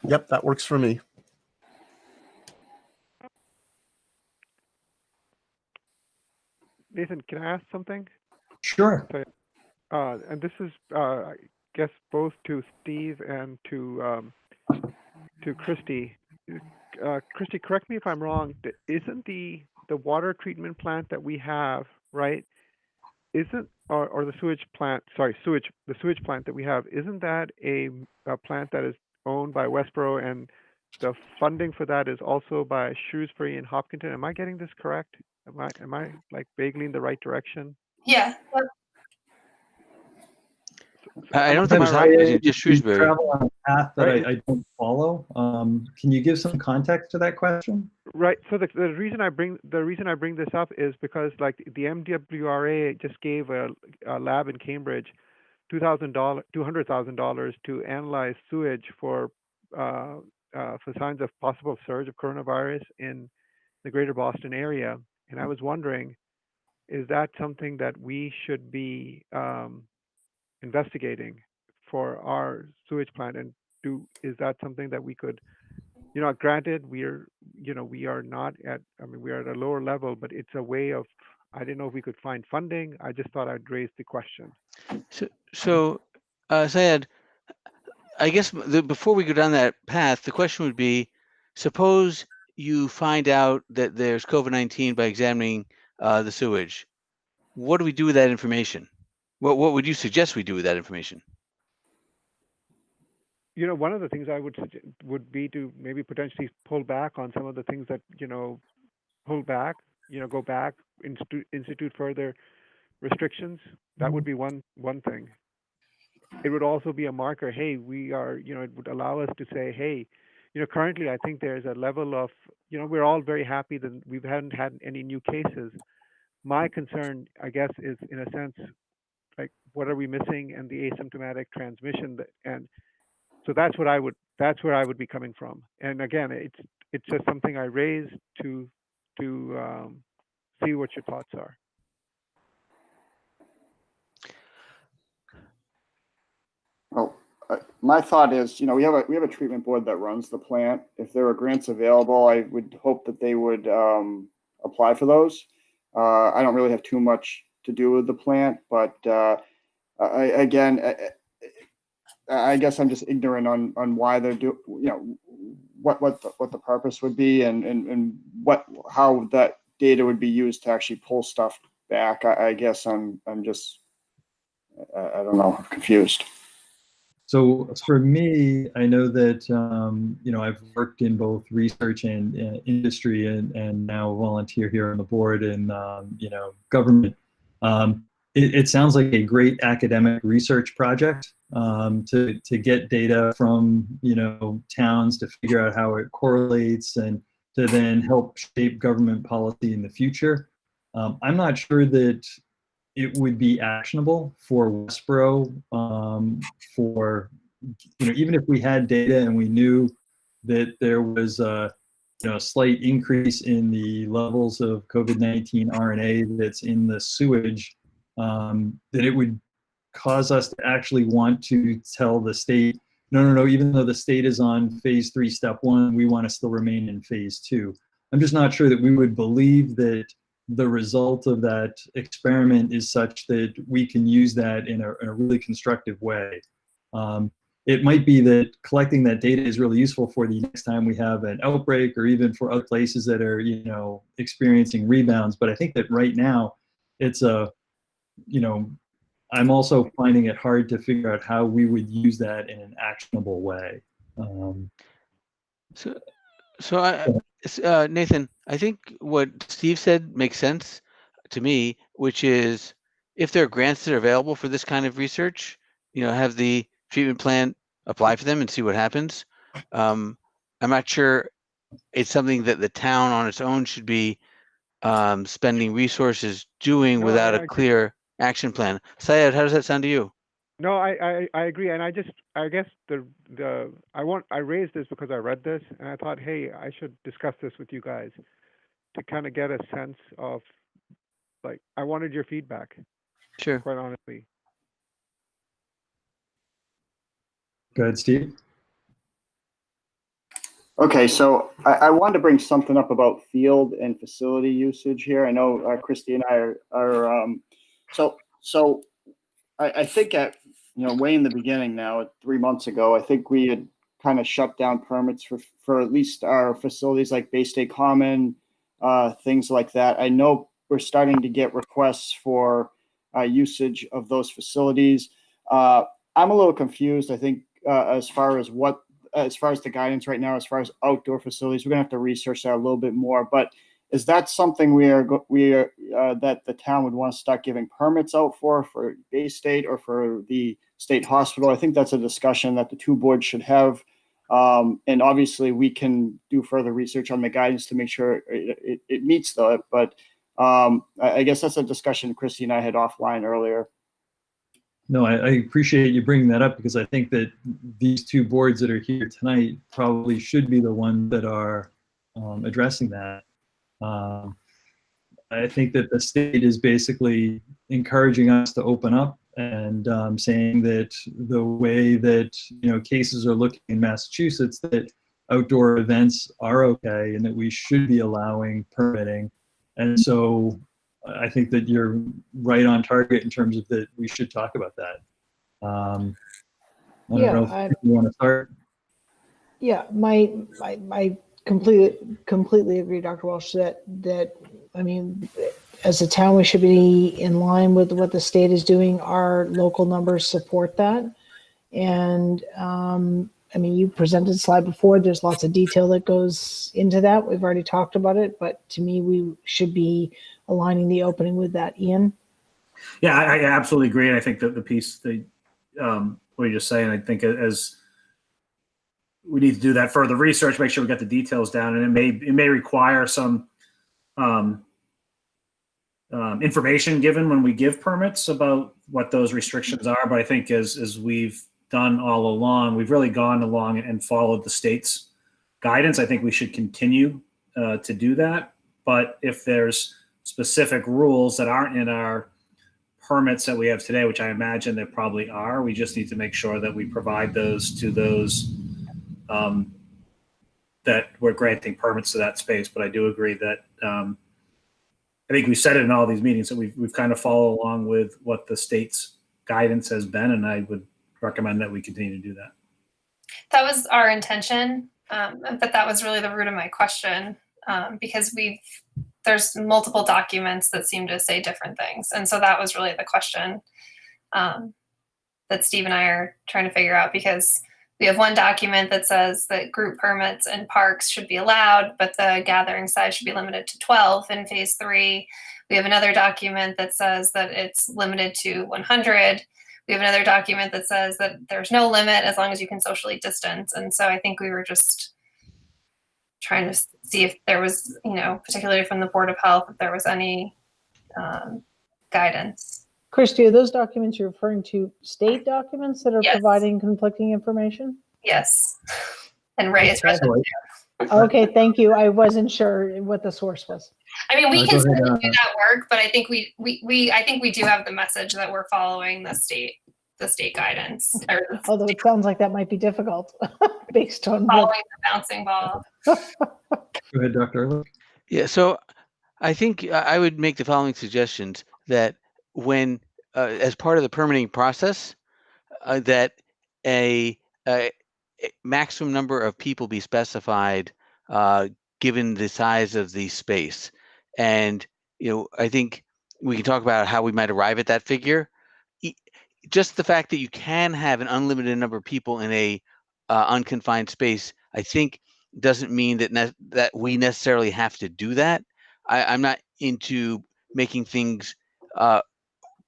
Speaker 3: Yep, that works for me.
Speaker 7: Nathan, can I ask something?
Speaker 9: Sure.
Speaker 7: So, and this is, I guess, both to Steve and to Christy. Christy, correct me if I'm wrong. Isn't the water treatment plant that we have, right? Or the sewage plant? Sorry, the sewage plant that we have. Isn't that a plant that is owned by Westborough, and the funding for that is also by Shrewsbury and Hopkinton? Am I getting this correct? Am I like vaguely in the right direction?
Speaker 4: Yeah.
Speaker 11: I don't think it's Hopkinton, just Shrewsbury.
Speaker 9: Travel on a path that I don't follow. Can you give some context to that question?
Speaker 7: Right. So the reason I bring this up is because like the MWRA just gave a lab in Cambridge $200,000 to analyze sewage for signs of possible surge of coronavirus in the greater Boston area. And I was wondering, is that something that we should be investigating for our sewage plant? And is that something that we could, granted we are not at, we are at a lower level, but it's a way of, I didn't know if we could find funding. I just thought I'd raise the question.
Speaker 11: So Syed, I guess before we go down that path, the question would be, suppose you find out that there's COVID-19 by examining the sewage. What do we do with that information? What would you suggest we do with that information?
Speaker 7: One of the things I would suggest would be to maybe potentially pull back on some of the things that, pull back, go back, institute further restrictions. That would be one thing. It would also be a marker. Hey, we are, it would allow us to say, hey, currently I think there's a level of, we're all very happy that we haven't had any new cases. My concern, I guess, is in a sense, like what are we missing, and the asymptomatic transmission, and so that's where I would be coming from. And again, it's just something I raised to see what your thoughts are.
Speaker 10: Well, my thought is, you know, we have a treatment board that runs the plant. If there are grants available, I would hope that they would apply for those. I don't really have too much to do with the plant, but I guess I'm just ignorant on why they're what the purpose would be and how that data would be used to actually pull stuff back. I guess I'm just I don't know, I'm confused.
Speaker 9: So for me, I know that, I've worked in both research and industry and now volunteer here on the board and, government. It sounds like a great academic research project to get data from, towns to figure out how it correlates and to then help shape government policy in the future. I'm not sure that it would be actionable for Westborough for, even if we had data and we knew that there was a slight increase in the levels of COVID-19 RNA that's in the sewage, that it would cause us to actually want to tell the state, no, even though the state is on phase 3, step 1, we want to still remain in phase 2. I'm just not sure that we would believe that the result of that experiment is such that we can use that in a really constructive way. It might be that collecting that data is really useful for the next time we have an outbreak or even for other places that are, experiencing rebounds. But I think that right now it's I'm also finding it hard to figure out how we would use that in an actionable way.
Speaker 11: Nathan, I think what Steve said makes sense to me, which is if there are grants that are available for this kind of research, have the treatment plant apply for them and see what happens. I'm not sure it's something that the town on its own should be spending resources doing without a clear action plan. Syed, how does that sound to you?
Speaker 7: No, I agree, and I guess I raised this because I read this and I thought, hey, I should discuss this with you guys to kind of get a sense of, like, I wanted your feedback.
Speaker 11: Sure.
Speaker 7: Quite honestly.
Speaker 9: Go ahead, Steve.
Speaker 10: Okay, so I wanted to bring something up about field and facility usage here. I know Christy and I are so I think at way in the beginning now, 3 months ago, I think we had kind of shut down permits for at least our facilities like Bay State Common, things like that. I know we're starting to get requests for usage of those facilities. I'm a little confused. I think as far as the guidance right now, as far as outdoor facilities, we're gonna have to research that a little bit more. But is that something that the town would want to start giving permits out for Bay State or for the state hospital? I think that's a discussion that the two boards should have. And obviously we can do further research on the guidance to make sure it meets that. But I guess that's a discussion Christy and I had offline earlier.
Speaker 9: No, I appreciate you bringing that up because I think that these two boards that are here tonight probably should be the ones that are addressing that. I think that the state is basically encouraging us to open up and saying that the way that cases are looking in Massachusetts, that outdoor events are okay and that we should be allowing permitting. And so I think that you're right on target in terms of that we should talk about that. I don't know if you want to start.
Speaker 2: Yeah, I completely agree, Dr. Walsh, that I mean, as a town, we should be in line with what the state is doing. Our local numbers support that. And I mean, you presented a slide before. There's lots of detail that goes into that. We've already talked about it, but to me, we should be aligning the opening with that. Ian?
Speaker 6: Yeah, I absolutely agree. And I think that the piece that what you're just saying, I think as we need to do that further research, make sure we get the details down, and it may require some information given when we give permits about what those restrictions are. But I think as we've done all along, we've really gone along and followed the state's guidance. I think we should continue to do that. But if there's specific rules that aren't in our permits that we have today, which I imagine there probably are, we just need to make sure that we provide those to those that we're granting permits to that space. But I do agree that I think we said it in all these meetings that we've kind of followed along with what the state's guidance has been, and I would recommend that we continue to do that.
Speaker 4: That was our intention, but that was really the root of my question, because there's multiple documents that seem to say different things, and so that was really the question that Steve and I are trying to figure out, because we have one document that says that group permits in parks should be allowed, but the gathering size should be limited to 12 in phase 3. We have another document that says that it's limited to 100. We have another document that says that there's no limit as long as you can socially distance. And so I think we were just trying to see if there was, particularly from the Board of Health, if there was any guidance.
Speaker 2: Christy, are those documents you're referring to state documents that are
Speaker 4: Yes.
Speaker 2: providing conflicting information?
Speaker 4: Yes. And Ray is
Speaker 2: Okay.
Speaker 4: present.
Speaker 2: Okay, thank you. I wasn't sure what the source was.
Speaker 4: I mean, we
Speaker 9: Go
Speaker 4: can
Speaker 9: ahead,
Speaker 4: certainly do that work, but I think I think we do have the message that we're following the state guidance, or
Speaker 2: Although it sounds like that might be difficult based on what.
Speaker 4: following the bouncing ball.
Speaker 9: Go ahead, Dr. Ehrlich.
Speaker 11: Yeah, so I think I would make the following suggestions: that when, as part of the permitting process, that a maximum number of people be specified, given the size of the space. And, I think we can talk about how we might arrive at that figure. Just the fact that you can have an unlimited number of people in a unconfined space, I think, doesn't mean that we necessarily have to do that. I'm not into making things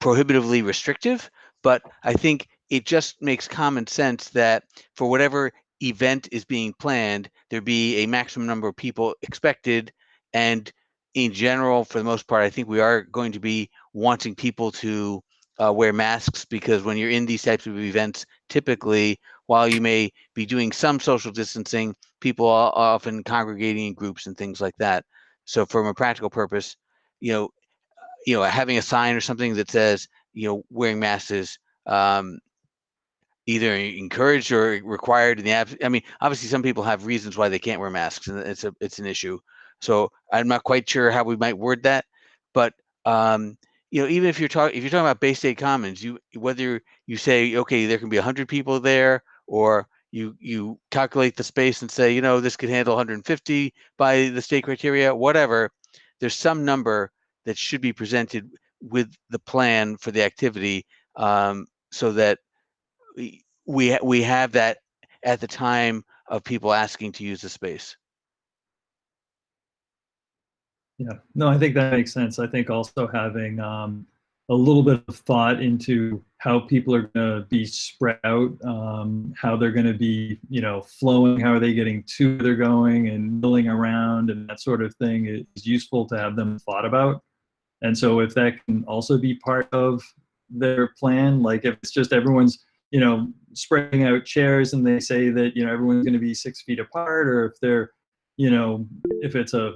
Speaker 11: prohibitively restrictive, but I think it just makes common sense that for whatever event is being planned, there be a maximum number of people expected. And in general, for the most part, I think we are going to be wanting people to wear masks, because when you're in these types of events, typically, while you may be doing some social distancing, people are often congregating in groups and things like that. So from a practical purpose, having a sign or something that says, wearing masks is either encouraged or required in the I mean, obviously some people have reasons why they can't wear masks, and it's an issue. So I'm not quite sure how we might word that, but even if you're talking about Bay State Commons, whether you say, okay, there can be 100 people there, or you calculate the space and say, this could handle 150 by the state criteria, whatever, there's some number that should be presented with the plan for the activity, so that we have that at the time of people asking to use the space.
Speaker 9: Yeah, no, I think that makes sense. I think also having a little bit of thought into how people are going to be spread out, how they're going to be, flowing, how are they getting to where they're going and milling around and that sort of thing is useful to have them thought about. And so if that can also be part of their plan, like if it's just everyone's, spreading out chairs and they say that, everyone's going to be 6 feet apart, or if they're, if it's a,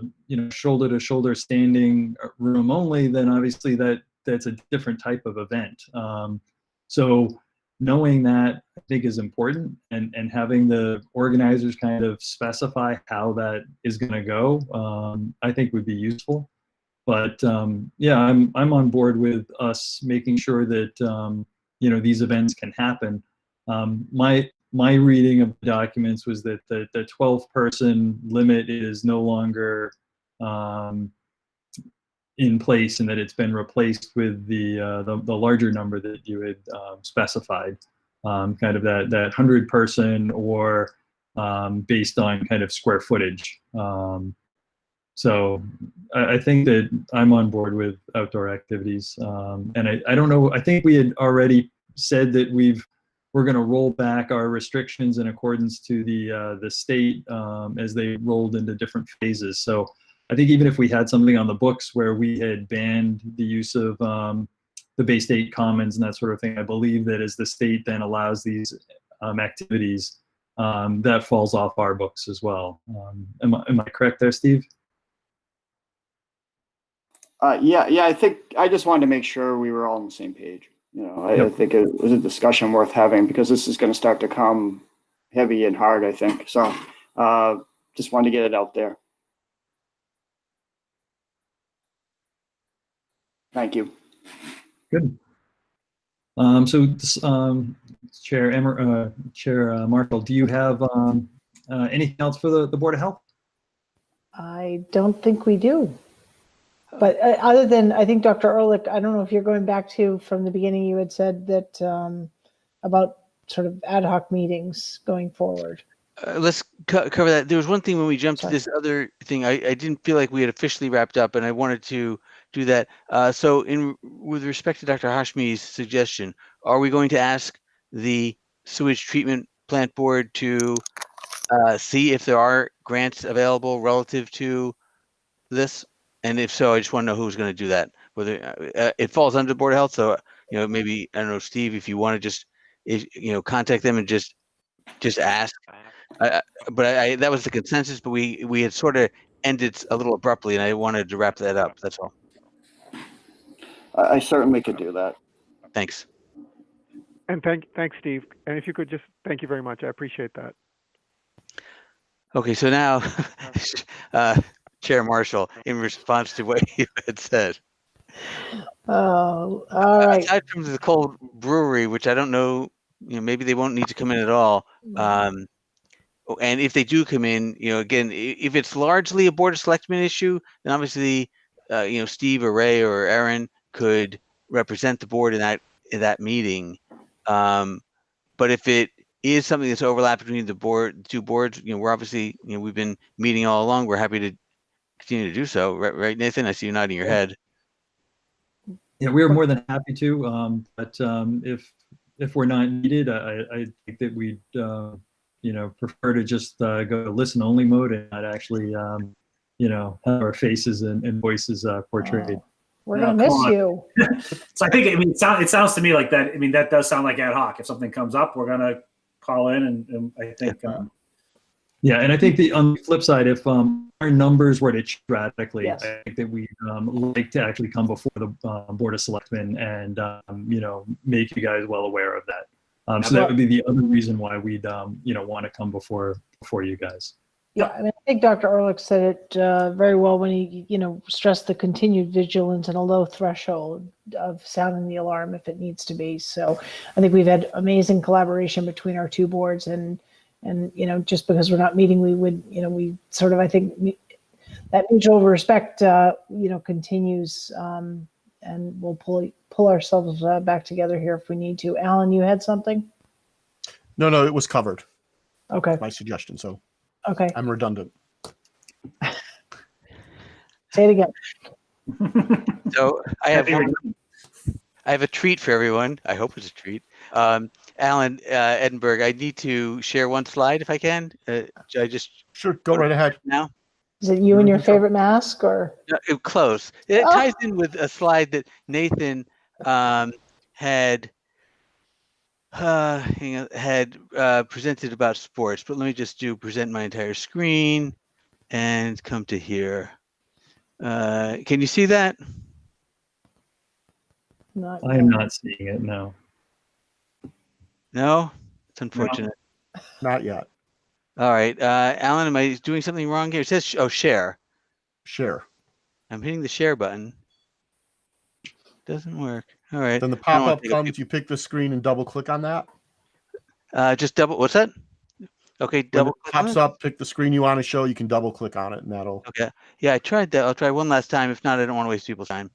Speaker 9: shoulder to shoulder standing room only, then obviously that's a different type of event. So knowing that, I think, is important, and having the organizers kind of specify how that is going to go, I think would be useful. But yeah, I'm on board with us making sure that these events can happen. My reading of the documents was that the 12-person limit is no longer in place, and that it's been replaced with the larger number that you had specified, kind of that 100-person, or based on kind of square footage. So I think that I'm on board with outdoor activities, and I don't know. I think we had already said that we're going to roll back our restrictions in accordance to the state as they rolled into different phases. So I think even if we had something on the books where we had banned the use of the Bay State Commons and that sort of thing, I believe that as the state then allows these activities, that falls off our books as well. Am I correct there, Steve?
Speaker 10: Yeah, I think I just wanted to make sure we were all on the same page. I think it was a discussion worth having because this is going to start to come heavy and hard, I think. So just wanted to get it out there. Thank you.
Speaker 9: Good. So, Chair Marshall, do you have anything else for the Board of Health?
Speaker 2: I don't think we do. But other than, I think Dr. Ehrlich, I don't know if you're going back to from the beginning, you had said that about sort of ad hoc meetings going forward.
Speaker 11: Let's cover that. There was one thing when we jumped to this other thing, I didn't feel like we had officially wrapped up, and I wanted to do that. So with respect to Dr. Hashmi's suggestion, are we going to ask the sewage treatment plant board to see if there are grants available relative to this? And if so, I just want to know who's going to do that. Whether it falls under the Board of Health, so maybe, I don't know, Steve, if you want to just contact them and just ask. But that was the consensus, but we had sort of ended a little abruptly, and I wanted to wrap that up. That's all.
Speaker 10: I certainly could do that.
Speaker 11: Thanks.
Speaker 7: And thanks, Steve. And if you could just, thank you very much. I appreciate that.
Speaker 11: Okay, so now, Chair Marshall, in response to what you had said.
Speaker 2: Oh, all right.
Speaker 11: Aside from the cold brewery, which I don't know, maybe they won't need to come in at all. And if they do come in, again, if it's largely a Board of Selectmen issue, then obviously, Steve or Ray or Aaron could represent the board in that meeting. But if it is something that's overlapped between the two boards, we're obviously, we've been meeting all along. We're happy to continue to do so, right, Nathan? I see you nodding your head.
Speaker 9: Yeah, we're more than happy to. But if we're not needed, I think that we'd prefer to just go listen only mode and not actually have our faces and voices portrayed.
Speaker 2: We're gonna miss you.
Speaker 6: So I think it sounds to me like that. I mean, that does sound like ad hoc. If something comes up, we're gonna call in, and I think.
Speaker 9: Yeah, and I think on the flip side, if our numbers were to change radically,
Speaker 2: Yes.
Speaker 9: I think that we'd like to actually come before the Board of Selectmen and make you guys well aware of that. So that would be the other reason why we'd want to come before you guys.
Speaker 2: Yeah, I mean, I think Dr. Ehrlich said it very well when he, stressed the continued vigilance and a low threshold of sounding the alarm if it needs to be. So I think we've had amazing collaboration between our two boards, and just because we're not meeting, we would, we sort of, I think that mutual respect, continues, and we'll pull ourselves back together here if we need to. Alan, you had something?
Speaker 3: No, it was covered.
Speaker 2: Okay.
Speaker 3: My suggestion. So.
Speaker 2: Okay.
Speaker 3: I'm redundant.
Speaker 2: Say it again.
Speaker 11: So I have a treat for everyone. I hope it's a treat. Alan, Edinburgh, I need to share one slide if I can.
Speaker 3: Sure, go right ahead.
Speaker 11: Now.
Speaker 2: Is it you and your favorite mask, or?
Speaker 11: Close. It ties in with a slide that Nathan had presented about sports, but let me just present my entire screen and come to here. Can you see that?
Speaker 9: I am not seeing it, no.
Speaker 11: No? It's unfortunate.
Speaker 3: No, not yet.
Speaker 11: All right. Alan, am I doing something wrong here? It says, share.
Speaker 3: Share.
Speaker 11: I'm hitting the share button. Doesn't work. All right.
Speaker 3: Then the pop-up comes, you pick the screen and double click on that.
Speaker 11: Just double, what's that? Okay, double click
Speaker 3: pops up, pick the screen you want to show, you can double click on it and that'll.
Speaker 11: Okay. Yeah, I tried that. I'll try one last time. If not, I don't want to waste people's time.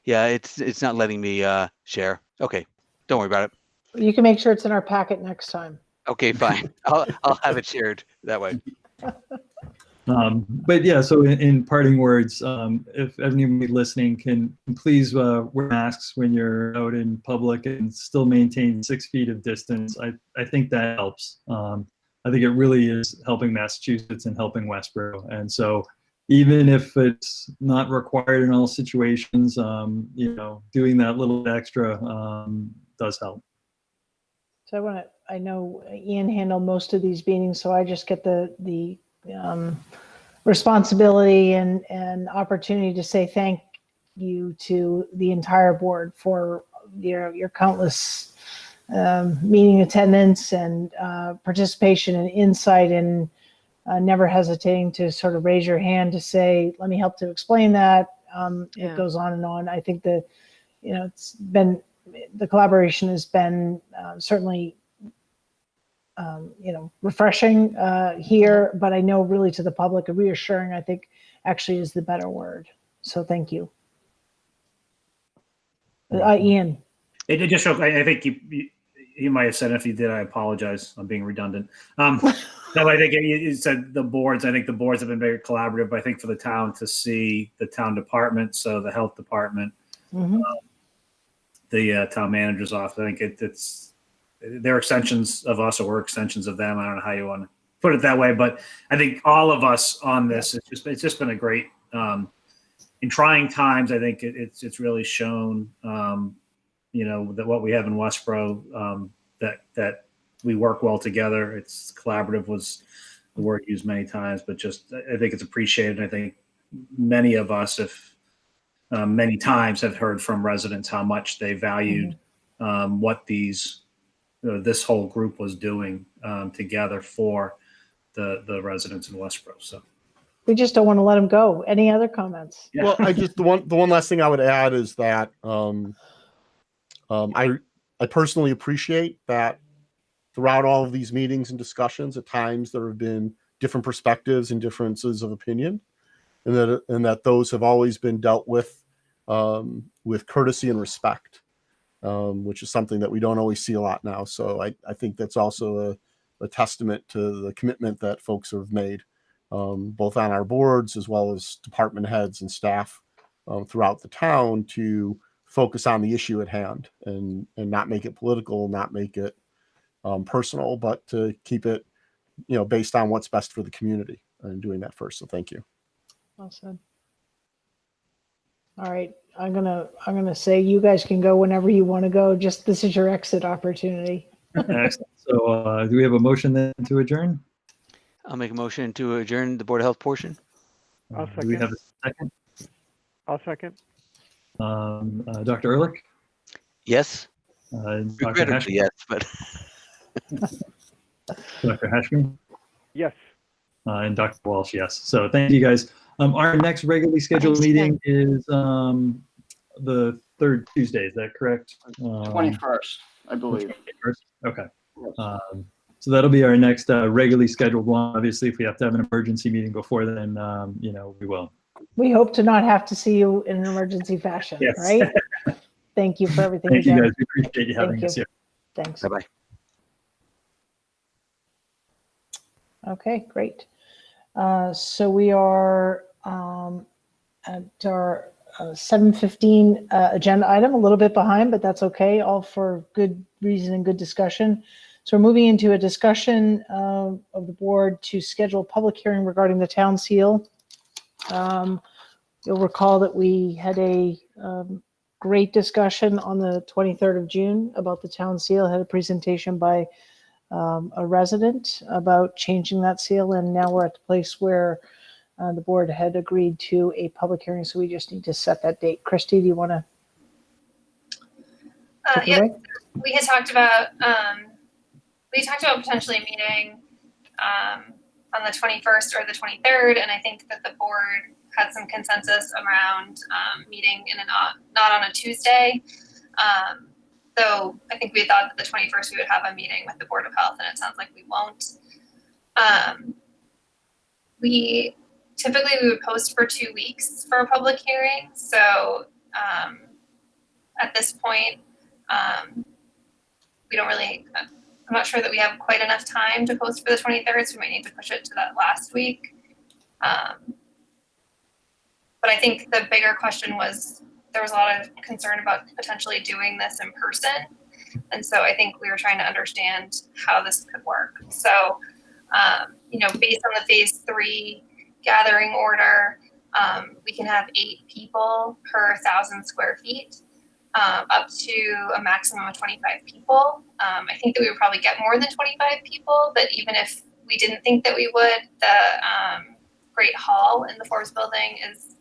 Speaker 11: Yeah, it's not letting me share. Okay. Don't worry about it.
Speaker 2: You can make sure it's in our packet next time.
Speaker 11: Okay, fine. I'll have it shared that way.
Speaker 9: But yeah, so in parting words, if anybody listening can please wear masks when you're out in public and still maintain 6 feet of distance, I think that helps. I think it really is helping Massachusetts and helping Westborough. And so even if it's not required in all situations, doing that little bit extra does help.
Speaker 2: So I know Ian handled most of these meetings, so I just get the responsibility and opportunity to say thank you to the entire board for your countless meeting attendance and participation and insight, and never hesitating to sort of raise your hand to say, let me help to explain that. It goes on and on. I think it's been, the collaboration has been certainly refreshing here, but I know really to the public, reassuring, I think actually is the better word. So thank you. Ian.
Speaker 6: It just shows, I think you might have said it. If you did, I apologize. I'm being redundant. No, I think you said the boards. I think the boards have been very collaborative. But I think for the town to see the town department, so the health department, the town manager's office, I think they're extensions of us, or we're extensions of them. I don't know how you want to put it that way, but I think all of us on this, it's just been a great, in trying times, I think it's really shown, that what we have in Westborough, that we work well together. It's collaborative was the word used many times, but just, I think it's appreciated. I think many of us, many times have heard from residents how much they valued what this whole group was doing together for the residents in Westborough. So
Speaker 2: we just don't want to let them go. Any other comments?
Speaker 6: Yeah.
Speaker 3: Well, the one last thing I would add is that I personally appreciate that throughout all of these meetings and discussions, at times there have been different perspectives and differences of opinion, and that those have always been dealt with courtesy and respect, which is something that we don't always see a lot now. So I think that's also a testament to the commitment that folks have made, both on our boards as well as department heads and staff throughout the town, to focus on the issue at hand and not make it political, not make it personal, but to keep it, based on what's best for the community, and doing that first. So thank you.
Speaker 2: Well said. All right, I'm gonna say you guys can go whenever you want to go. Just this is your exit opportunity.
Speaker 9: Excellent. So do we have a motion then to adjourn?
Speaker 11: I'll make a motion to adjourn the Board of Health portion.
Speaker 7: I'll
Speaker 9: Do we
Speaker 7: second.
Speaker 9: have a second?
Speaker 7: I'll second.
Speaker 9: Dr. Ehrlich?
Speaker 11: Yes.
Speaker 9: Dr.
Speaker 11: Regrettably, yes, but
Speaker 9: Dr. Hashmi?
Speaker 7: Yes.
Speaker 9: And Dr. Walsh, yes. So thank you guys. Our next regularly scheduled
Speaker 1: Thanks,
Speaker 9: meeting is the third Tuesday. Is that correct?
Speaker 10: 21st, I believe.
Speaker 9: 21st? Okay. So that'll be our next regularly scheduled one. Obviously, if we have to have an emergency meeting before then, we will.
Speaker 2: We hope to not have to see you in an emergency fashion,
Speaker 9: Yes.
Speaker 2: right? Thank you for everything
Speaker 9: Thank
Speaker 2: you've
Speaker 9: you
Speaker 2: done.
Speaker 9: guys. We appreciate you having us here.
Speaker 2: Thanks.
Speaker 11: bye-bye.
Speaker 2: Okay, great. So we are at our 7:15 agenda item, a little bit behind, but that's okay, all for good reason and good discussion. So we're moving into a discussion of the board to schedule a public hearing regarding the town seal. You'll recall that we had a great discussion on the 23rd of June about the town seal, had a presentation by a resident about changing that seal, and now we're at the place where the board had agreed to a public hearing, so we just need to set that date. Christy, do you want to take it away?
Speaker 4: We had talked about potentially meeting on the 21st or the 23rd, and I think that the board had some consensus around meeting not on a Tuesday. So I think we thought that the 21st we would have a meeting with the Board of Health, and it sounds like we won't. We would post for 2 weeks for a public hearing. So at this point, we don't really, I'm not sure that we have quite enough time to post for the 23rd, so we might need to push it to that last week. But I think the bigger question was, there was a lot of concern about potentially doing this in person. And so I think we were trying to understand how this could work. So, based on the phase 3 gathering order, we can have 8 people per 1,000 square feet, up to a maximum of 25 people. I think that we would probably get more than 25 people, but even if we didn't think that we would, the Great Hall in the Forbes building is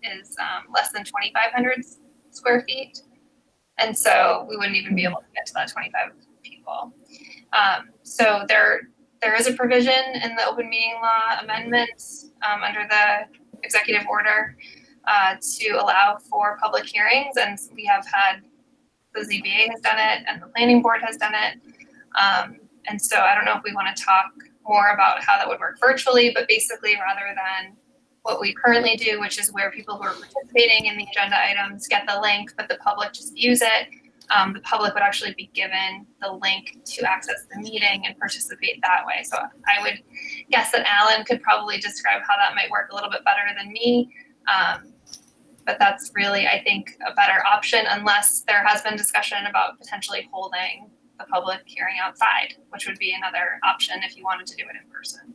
Speaker 4: less than 2,500 square feet. And so we wouldn't even be able to get to that 25 people. So there is a provision in the open meeting law amendments under the executive order to allow for public hearings. And we have had, the ZBA has done it and the planning board has done it. And so I don't know if we want to talk more about how that would work virtually, but basically rather than what we currently do, which is where people who are participating in the agenda items get the link, but the public just views it. The public would actually be given the link to access the meeting and participate that way. So I would guess that Alan could probably describe how that might work a little bit better than me. But that's really, I think, a better option, unless there has been discussion about potentially holding the public hearing outside, which would be another option if you wanted to do it in person.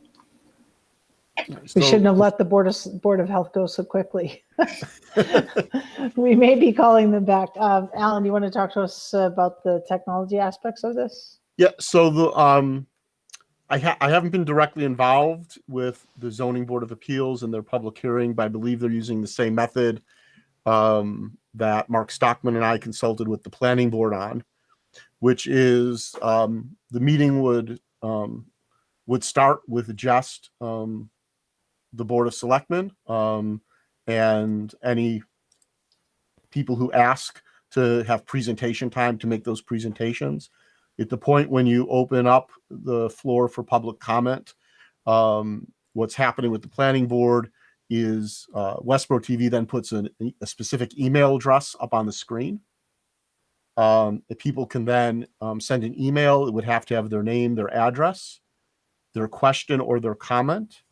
Speaker 2: We shouldn't have let the Board of Health go so quickly. We may be calling them back. Alan, you want to talk to us about the technology aspects of this?
Speaker 3: Yeah, so I haven't been directly involved with the Zoning Board of Appeals and their public hearing, but I believe they're using the same method that Mark Stockman and I consulted with the Planning Board on, which is the meeting would start with just the Board of Selectmen and any people who ask to have presentation time to make those presentations. At the point when you open up the floor for public comment, what's happening with the planning board is Westborough TV then puts a specific email address up on the screen. If people can then send an email, it would have to have their name, their address, their question or their comment,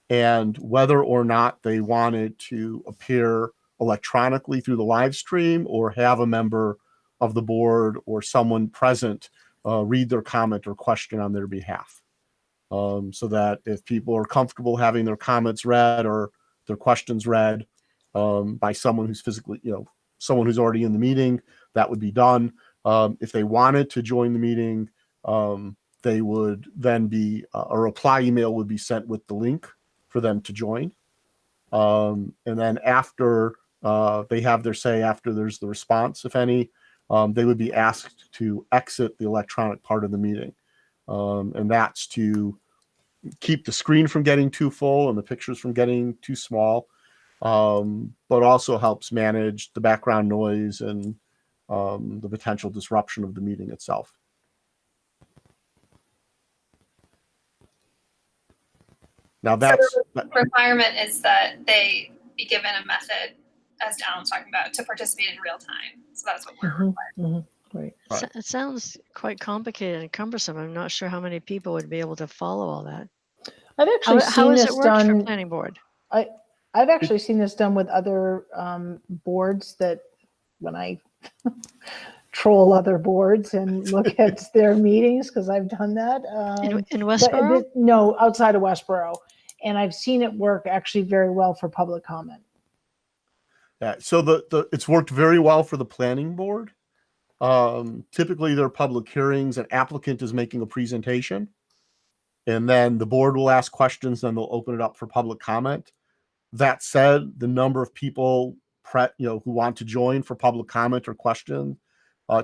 Speaker 3: and whether or not they wanted to appear electronically through the live stream or have a member of the board or someone present read their comment or question on their behalf. So that if people are comfortable having their comments read or their questions read by someone who's physically, someone who's already in the meeting, that would be done. If they wanted to join the meeting, they would then be, a reply email would be sent with the link for them to join. And then after they have their say, after there's the response, if any, they would be asked to exit the electronic part of the meeting. And that's to keep the screen from getting too full and the pictures from getting too small, but also helps manage the background noise and the potential disruption of the meeting itself. Now that's
Speaker 4: so the requirement is that they be given a method, as Alan's talking about, to participate in real time. So that's what we're requiring.
Speaker 2: Right.
Speaker 1: It sounds quite complicated and cumbersome. I'm not sure how many people would be able to follow all that.
Speaker 2: I've actually
Speaker 1: How
Speaker 2: seen
Speaker 1: has
Speaker 2: this
Speaker 1: it worked for
Speaker 2: done.
Speaker 1: planning board?
Speaker 2: I've actually seen this done with other boards that when I troll other boards and look at their meetings, because I've done that.
Speaker 1: In Westborough?
Speaker 2: No, outside of Westborough. And I've seen it work actually very well for public comment.
Speaker 3: Yeah, so it's worked very well for the planning board. Typically their public hearings, an applicant is making a presentation, and then the board will ask questions, then they'll open it up for public comment. That said, the number of people who want to join for public comment or question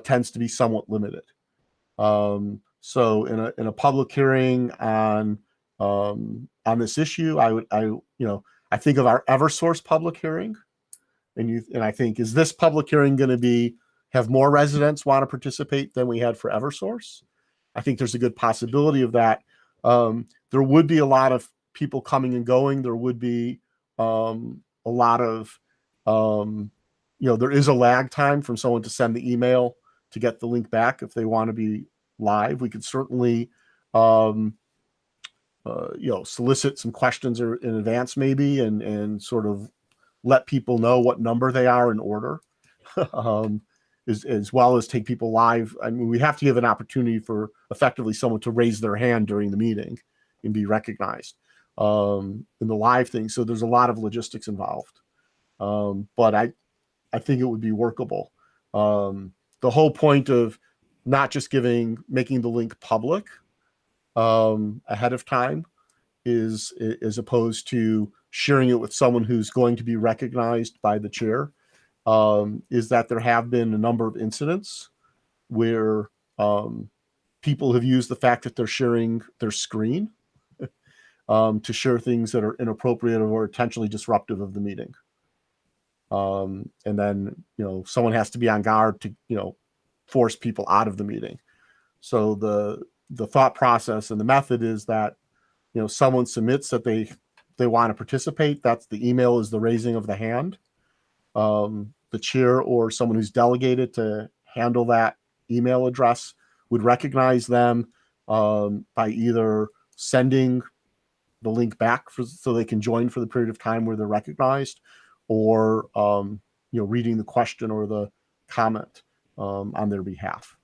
Speaker 3: tends to be somewhat limited. So in a public hearing on this issue, I think of our Eversource public hearing, and I think, is this public hearing going to have more residents want to participate than we had for Eversource? I think there's a good possibility of that. There would be a lot of people coming and going. There would be a lot of, there is a lag time from someone to send the email to get the link back if they want to be live. We could certainly solicit some questions in advance maybe, and sort of let people know what number they are in order, as well as take people live. I mean, we have to give an opportunity for effectively someone to raise their hand during the meeting and be recognized in the live thing. So there's a lot of logistics involved. But I think it would be workable. The whole point of not just making the link public ahead of time is, as opposed to sharing it with someone who's going to be recognized by the chair, is that there have been a number of incidents where people have used the fact that they're sharing their screen to share things that are inappropriate or intentionally disruptive of the meeting. And then, someone has to be on guard to, force people out of the meeting. So the thought process and the method is that, someone submits that they want to participate. That's the email is the raising of the hand. The chair or someone who's delegated to handle that email address would recognize them by either sending the link back so they can join for the period of time where they're recognized, or reading the question or the comment on their behalf.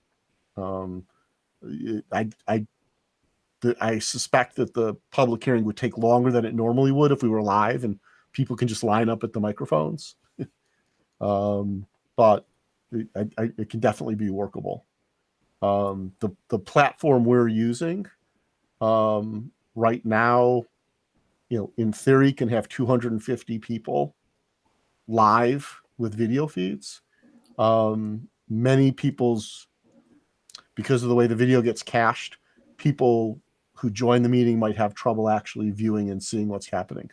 Speaker 3: I suspect that the public hearing would take longer than it normally would if we were live and people can just line up at the microphones. But it can definitely be workable. The platform we're using right now, in theory, can have 250 people live with video feeds. Many people's, because of the way the video gets cached, people who join the meeting might have trouble actually viewing and seeing what's happening,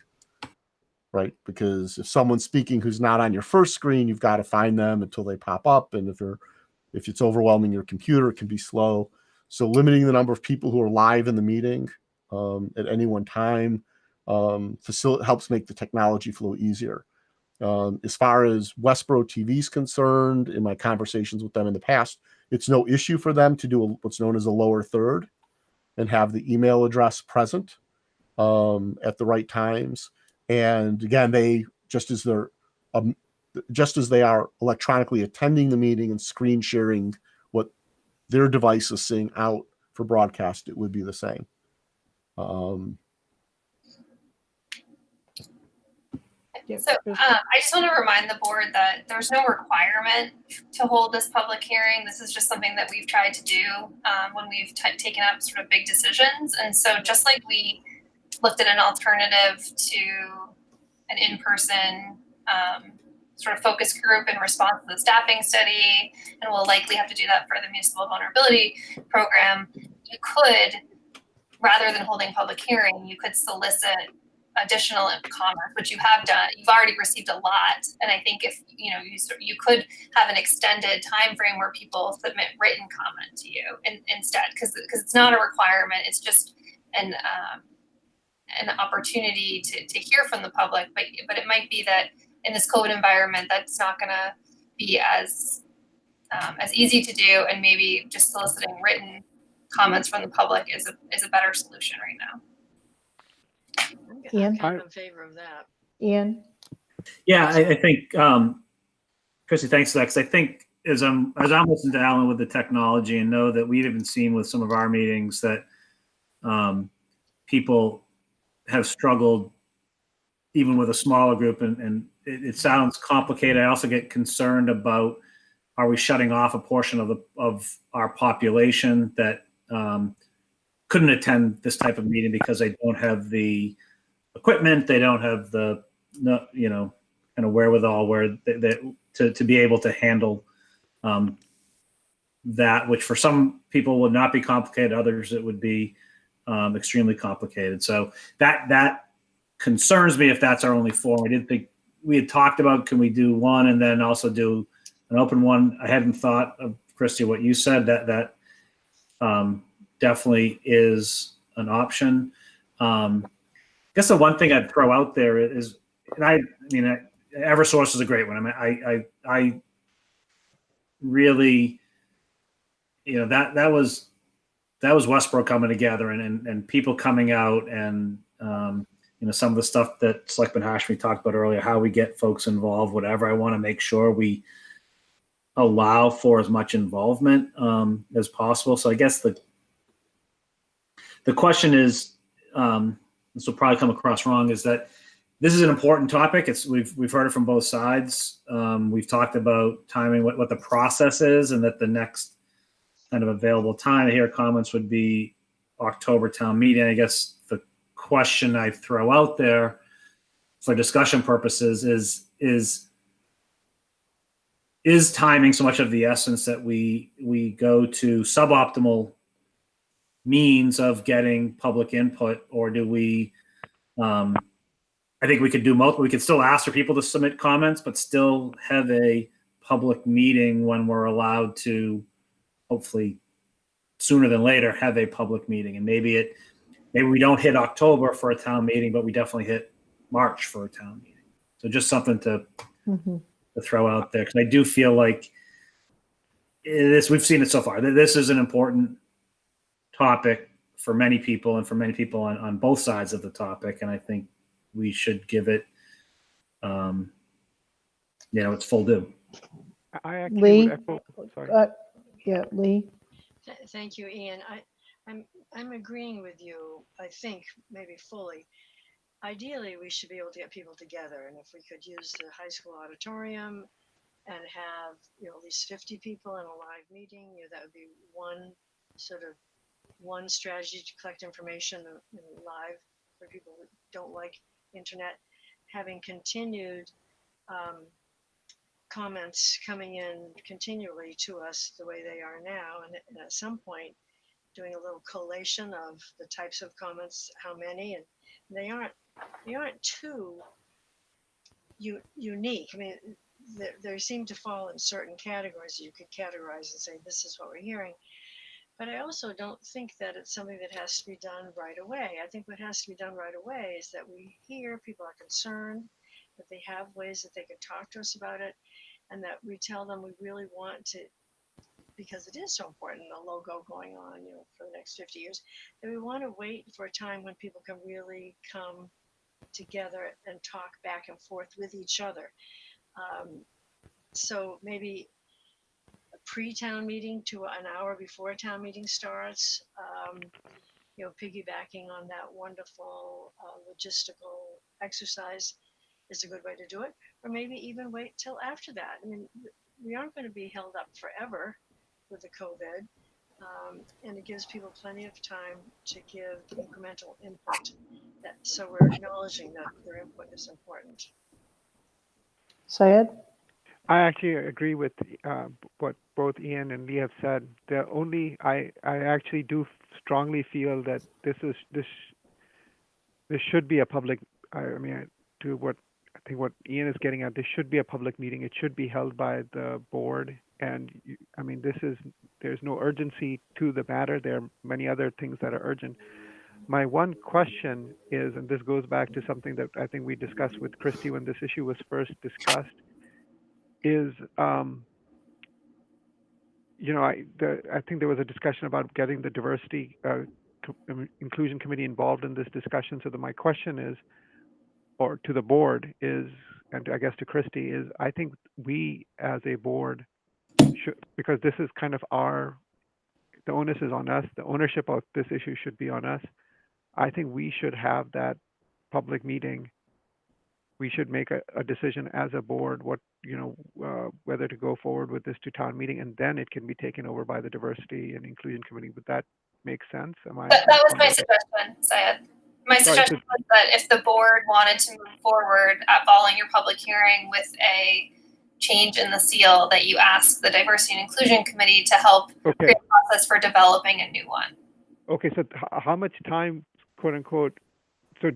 Speaker 3: right? Because if someone's speaking who's not on your first screen, you've got to find them until they pop up. And if it's overwhelming your computer, it can be slow. So limiting the number of people who are live in the meeting at any one time helps make the technology flow easier. As far as Westborough TV is concerned, in my conversations with them in the past, it's no issue for them to do what's known as a lower third and have the email address present at the right times. And again, they just as they are electronically attending the meeting and screen sharing what their device is seeing out for broadcast, it would be the same.
Speaker 4: So I just want to remind the board that there's no requirement to hold this public hearing. This is just something that we've tried to do when we've taken up sort of big decisions. And so just like we looked at an alternative to an in-person sort of focus group in response to the staffing study, and we'll likely have to do that for the municipal vulnerability program, you could, rather than holding public hearing, you could solicit additional comments, which you have done. You've already received a lot, and I think if you could have an extended time frame where people submit written comment to you instead, because it's not a requirement. It's just an opportunity to hear from the public. But it might be that in this COVID environment, that's not going to be as easy to do, and maybe just soliciting written comments from the public is a better solution right now.
Speaker 2: Ian?
Speaker 1: I'm kind of in favor of that.
Speaker 2: Ian?
Speaker 6: Yeah, I think, Christy, thanks for that. Because I think as I'm listening to Alan with the technology, and know that we've even seen with some of our meetings that people have struggled even with a smaller group, and it sounds complicated. I also get concerned about, are we shutting off a portion of our population that couldn't attend this type of meeting because they don't have the equipment, they don't have the kind of wherewithal to be able to handle that, which for some people would not be complicated, others it would be extremely complicated. So that concerns me if that's our only form. I didn't think we had talked about, can we do one and then also do an open one? I hadn't thought of, Christy, what you said, that definitely is an option. I guess the one thing I'd throw out there is, and I mean, Eversource is a great one. I mean, I really, that was Westborough coming together and people coming out and, some of the stuff that Selectman Hashmi talked about earlier, how we get folks involved, whatever. I want to make sure we allow for as much involvement as possible. So I guess the question is, this will probably come across wrong, is that this is an important topic. We've heard it from both sides. We've talked about timing, what the process is, and that the next kind of available time to hear comments would be October town meeting. I guess the question I throw out there for discussion purposes is timing so much of the essence that we go to suboptimal means of getting public input, or do we, I think we could do multiple. We could still ask for people to submit comments, but still have a public meeting when we're allowed to, hopefully sooner than later, have a public meeting. And maybe we don't hit October for a town meeting, but we definitely hit March for a town meeting. So just something to throw out there, because I do feel like we've seen it so far. This is an important topic for many people, and for many people on both sides of the topic. And I think we should give it, its full due.
Speaker 7: I actually
Speaker 2: Lee?
Speaker 7: would echo, sorry.
Speaker 2: Yeah, Lee.
Speaker 1: Thank you, Ian. I'm agreeing with you. I think maybe fully. Ideally, we should be able to get people together, and if we could use the high school auditorium and have at least 50 people in a live meeting, that would be one strategy to collect information live for people who don't like internet. Having continued comments coming in continually to us the way they are now, and at some point doing a little collation of the types of comments, how many, and they aren't too unique. I mean, they seem to fall in certain categories you could categorize and say this is what we're hearing. But I also don't think that it's something that has to be done right away. I think what has to be done right away is that we hear people are concerned, that they have ways that they can talk to us about it, and that we tell them we really want to, because it is so important, the logo going on, for the next 50 years, that we want to wait for a time when people can really come together and talk back and forth with each other. So maybe a pre-town meeting to an hour before a town meeting starts, piggybacking on that wonderful logistical exercise is a good way to do it. Or maybe even wait till after that. I mean, we aren't going to be held up forever with the COVID, and it gives people plenty of time to give incremental input. So we're acknowledging that their input is important.
Speaker 2: Syed?
Speaker 7: I actually agree with what both Ian and Lee have said. I actually do strongly feel that this should be a public. I think what Ian is getting at, this should be a public meeting. It should be held by the board. And there's no urgency to the matter. There are many other things that are urgent. My one question is, and this goes back to something that I think we discussed with Christy when this issue was first discussed, is, I think there was a discussion about getting the diversity inclusion committee involved in this discussion. So my question is, or to the board is, and I guess to Christy is, I think we as a board should, because this is kind of the onus is on us, the ownership of this issue should be on us. I think we should have that public meeting. We should make a decision as a board, whether to go forward with this to town meeting, and then it can be taken over by the diversity and inclusion committee. Would that make sense?
Speaker 4: That was my suggestion, Syed. My suggestion was that if the board wanted to move forward following your public hearing with a change in the seal, that you ask the diversity and inclusion committee to help create a process for developing a new one.
Speaker 7: Okay, so how much time, quote unquote, so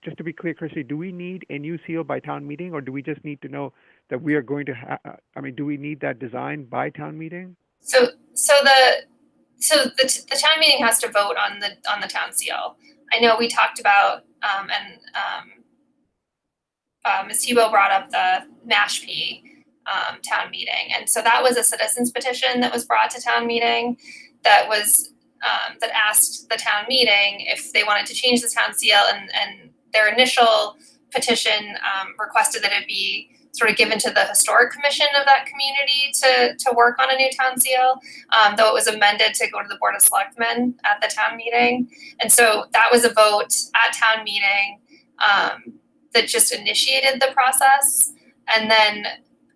Speaker 7: just to be clear, Christy, do we need a new seal by town meeting, or do we just need to know that we are going to do we need that design by town meeting?
Speaker 4: So the town meeting has to vote on the town seal. I know we talked about, Ms. Tebow brought up the Mashpee town meeting. And so that was a citizens petition that was brought to town meeting that was that asked the town meeting if they wanted to change the town seal, and their initial petition requested that it be sort of given to the historic commission of that community to work on a new town seal, though it was amended to go to the Board of Selectmen at the town meeting. And so that was a vote at town meeting that just initiated the process. And then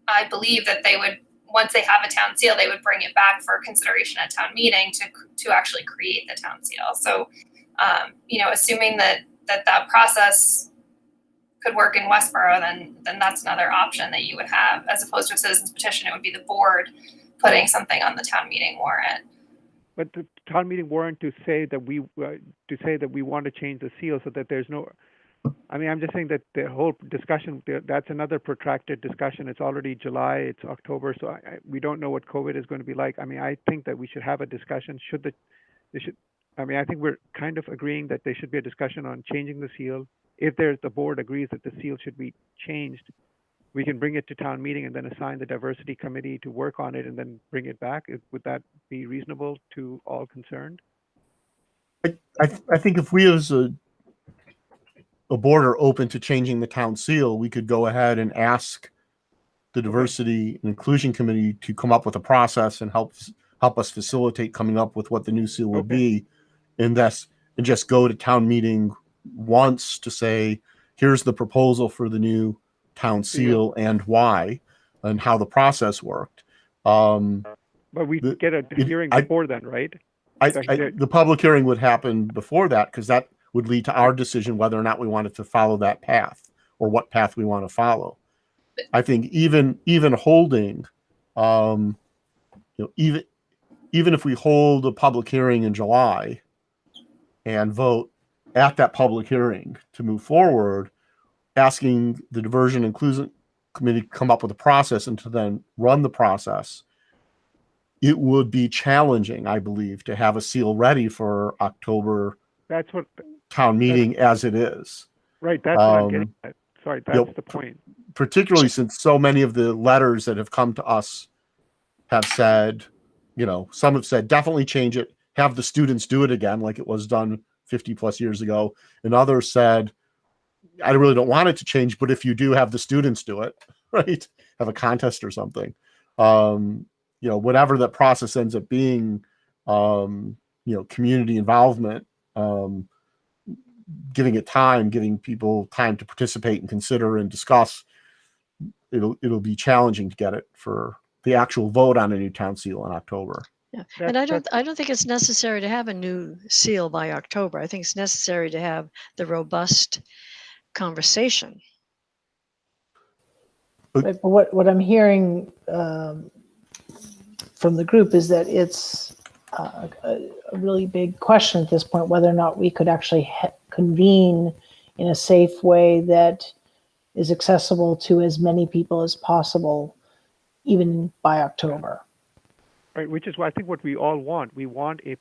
Speaker 4: I believe that they would, once they have a town seal, they would bring it back for consideration at town meeting to actually create the town seal. So, assuming that process could work in Westborough, then that's another option that you would have, as opposed to a citizen's petition. It would be the board putting something on the town meeting warrant.
Speaker 7: But the town meeting warrant to say that we want to change the seal so that there's no. I mean, I'm just saying that the whole discussion, that's another protracted discussion. It's already July, it's October, so we don't know what COVID is going to be like. I mean, I think that we should have a discussion. I think we're kind of agreeing that there should be a discussion on changing the seal. If the board agrees that the seal should be changed, we can bring it to town meeting and then assign the diversity committee to work on it and then bring it back. Would that be reasonable to all concerned?
Speaker 3: I think if we as a board are open to changing the town seal, we could go ahead and ask the diversity and inclusion committee to come up with a process and help us facilitate coming up with what the new seal will be, and just go to town meeting once to say, here's the proposal for the new town seal and why and how the process worked.
Speaker 7: But we get a hearing before then, right?
Speaker 3: The public hearing would happen before that, because that would lead to our decision whether or not we wanted to follow that path or what path we want to follow. I think even holding, even if we hold a public hearing in July and vote at that public hearing to move forward, asking the diversion and inclusion committee to come up with a process and to then run the process, it would be challenging, I believe, to have a seal ready for October town meeting as it is.
Speaker 7: Right, that's what I'm getting at. Sorry, that's the point.
Speaker 3: Particularly since so many of the letters that have come to us have said, some have said, definitely change it, have the students do it again like it was done 50 plus years ago. And others said, I really don't want it to change, but if you do, have the students do it, right? Have a contest or something. Whatever that process ends up being, community involvement, giving people time to participate and consider and discuss, it'll be challenging to get it for the actual vote on a new town seal in October.
Speaker 1: Yeah, and I don't think it's necessary to have a new seal by October. I think it's necessary to have the robust conversation.
Speaker 2: But what I'm hearing from the group is that it's a really big question at this point, whether or not we could actually convene in a safe way that is accessible to as many people as possible, even by October.
Speaker 7: Right, which is I think what we all want. We want a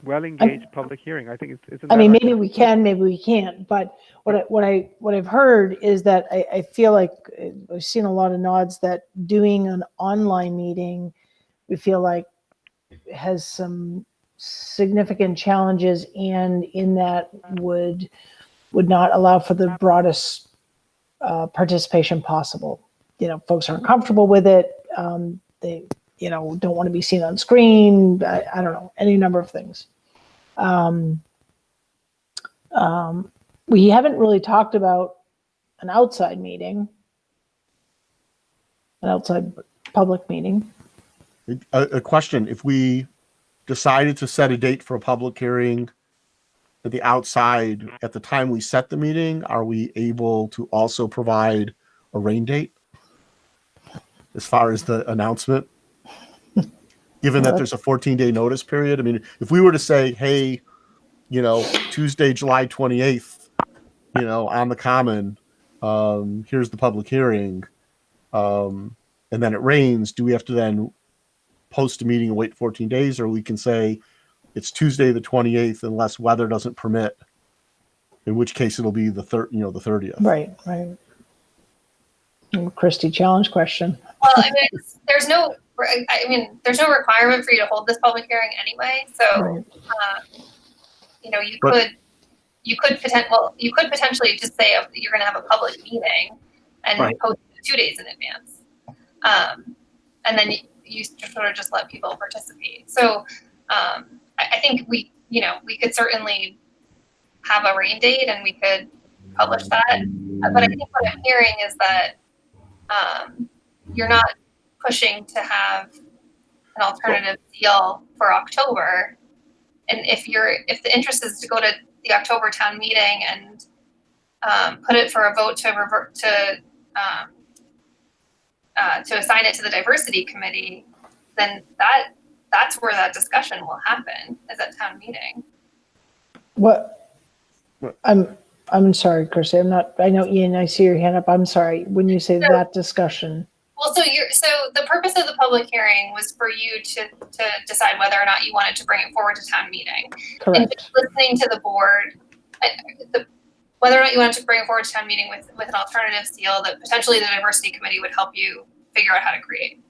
Speaker 7: well-engaged public hearing. I think it's.
Speaker 2: I mean, maybe we can, maybe we can't. But what I've heard is that I feel like I've seen a lot of nods that doing an online meeting, we feel like has some significant challenges, and in that would not allow for the broadest participation possible. Folks aren't comfortable with it. They don't want to be seen on screen. I don't know, any number of things. We haven't really talked about an outside meeting, an outside public meeting.
Speaker 3: A question: if we decided to set a date for a public hearing at the outside at the time we set the meeting, are we able to also provide a rain date as far as the announcement? Given that there's a 14-day notice period. I mean, if we were to say, hey, Tuesday, July 28th, on the Common, here's the public hearing, and then it rains, do we have to then post a meeting and wait 14 days? Or we can say it's Tuesday, the 28th, unless weather doesn't permit, in which case it'll be the 30th.
Speaker 2: Right. Christy, challenge question.
Speaker 4: Well, I mean, there's no I mean, there's no requirement for you to hold this public hearing anyway. So,
Speaker 2: Right.
Speaker 4: you know, you
Speaker 3: But-
Speaker 4: could potentially just say you're going to have a public meeting and
Speaker 6: Right.
Speaker 4: post it 2 days in advance. And then you sort of just let people participate. So I think we could certainly have a rain date and we could publish that. But I think what I'm hearing is that you're not pushing to have an alternative seal for October. And if the interest is to go to the October town meeting and put it for a vote to assign it to the diversity committee, then that's where that discussion will happen, is at town meeting.
Speaker 2: What? I'm sorry, Christy. I know Ian, I see your hand up. I'm sorry. When you say that discussion.
Speaker 4: Well, so the purpose of the public hearing was for you to decide whether or not you wanted to bring it forward to town meeting.
Speaker 2: Correct.
Speaker 4: And just listening to the board, whether or not you wanted to bring it forward to town meeting with an alternative seal that potentially the diversity committee would help you figure out how to create.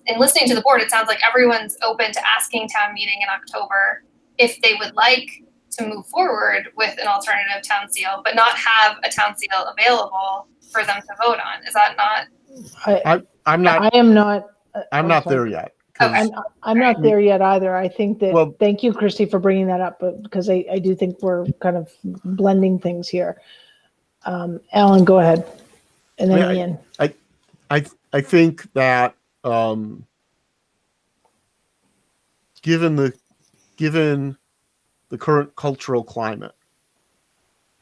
Speaker 4: In listening to the board, it sounds like everyone's open to asking town meeting in October if they would like to move forward with an alternative town seal, but not have a town seal available for them to vote on. Is that not?
Speaker 3: I'm not.
Speaker 2: I am not.
Speaker 3: I'm not there yet. 'Cause-
Speaker 2: I'm not there yet either. I think that,
Speaker 3: Well-
Speaker 2: thank you, Christy, for bringing that up, but because I do think we're kind of blending things here. Alan, go ahead. And then Ian.
Speaker 3: I think that given the current cultural climate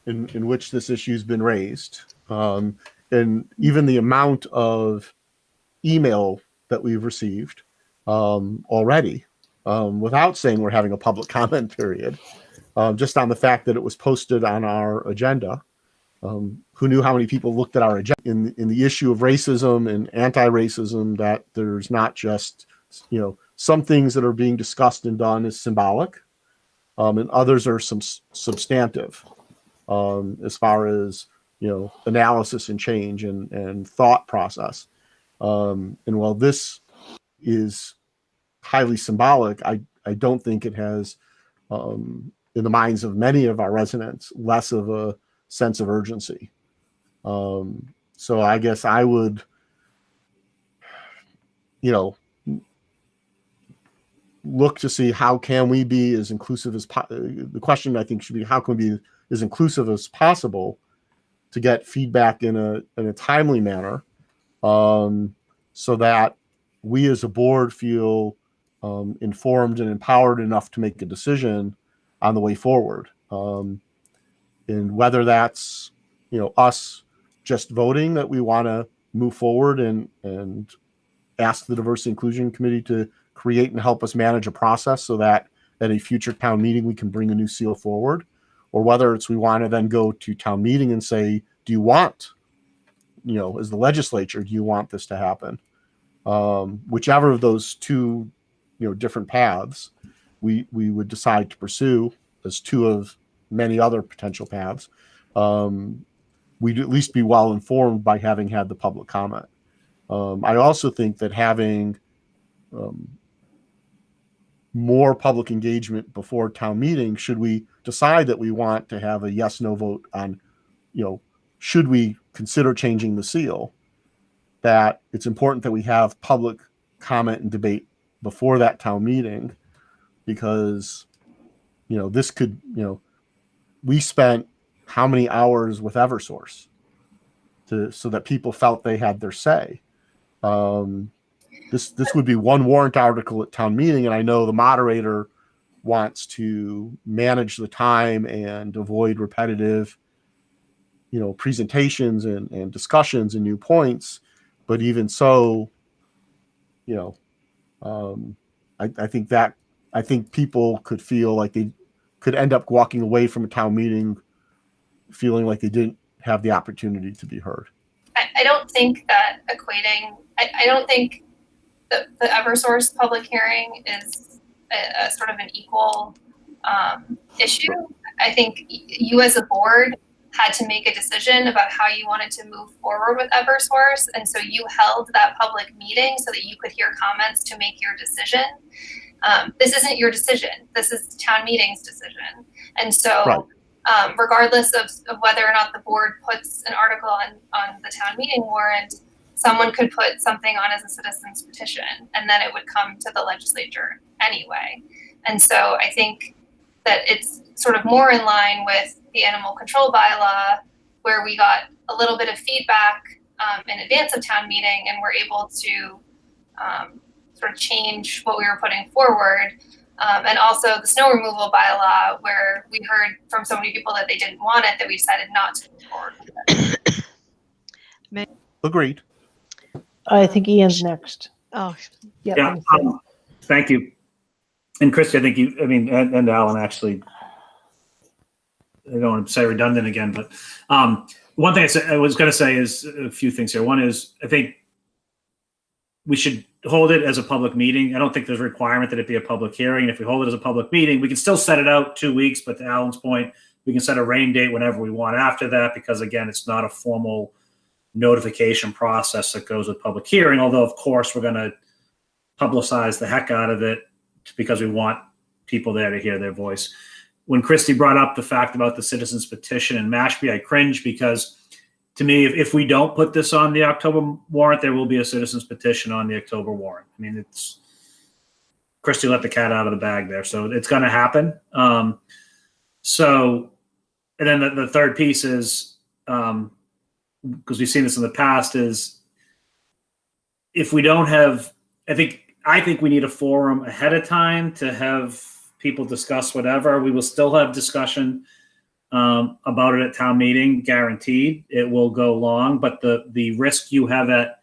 Speaker 3: in which this issue's been raised, and even the amount of email that we've received already, without saying we're having a public comment period, just on the fact that it was posted on our agenda. Who knew how many people looked at our agenda in the issue of racism and anti-racism, that there's not just, some things that are being discussed and done is symbolic, and others are some substantive, as far as, analysis and change and thought process. And while this is highly symbolic, I don't think it has, in the minds of many of our residents, less of a sense of urgency. So I guess I would, look to see how can we be as inclusive as the question I think should be, how can we be as inclusive as possible to get feedback in a timely manner, so that we as a board feel informed and empowered enough to make a decision on the way forward. And whether that's, us just voting that we want to move forward and ask the Diversity Inclusion Committee to create and help us manage a process so that at a future town meeting we can bring a new seal forward, or whether it's we want to then go to town meeting and say, do you want, as the legislature, do you want this to happen? Whichever of those two, different paths we would decide to pursue as two of many other potential paths, we'd at least be well informed by having had the public comment. I also think that having more public engagement before town meeting, should we decide that we want to have a yes, no vote on, should we consider changing the seal, that it's important that we have public comment and debate before that town meeting, because, this could, we spent how many hours with Eversource so that people felt they had their say. This would be one warrant article at town meeting, and I know the moderator wants to manage the time and avoid repetitive, presentations and discussions and new points. But even so, I think people could feel like they could end up walking away from a town meeting feeling like they didn't have the opportunity to be heard.
Speaker 4: I don't think that equating, I don't think the Eversource public hearing is a sort of an equal issue. I think you as a board had to make a decision about how you wanted to move forward with Eversource. And so you held that public meeting so that you could hear comments to make your decision. This isn't your decision. This is town meeting's decision. And so regardless of whether or not the board puts an article on the town meeting warrant, someone could put something on as a citizen's petition, and then it would come to the legislature anyway. And so I think that it's sort of more in line with the animal control bylaw, where we got a little bit of feedback in advance of town meeting, and we're able to sort of change what we were putting forward. And also the snow removal bylaw, where we heard from so many people that they didn't want it, that we decided not to move forward with it.
Speaker 3: Agreed.
Speaker 2: I think Ian's next.
Speaker 1: Oh,
Speaker 6: Yeah, thank you. And Christy, I think and Alan, actually, I don't want to say redundant again, but one thing I was going to say is a few things here. One is, I think we should hold it as a public meeting. I don't think there's a requirement that it be a public hearing. If we hold it as a public meeting, we can still set it out 2 weeks, but to Alan's point, we can set a rain date whenever we want after that, because again, it's not a formal notification process that goes with public hearing, although of course we're going to publicize the heck out of it because we want people there to hear their voice. When Christy brought up the fact about the citizens petition in Mashpee, I cringe, because to me, if we don't put this on the October warrant, there will be a citizens petition on the October warrant. I mean, it's Christy let the cat out of the bag there, so it's going to happen. And then the third piece is, because we've seen this in the past, is if we don't have, I think we need a forum ahead of time to have people discuss whatever. We will still have discussion about it at town meeting, guaranteed. It will go long, but the risk you have at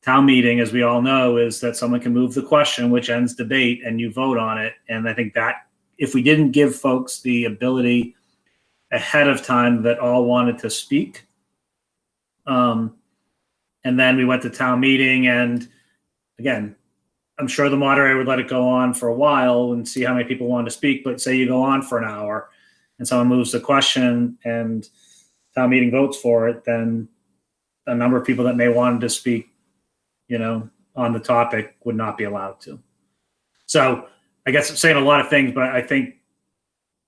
Speaker 6: town meeting, as we all know, is that someone can move the question, which ends debate, and you vote on it. And I think that if we didn't give folks the ability ahead of time that all wanted to speak, and then we went to town meeting, and again, I'm sure the moderator would let it go on for a while and see how many people wanted to speak, but say you go on for an hour and someone moves the question and town meeting votes for it, then a number of people that may want to speak, on the topic would not be allowed to. So I guess I'm saying a lot of things, but I think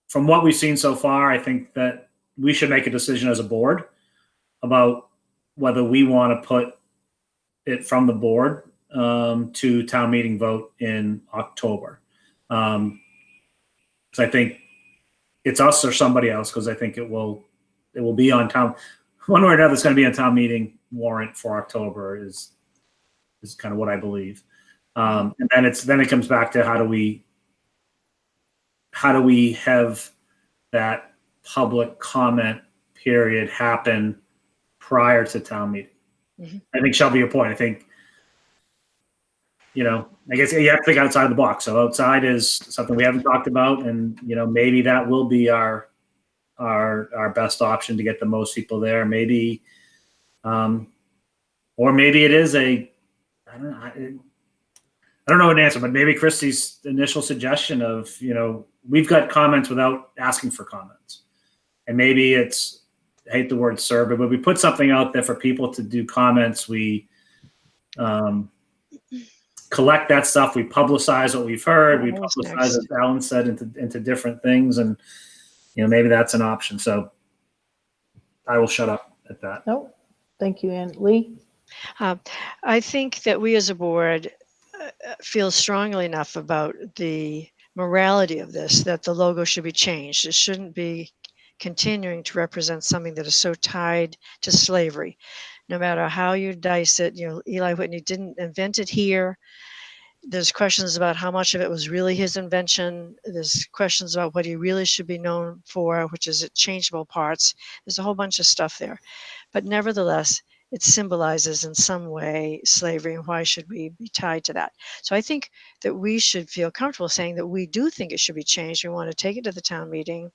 Speaker 6: from what we've seen so far, I think that we should make a decision as a board about whether we want to put it from the board to town meeting vote in October. So I think it's us or somebody else, because I think it will be on town, one way or another. It's going to be on town meeting warrant for October is kind of what I believe. And then it comes back to how do we have that public comment period happen prior to town meeting. Mm-hmm. I think Shelby, your point, I think, I guess you have to think outside the box. So outside is something we haven't talked about, and maybe that will be our best option to get the most people there. Maybe, or maybe it is I don't know an answer, but maybe Christy's initial suggestion of we've got comments without asking for comments, and maybe it's, I hate the word survey, but we put something out there for people to do comments. We collect that stuff. We publicize what we've heard. We publicize, as Alan said, into different things, and maybe that's an option. So I will shut up at that.
Speaker 2: No, thank you, Ann. Lee?
Speaker 1: I think that we as a board feel strongly enough about the morality of this that the logo should be changed. It shouldn't be continuing to represent something that is so tied to slavery. No matter how you dice it, Eli Whitney didn't invent it here. There's questions about how much of it was really his invention. There's questions about what he really should be known for, which is changeable parts. There's a whole bunch of stuff there. But nevertheless, it symbolizes in some way slavery, and why should we be tied to that? So I think that we should feel comfortable saying that we do think it should be changed. We want to take it to the town meeting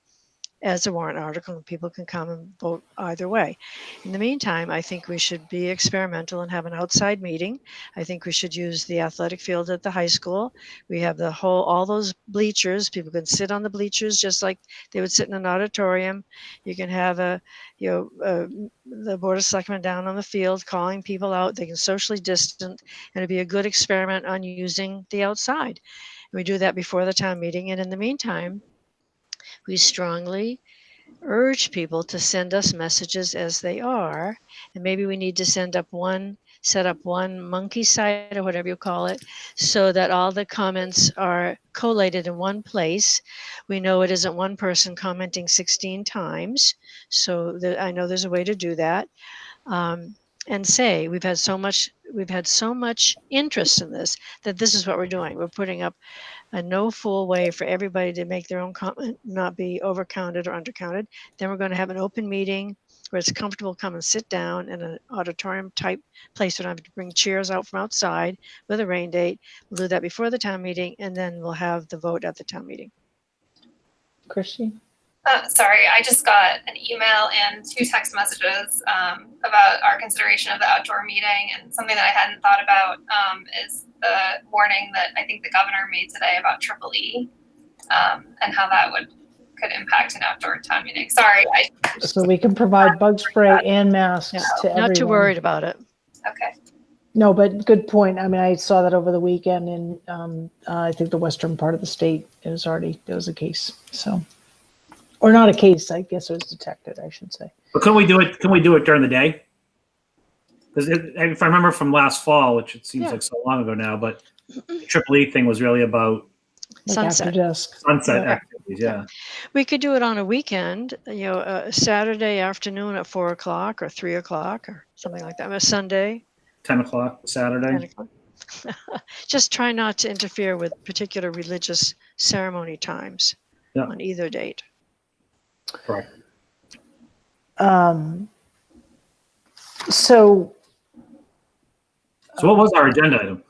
Speaker 1: as a warrant article, and people can come and vote either way. In the meantime, I think we should be experimental and have an outside meeting. I think we should use the athletic field at the high school. We have all those bleachers. People can sit on the bleachers just like they would sit in an auditorium. You can have the Board of Selectmen down on the field calling people out. They can socially distance, and it'd be a good experiment on using the outside. We do that before the town meeting, and in the meantime, we strongly urge people to send us messages as they are, and maybe we need to set up one monkey site or whatever you call it, so that all the comments are collated in one place. We know it isn't one person commenting 16 times, so I know there's a way to do that. And say we've had so much interest in this that this is what we're doing. We're putting up a no fool way for everybody to make their own comment, not be overcounted or undercounted. Then we're going to have an open meeting where it's comfortable. Come and sit down in an auditorium type place. We don't have to bring chairs out from outside with a rain date. We'll do that before the town meeting, and then we'll have the vote at the town meeting.
Speaker 2: Christy?
Speaker 4: Sorry, I just got an email and 2 text messages about our consideration of the outdoor meeting, and something that I hadn't thought about is the warning that I think the governor made today about EEE and how that could impact an outdoor town meeting. Sorry.
Speaker 2: So we can provide bug spray and masks to everyone.
Speaker 1: Not too worried about it.
Speaker 4: Okay.
Speaker 2: No, but good point. I mean, I saw that over the weekend in I think the western part of the state. There was a case. So. Or not a case, I guess it was detected, I should say.
Speaker 6: But can we do it during the day? Because if I remember from last fall, which it seems like so long ago now, but the EEE thing was really about
Speaker 1: sunset.
Speaker 2: After dusk.
Speaker 6: Sunset activities, yeah.
Speaker 1: We could do it on a weekend, Saturday afternoon at 4 o'clock or 3 o'clock or something like that. A Sunday.
Speaker 6: 10 o'clock Saturday.
Speaker 1: 10 o'clock. Just try not to interfere with particular religious ceremony times on either date.
Speaker 6: Correct.
Speaker 2: So
Speaker 6: what was our agenda item?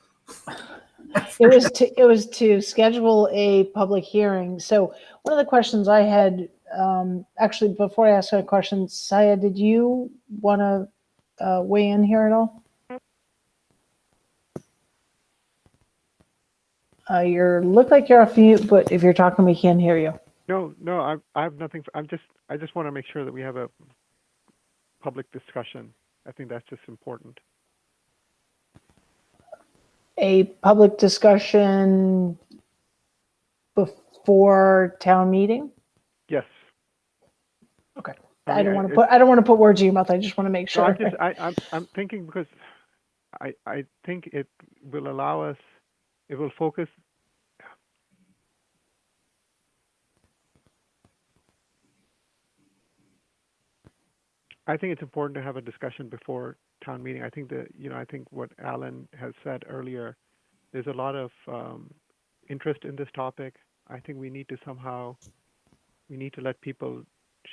Speaker 2: it was to schedule a public hearing. So one of the questions I had, actually, before I ask a question, Saya, did you want to weigh in here at all? Look like you're off mute, but if you're talking, we can't hear you.
Speaker 7: No, I have nothing. I just want to make sure that we have a public discussion. I think that's just important.
Speaker 2: A public discussion before town meeting?
Speaker 7: Yes.
Speaker 2: Okay. I don't want to put words in your mouth. I just want to make sure.
Speaker 7: I'm thinking because I think it will allow us. It will focus. I think it's important to have a discussion before town meeting. I think I think what Alan has said earlier, there's a lot of interest in this topic. I think we need to let people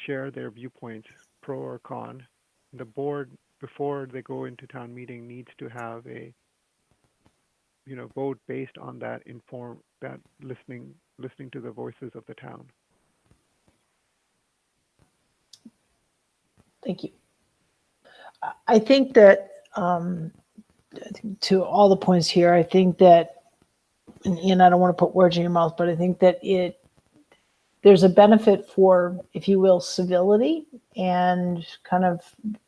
Speaker 7: share their viewpoints, pro or con. The board, before they go into town meeting, needs to have a vote based on that listening to the voices of the town.
Speaker 2: Thank you. I think that to all the points here, I think that, and I don't want to put words in your mouth, but I think that there's a benefit for, if you will, civility and kind of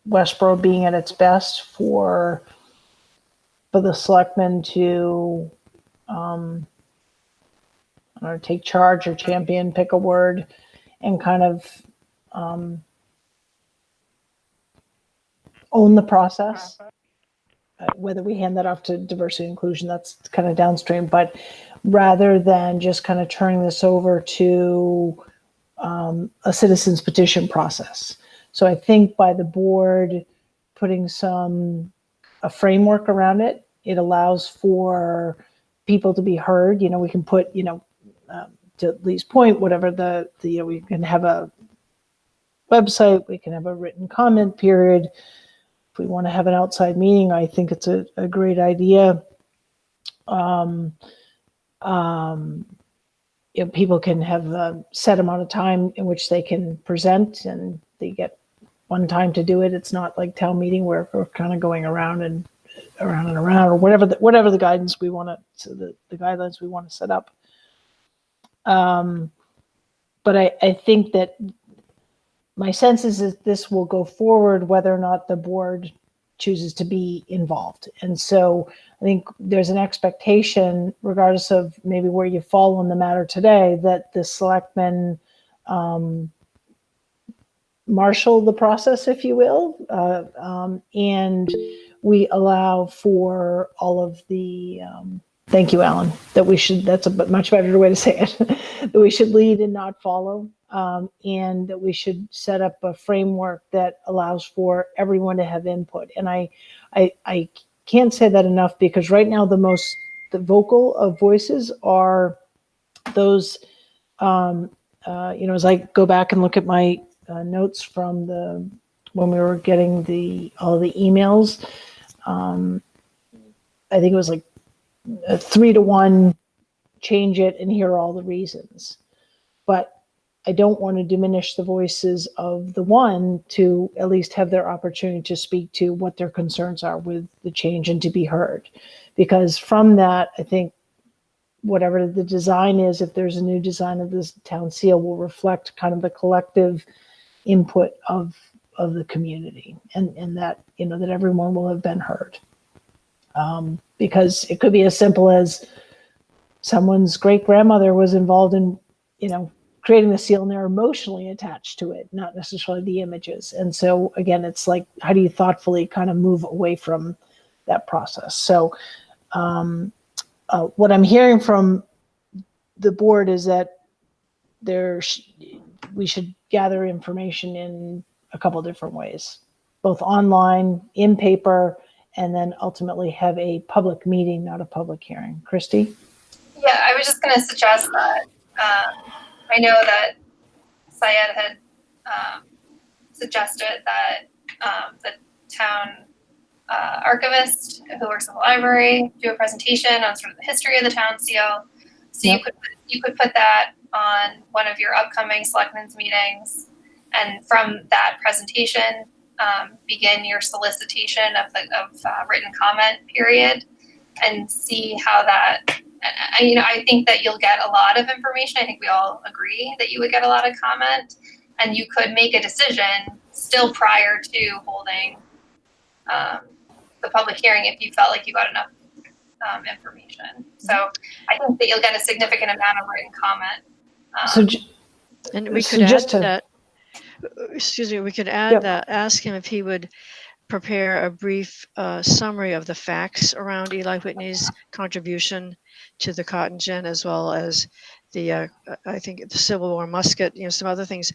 Speaker 2: Westborough being at its best for the selectmen to take charge or champion, pick a word, and kind of own the process. Whether we hand that off to diversity and inclusion, that's kind of downstream, but rather than just kind of turning this over to a citizen's petition process. So I think by the board putting a framework around it, it allows for people to be heard. We can put, to Lee's point, whatever we can have a website, we can have a written comment period. If we want to have an outside meeting, I think it's a great idea. people can have a set amount of time in which they can present, and they get one time to do it. It's not like town meeting where we're kind of going around and around, or whatever the guidance we want to, the guidelines we want to set up. But I think that my sense is that this will go forward whether or not the board chooses to be involved. And so I think there's an expectation, regardless of maybe where you fall on the matter today, that the selectmen marshal the process, if you will, and we allow for all of the, thank you, Alan, that we should, that's a much better way to say it, that we should lead and not follow, and that we should set up a framework that allows for everyone to have input. And I can't say that enough, because right now the vocal of voices are those, as I go back and look at my notes from when we were getting all the emails, I think it was like a 3-to-1, change it and here are all the reasons. But I don't want to diminish the voices of the one to at least have their opportunity to speak to what their concerns are with the change and to be heard. Because from that, I think whatever the design is, if there's a new design of this town seal, will reflect kind of the collective input of the community, and that, that everyone will have been heard. Because it could be as simple as someone's great grandmother was involved in, creating the seal, and they're emotionally attached to it, not necessarily the images. And so again, it's like, how do you thoughtfully kind of move away from that process? So what I'm hearing from the board is that we should gather information in a couple different ways, both online, in paper, and then ultimately have a public meeting, not a public hearing. Christy?
Speaker 4: Yeah, I was just going to suggest that I know that Syed had suggested that the town archivist who works in the library do a presentation on sort of the history of the town seal. So yep. you could put that on one of your upcoming selectmen's meetings, and from that presentation, begin your solicitation of written comment period, and see how that. I think that you'll get a lot of information. I think we all agree that you would get a lot of comment, and you could make a decision still prior to holding the public hearing if you felt like you got enough information. So I think that you'll get a significant amount of written comment.
Speaker 1: And we could add that. Excuse me. We could add that. Ask him if he would prepare a brief summary of the facts around Eli Whitney's contribution to the cotton gin, as well as the I think the Civil War musket, some other things.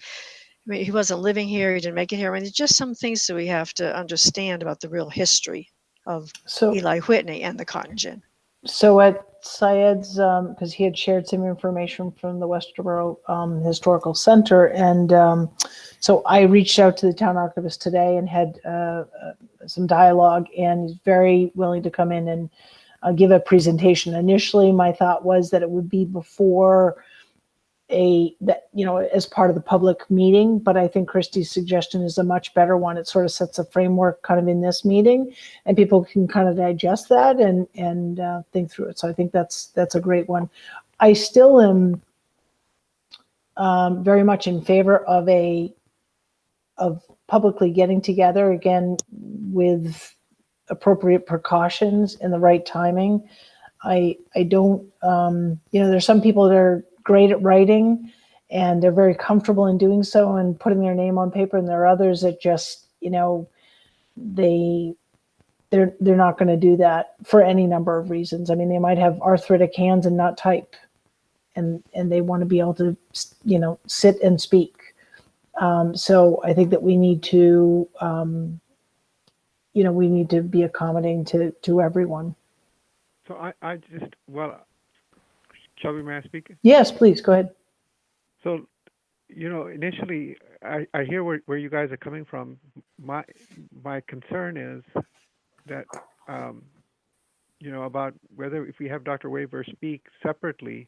Speaker 1: I mean, he wasn't living here, he didn't make it here. I mean, just some things that we have to understand about the real history of Eli Whitney and the cotton gin.
Speaker 2: So at Syed's, because he had shared some information from the Westborough Historical Center, and so I reached out to the town archivist today and had some dialogue, and he's very willing to come in and give a presentation. Initially, my thought was that it would be before as part of the public meeting, but I think Christy's suggestion is a much better one. It sort of sets a framework kind of in this meeting, and people can kind of digest that and think through it. So I think that's a great one. I still am very much in favor of publicly getting together again with appropriate precautions and the right timing. I don't, there's some people that are great at writing and they're very comfortable in doing so and putting their name on paper, and there are others that just, they're not going to do that for any number of reasons. I mean, they might have arthritic hands and not type, and they want to be able to, sit and speak. So I think that we need to, we need to be accommodating to everyone.
Speaker 7: So Shelby, may I speak?
Speaker 2: Yes, please, go ahead.
Speaker 7: So, initially, I hear where you guys are coming from. My concern is that, about whether if we have Dr. Waver speak separately,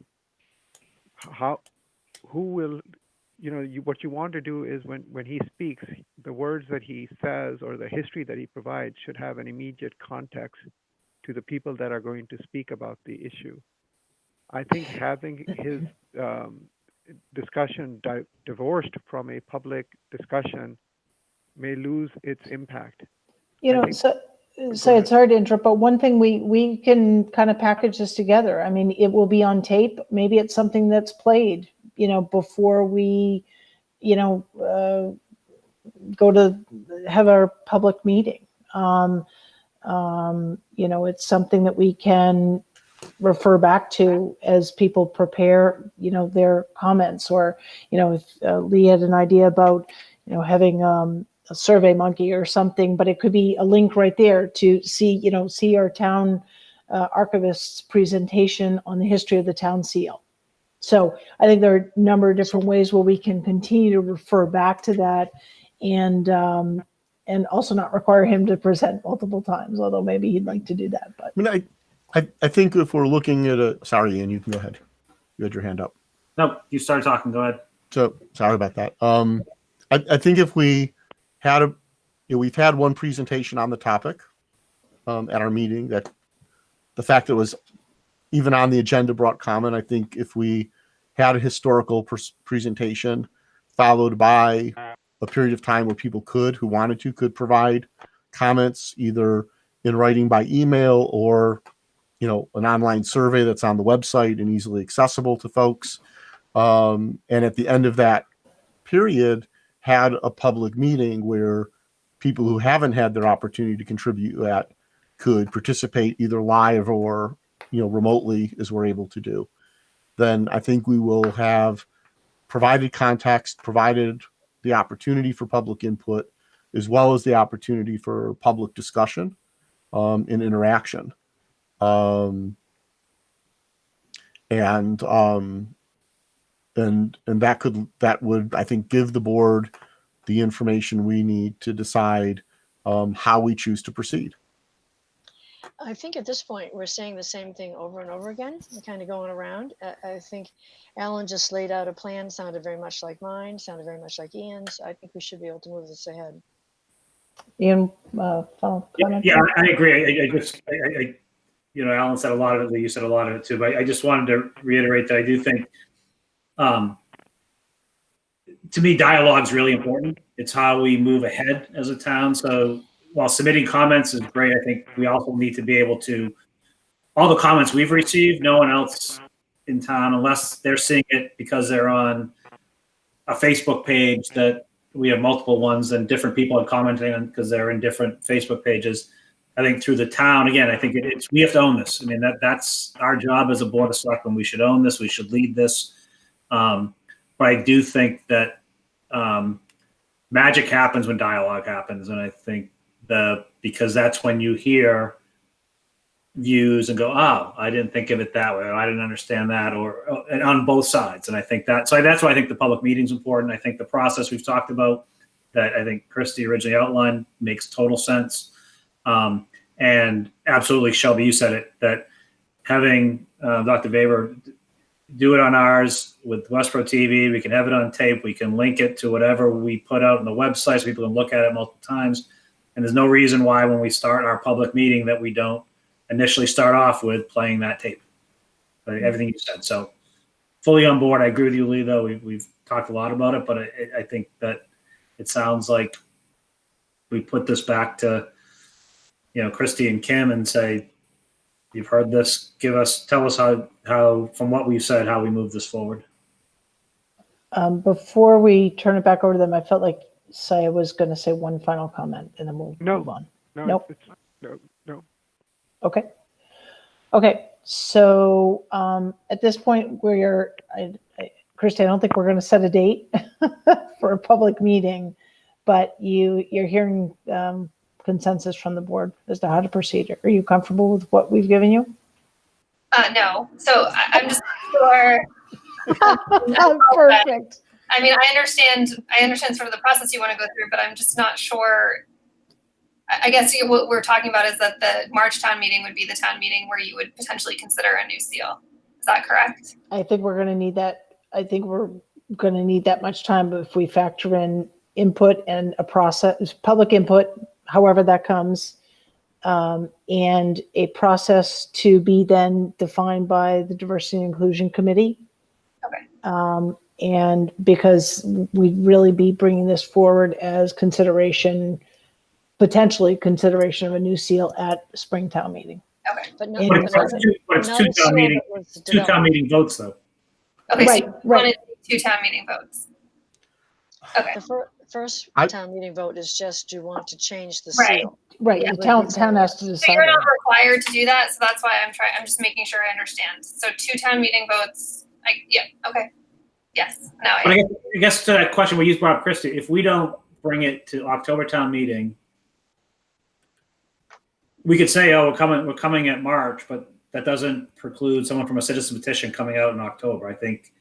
Speaker 7: who will, what you want to do is when he speaks, the words that he says or the history that he provides should have an immediate context to the people that are going to speak about the issue. I think having his discussion divorced from a public discussion may lose its impact.
Speaker 2: So it's hard to interrupt, but one thing we can kind of package this together. I mean, it will be on tape. Maybe it's something that's played, before we, go to have our public meeting. It's something that we can refer back to as people prepare, their comments, or, if Lee had an idea about, having a Survey Monkey or something, but it could be a link right there to see our town archivist's presentation on the history of the town seal. So I think there are a number of different ways where we can continue to refer back to that, and also not require him to present multiple times, although maybe he'd like to do that. But
Speaker 3: I think if we're looking at sorry, Ian, you can go ahead. You had your hand up.
Speaker 6: No, you started talking. Go ahead.
Speaker 3: So sorry about that. I think if we had we've had one presentation on the topic at our meeting, that the fact that it was even on the agenda brought comment. I think if we had a historical presentation followed by a period of time where people who wanted to, could provide comments either in writing by email or, an online survey that's on the website and easily accessible to folks. And at the end of that period, had a public meeting where people who haven't had their opportunity to contribute yet could participate either live or, remotely, as we're able to do. Then I think we will have provided context, provided the opportunity for public input, as well as the opportunity for public discussion and interaction. And that would, I think, give the board the information we need to decide how we choose to proceed.
Speaker 1: I think at this point, we're saying the same thing over and over again. We're kind of going around. I think Alan just laid out a plan, sounded very much like mine, sounded very much like Ian's. I think we should be able to move this ahead.
Speaker 2: Ian, final comment?
Speaker 6: Yeah, I agree. Alan said a lot of it, you said a lot of it too, but I just wanted to reiterate that I do think, to me, dialogue is really important. It's how we move ahead as a town. So while submitting comments is great, I think we also need to be able to, all the comments we've received, no one else in town, unless they're seeing it because they're on a Facebook page that we have multiple ones and different people are commenting on because they're in different Facebook pages. I think through the town, again, I think we have to own this. I mean, that's our job as a board of selectmen. We should own this. We should lead this. But I do think that magic happens when dialogue happens. And I think because that's when you hear views and go, oh, I didn't think of it that way, or I didn't understand that, or on both sides. And I think that's why I think the public meeting is important. I think the process we've talked about that I think Christy originally outlined makes total sense. And absolutely, Shelby, you said it, that having Dr. Weber do it on ours with Westborough TV, we can have it on tape, we can link it to whatever we put out on the website so people can look at it multiple times. And there's no reason why when we start our public meeting that we don't initially start off with playing that tape. Everything you said. So fully on board. I agree with you, Lee, though. We've talked a lot about it, but I think that it sounds like we put this back to, Christy and Kim and say, you've heard this, tell us how, from what we've said, how we move this forward.
Speaker 2: Before we turn it back over to them, I felt like Saya was going to say one final comment and then we'll move on.
Speaker 7: No.
Speaker 2: Okay. So at this point, Christy, I don't think we're going to set a date for a public meeting, but you're hearing consensus from the board as to how to proceed. Are you comfortable with what we've given you?
Speaker 4: No. So I'm just sure.
Speaker 2: Perfect.
Speaker 4: I mean, I understand sort of the process you want to go through, but I'm just not sure. I guess what we're talking about is that the March town meeting would be the town meeting where you would potentially consider a new seal. Is that correct?
Speaker 2: I think we're going to need that I think we're going to need that much time, but if we factor in input and a process, public input, however that comes, and a process to be then defined by the Diversity and Inclusion Committee.
Speaker 4: Okay.
Speaker 2: And because we'd really be bringing this forward as consideration, potentially consideration of a new seal at Springtown meeting.
Speaker 4: Okay.
Speaker 1: But no,
Speaker 2: And-
Speaker 6: But it's
Speaker 1: not
Speaker 6: two
Speaker 1: a seal
Speaker 6: town meeting,
Speaker 1: that was
Speaker 6: two town
Speaker 1: developed.
Speaker 6: meeting votes though.
Speaker 4: Okay.
Speaker 2: Right,
Speaker 4: So you
Speaker 2: right.
Speaker 4: wanted 2 town meeting votes. Okay.
Speaker 1: The first
Speaker 3: I-
Speaker 1: town meeting vote is just, do you want to change the
Speaker 4: Right.
Speaker 1: seal?
Speaker 2: Right,
Speaker 4: Yeah.
Speaker 2: the town has to
Speaker 4: So
Speaker 2: decide.
Speaker 4: you're
Speaker 2: on
Speaker 4: not
Speaker 2: it.
Speaker 4: required to do that, so that's why I'm just making sure I understand. So 2 town meeting votes. Yeah. Okay. Yes. Now
Speaker 6: But
Speaker 4: I.
Speaker 6: I guess to that question we used brought up, Christy, if we don't bring it to October town meeting, we could say, oh, we're coming at March, but that doesn't preclude someone from a citizen petition coming out in October. I think,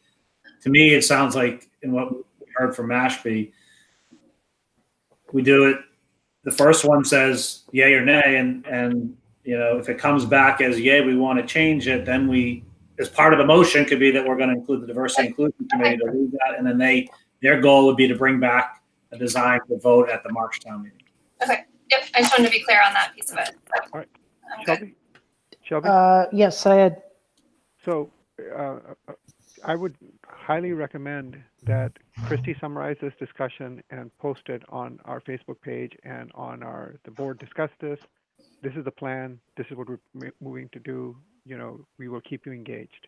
Speaker 6: to me, it sounds like in what we heard from Mashpee, we do it. The first one says yay or nay, and if it comes back as yay, we want to change it. Then we, as part of the motion, could be that we're going to include the Diversity and Inclusion Committee to lead that, and then their goal would be to bring back a design to vote at the March town meeting.
Speaker 4: Okay. Yep. I just wanted to be clear on that piece of it.
Speaker 7: All right.
Speaker 4: I'm good.
Speaker 7: Shelby?
Speaker 2: Yes, I had,
Speaker 7: So I would highly recommend that Christy summarize this discussion and post it on our Facebook page and on the board discussed this. This is the plan. This is what we're moving to do. We will keep you engaged.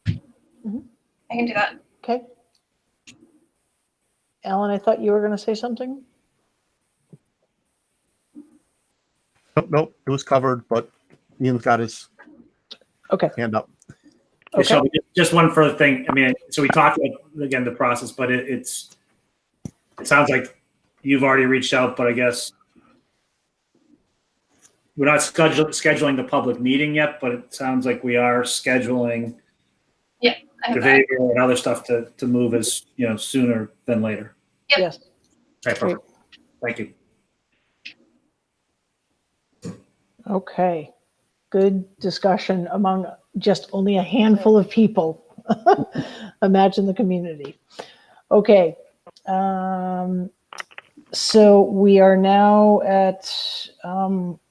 Speaker 4: I can do that.
Speaker 2: okay. Alan, I thought you were going to say something?
Speaker 3: Nope, it was covered, but Ian's got his
Speaker 2: Okay.
Speaker 3: hand up.
Speaker 6: Yeah,
Speaker 2: Okay.
Speaker 6: Shelby, just one further thing. I mean, so we talked about, again, the process, but it sounds like you've already reached out, but I guess we're not scheduling the public meeting yet, but it sounds like we are scheduling
Speaker 4: I have that.
Speaker 6: behavior and other stuff to move as, sooner than later.
Speaker 4: Yep.
Speaker 2: Yes.
Speaker 6: Okay, perfect. Thank you.
Speaker 2: Okay. Good discussion among just only a handful of people. Imagine the community. Okay. So we are now at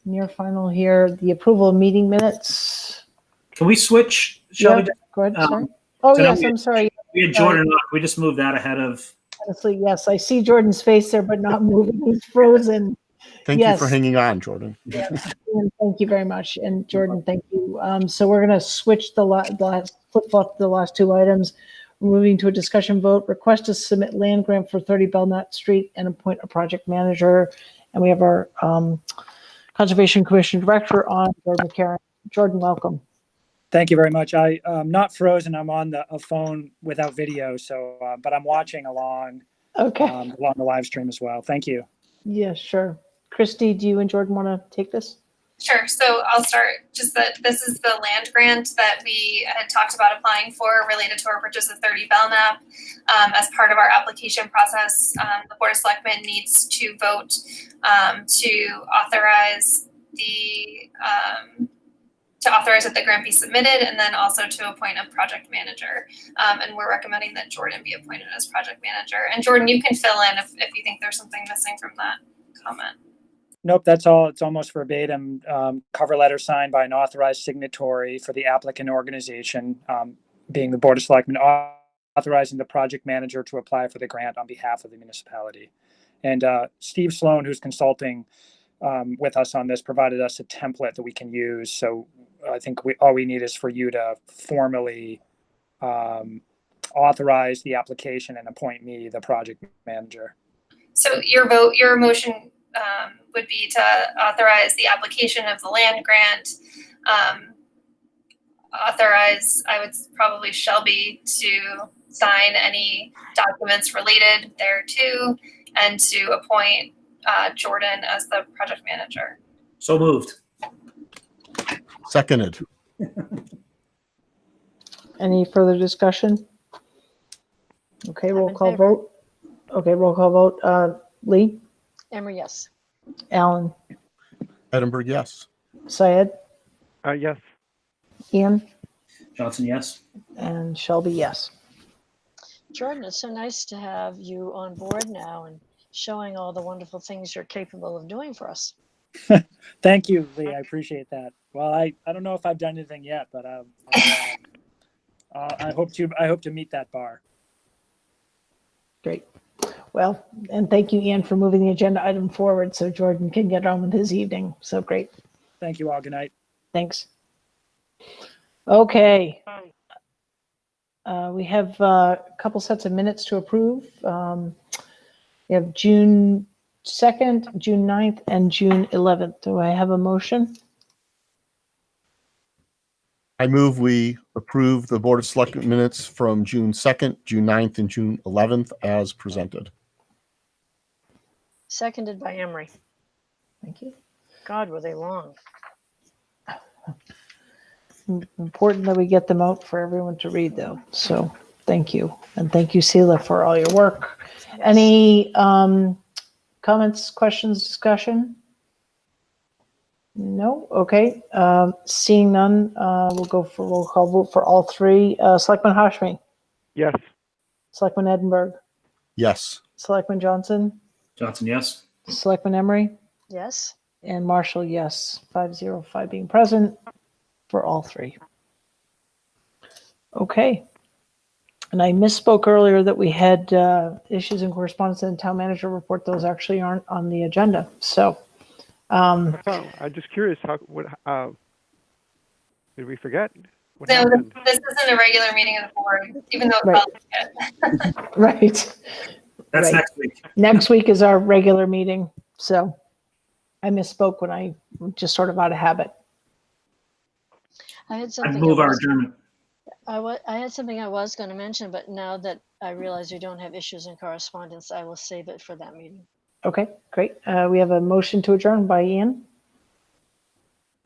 Speaker 2: near final here, the approval of meeting minutes.
Speaker 6: Can we switch, Shelby?
Speaker 2: Yeah, go ahead,
Speaker 6: Um,
Speaker 2: sorry. Oh,
Speaker 6: so now
Speaker 2: yes, I'm sorry.
Speaker 6: We had Jordan on. We just moved that ahead of.
Speaker 2: Honestly, yes, I see Jordan's face there, but not moving. He's frozen.
Speaker 3: Thank you
Speaker 2: Yes.
Speaker 3: for hanging on, Jordan.
Speaker 2: And thank you very much. And Jordan, thank you. So we're going to switch flip-flop the last 2 items. We're moving to a discussion vote. Request to submit land grant for 30 Belknap Street and appoint a project manager. And we have our Conservation Commission Director on, Jordan McCarran. Jordan, welcome.
Speaker 14: Thank you very much. I'm not frozen. I'm on a phone without video, so but I'm watching along
Speaker 2: Okay.
Speaker 14: along the live stream as well. Thank you.
Speaker 2: Yeah, sure. Christy, do you and Jordan want to take this?
Speaker 4: Sure. So I'll start. Just that this is the land grant that we had talked about applying for related to our purchase of 30 Belknap. As part of our application process, the Board of Selectmen needs to vote to authorize that the grant be submitted, and then also to appoint a project manager. And we're recommending that Jordan be appointed as project manager. And Jordan, you can fill in if you think there's something missing from that comment.
Speaker 14: Nope, that's all. It's almost verbatim. Cover letter signed by an authorized signatory for the applicant organization, being the Board of Selectmen, authorizing the project manager to apply for the grant on behalf of the municipality. And Steve Sloan, who's consulting with us on this, provided us a template that we can use. So I think all we need is for you to formally authorize the application and appoint me the project manager.
Speaker 4: So your motion would be to authorize the application of the land grant, authorize, I would probably Shelby to sign any documents related thereto, and to appoint Jordan as the project manager.
Speaker 6: So moved.
Speaker 3: Seconded.
Speaker 2: Any further discussion? Okay, roll
Speaker 1: I'm in
Speaker 2: call
Speaker 1: favor.
Speaker 2: vote. Okay, roll call vote. Lee,
Speaker 1: Emery, yes.
Speaker 2: Alan,
Speaker 3: Edinburgh, yes.
Speaker 2: Syed,
Speaker 7: Yes.
Speaker 2: Ian,
Speaker 6: Johnson, yes.
Speaker 2: And Shelby, yes.
Speaker 1: Jordan, it's so nice to have you on board now and showing all the wonderful things you're capable of doing for us.
Speaker 14: Thank you, Lee. I appreciate that. Well, I don't know if I've done anything yet, but I hope to meet that bar.
Speaker 2: Great. Well, and thank you, Ian, for moving the agenda item forward so Jordan can get on with his evening. So great.
Speaker 14: Thank you all. Good night.
Speaker 2: Thanks. Okay. We have a couple sets of minutes to approve. We have June 2nd, June 9th, and June 11th. Do I have a motion?
Speaker 3: I move we approve the Board of Selectmen minutes from June 2nd, June 9th, and June 11th as presented.
Speaker 1: Seconded by Emery.
Speaker 2: Thank you.
Speaker 1: God, were they long.
Speaker 2: Important that we get them out for everyone to read, though. So thank you. And thank you, Sela, for all your work.
Speaker 1: Yes.
Speaker 2: Any comments, questions, discussion? No? Okay. Seeing none, we'll go for roll call vote for all three. Selectman Hashmi,
Speaker 7: Yes.
Speaker 2: Selectman Edinburgh,
Speaker 3: Yes.
Speaker 2: Selectman Johnson,
Speaker 6: Johnson, yes.
Speaker 2: Selectman Emery,
Speaker 1: Yes.
Speaker 2: and Marshall, yes. 505 being present for all three. Okay. And I misspoke earlier that we had issues and correspondence in the town manager report. Those actually aren't on the agenda. So
Speaker 7: I'm just curious. Did we forget? What
Speaker 4: No,
Speaker 7: happened?
Speaker 4: this isn't a regular meeting of the board, even though
Speaker 2: Right.
Speaker 4: it's public.
Speaker 2: right.
Speaker 6: That's
Speaker 2: Right.
Speaker 6: next week.
Speaker 2: Next week is our regular meeting. So I misspoke when I just sort of out of habit.
Speaker 1: I had
Speaker 6: I
Speaker 1: something.
Speaker 6: move our adjournment.
Speaker 1: I had something I was going to mention, but now that I realize we don't have issues in correspondence, I will save it for that meeting.
Speaker 2: Okay, great. We have a motion to adjourn by Ian.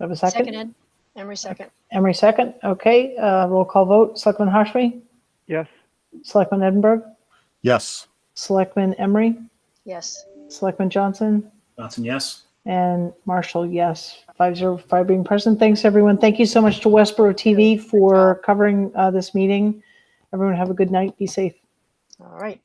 Speaker 2: Have a second?
Speaker 1: Seconded. Emery second.
Speaker 2: Emery second. Okay, roll call vote. Selectman Hashmi,
Speaker 7: Yes.
Speaker 2: Selectman Edinburgh,
Speaker 3: Yes.
Speaker 2: Selectman Emery,
Speaker 1: Yes.
Speaker 2: Selectman Johnson,
Speaker 6: Johnson, yes.
Speaker 2: and Marshall, yes. 505 being present. Thanks, everyone. Thank you so much to Westborough TV for covering this meeting. Everyone have a good night. Be safe.
Speaker 1: All right.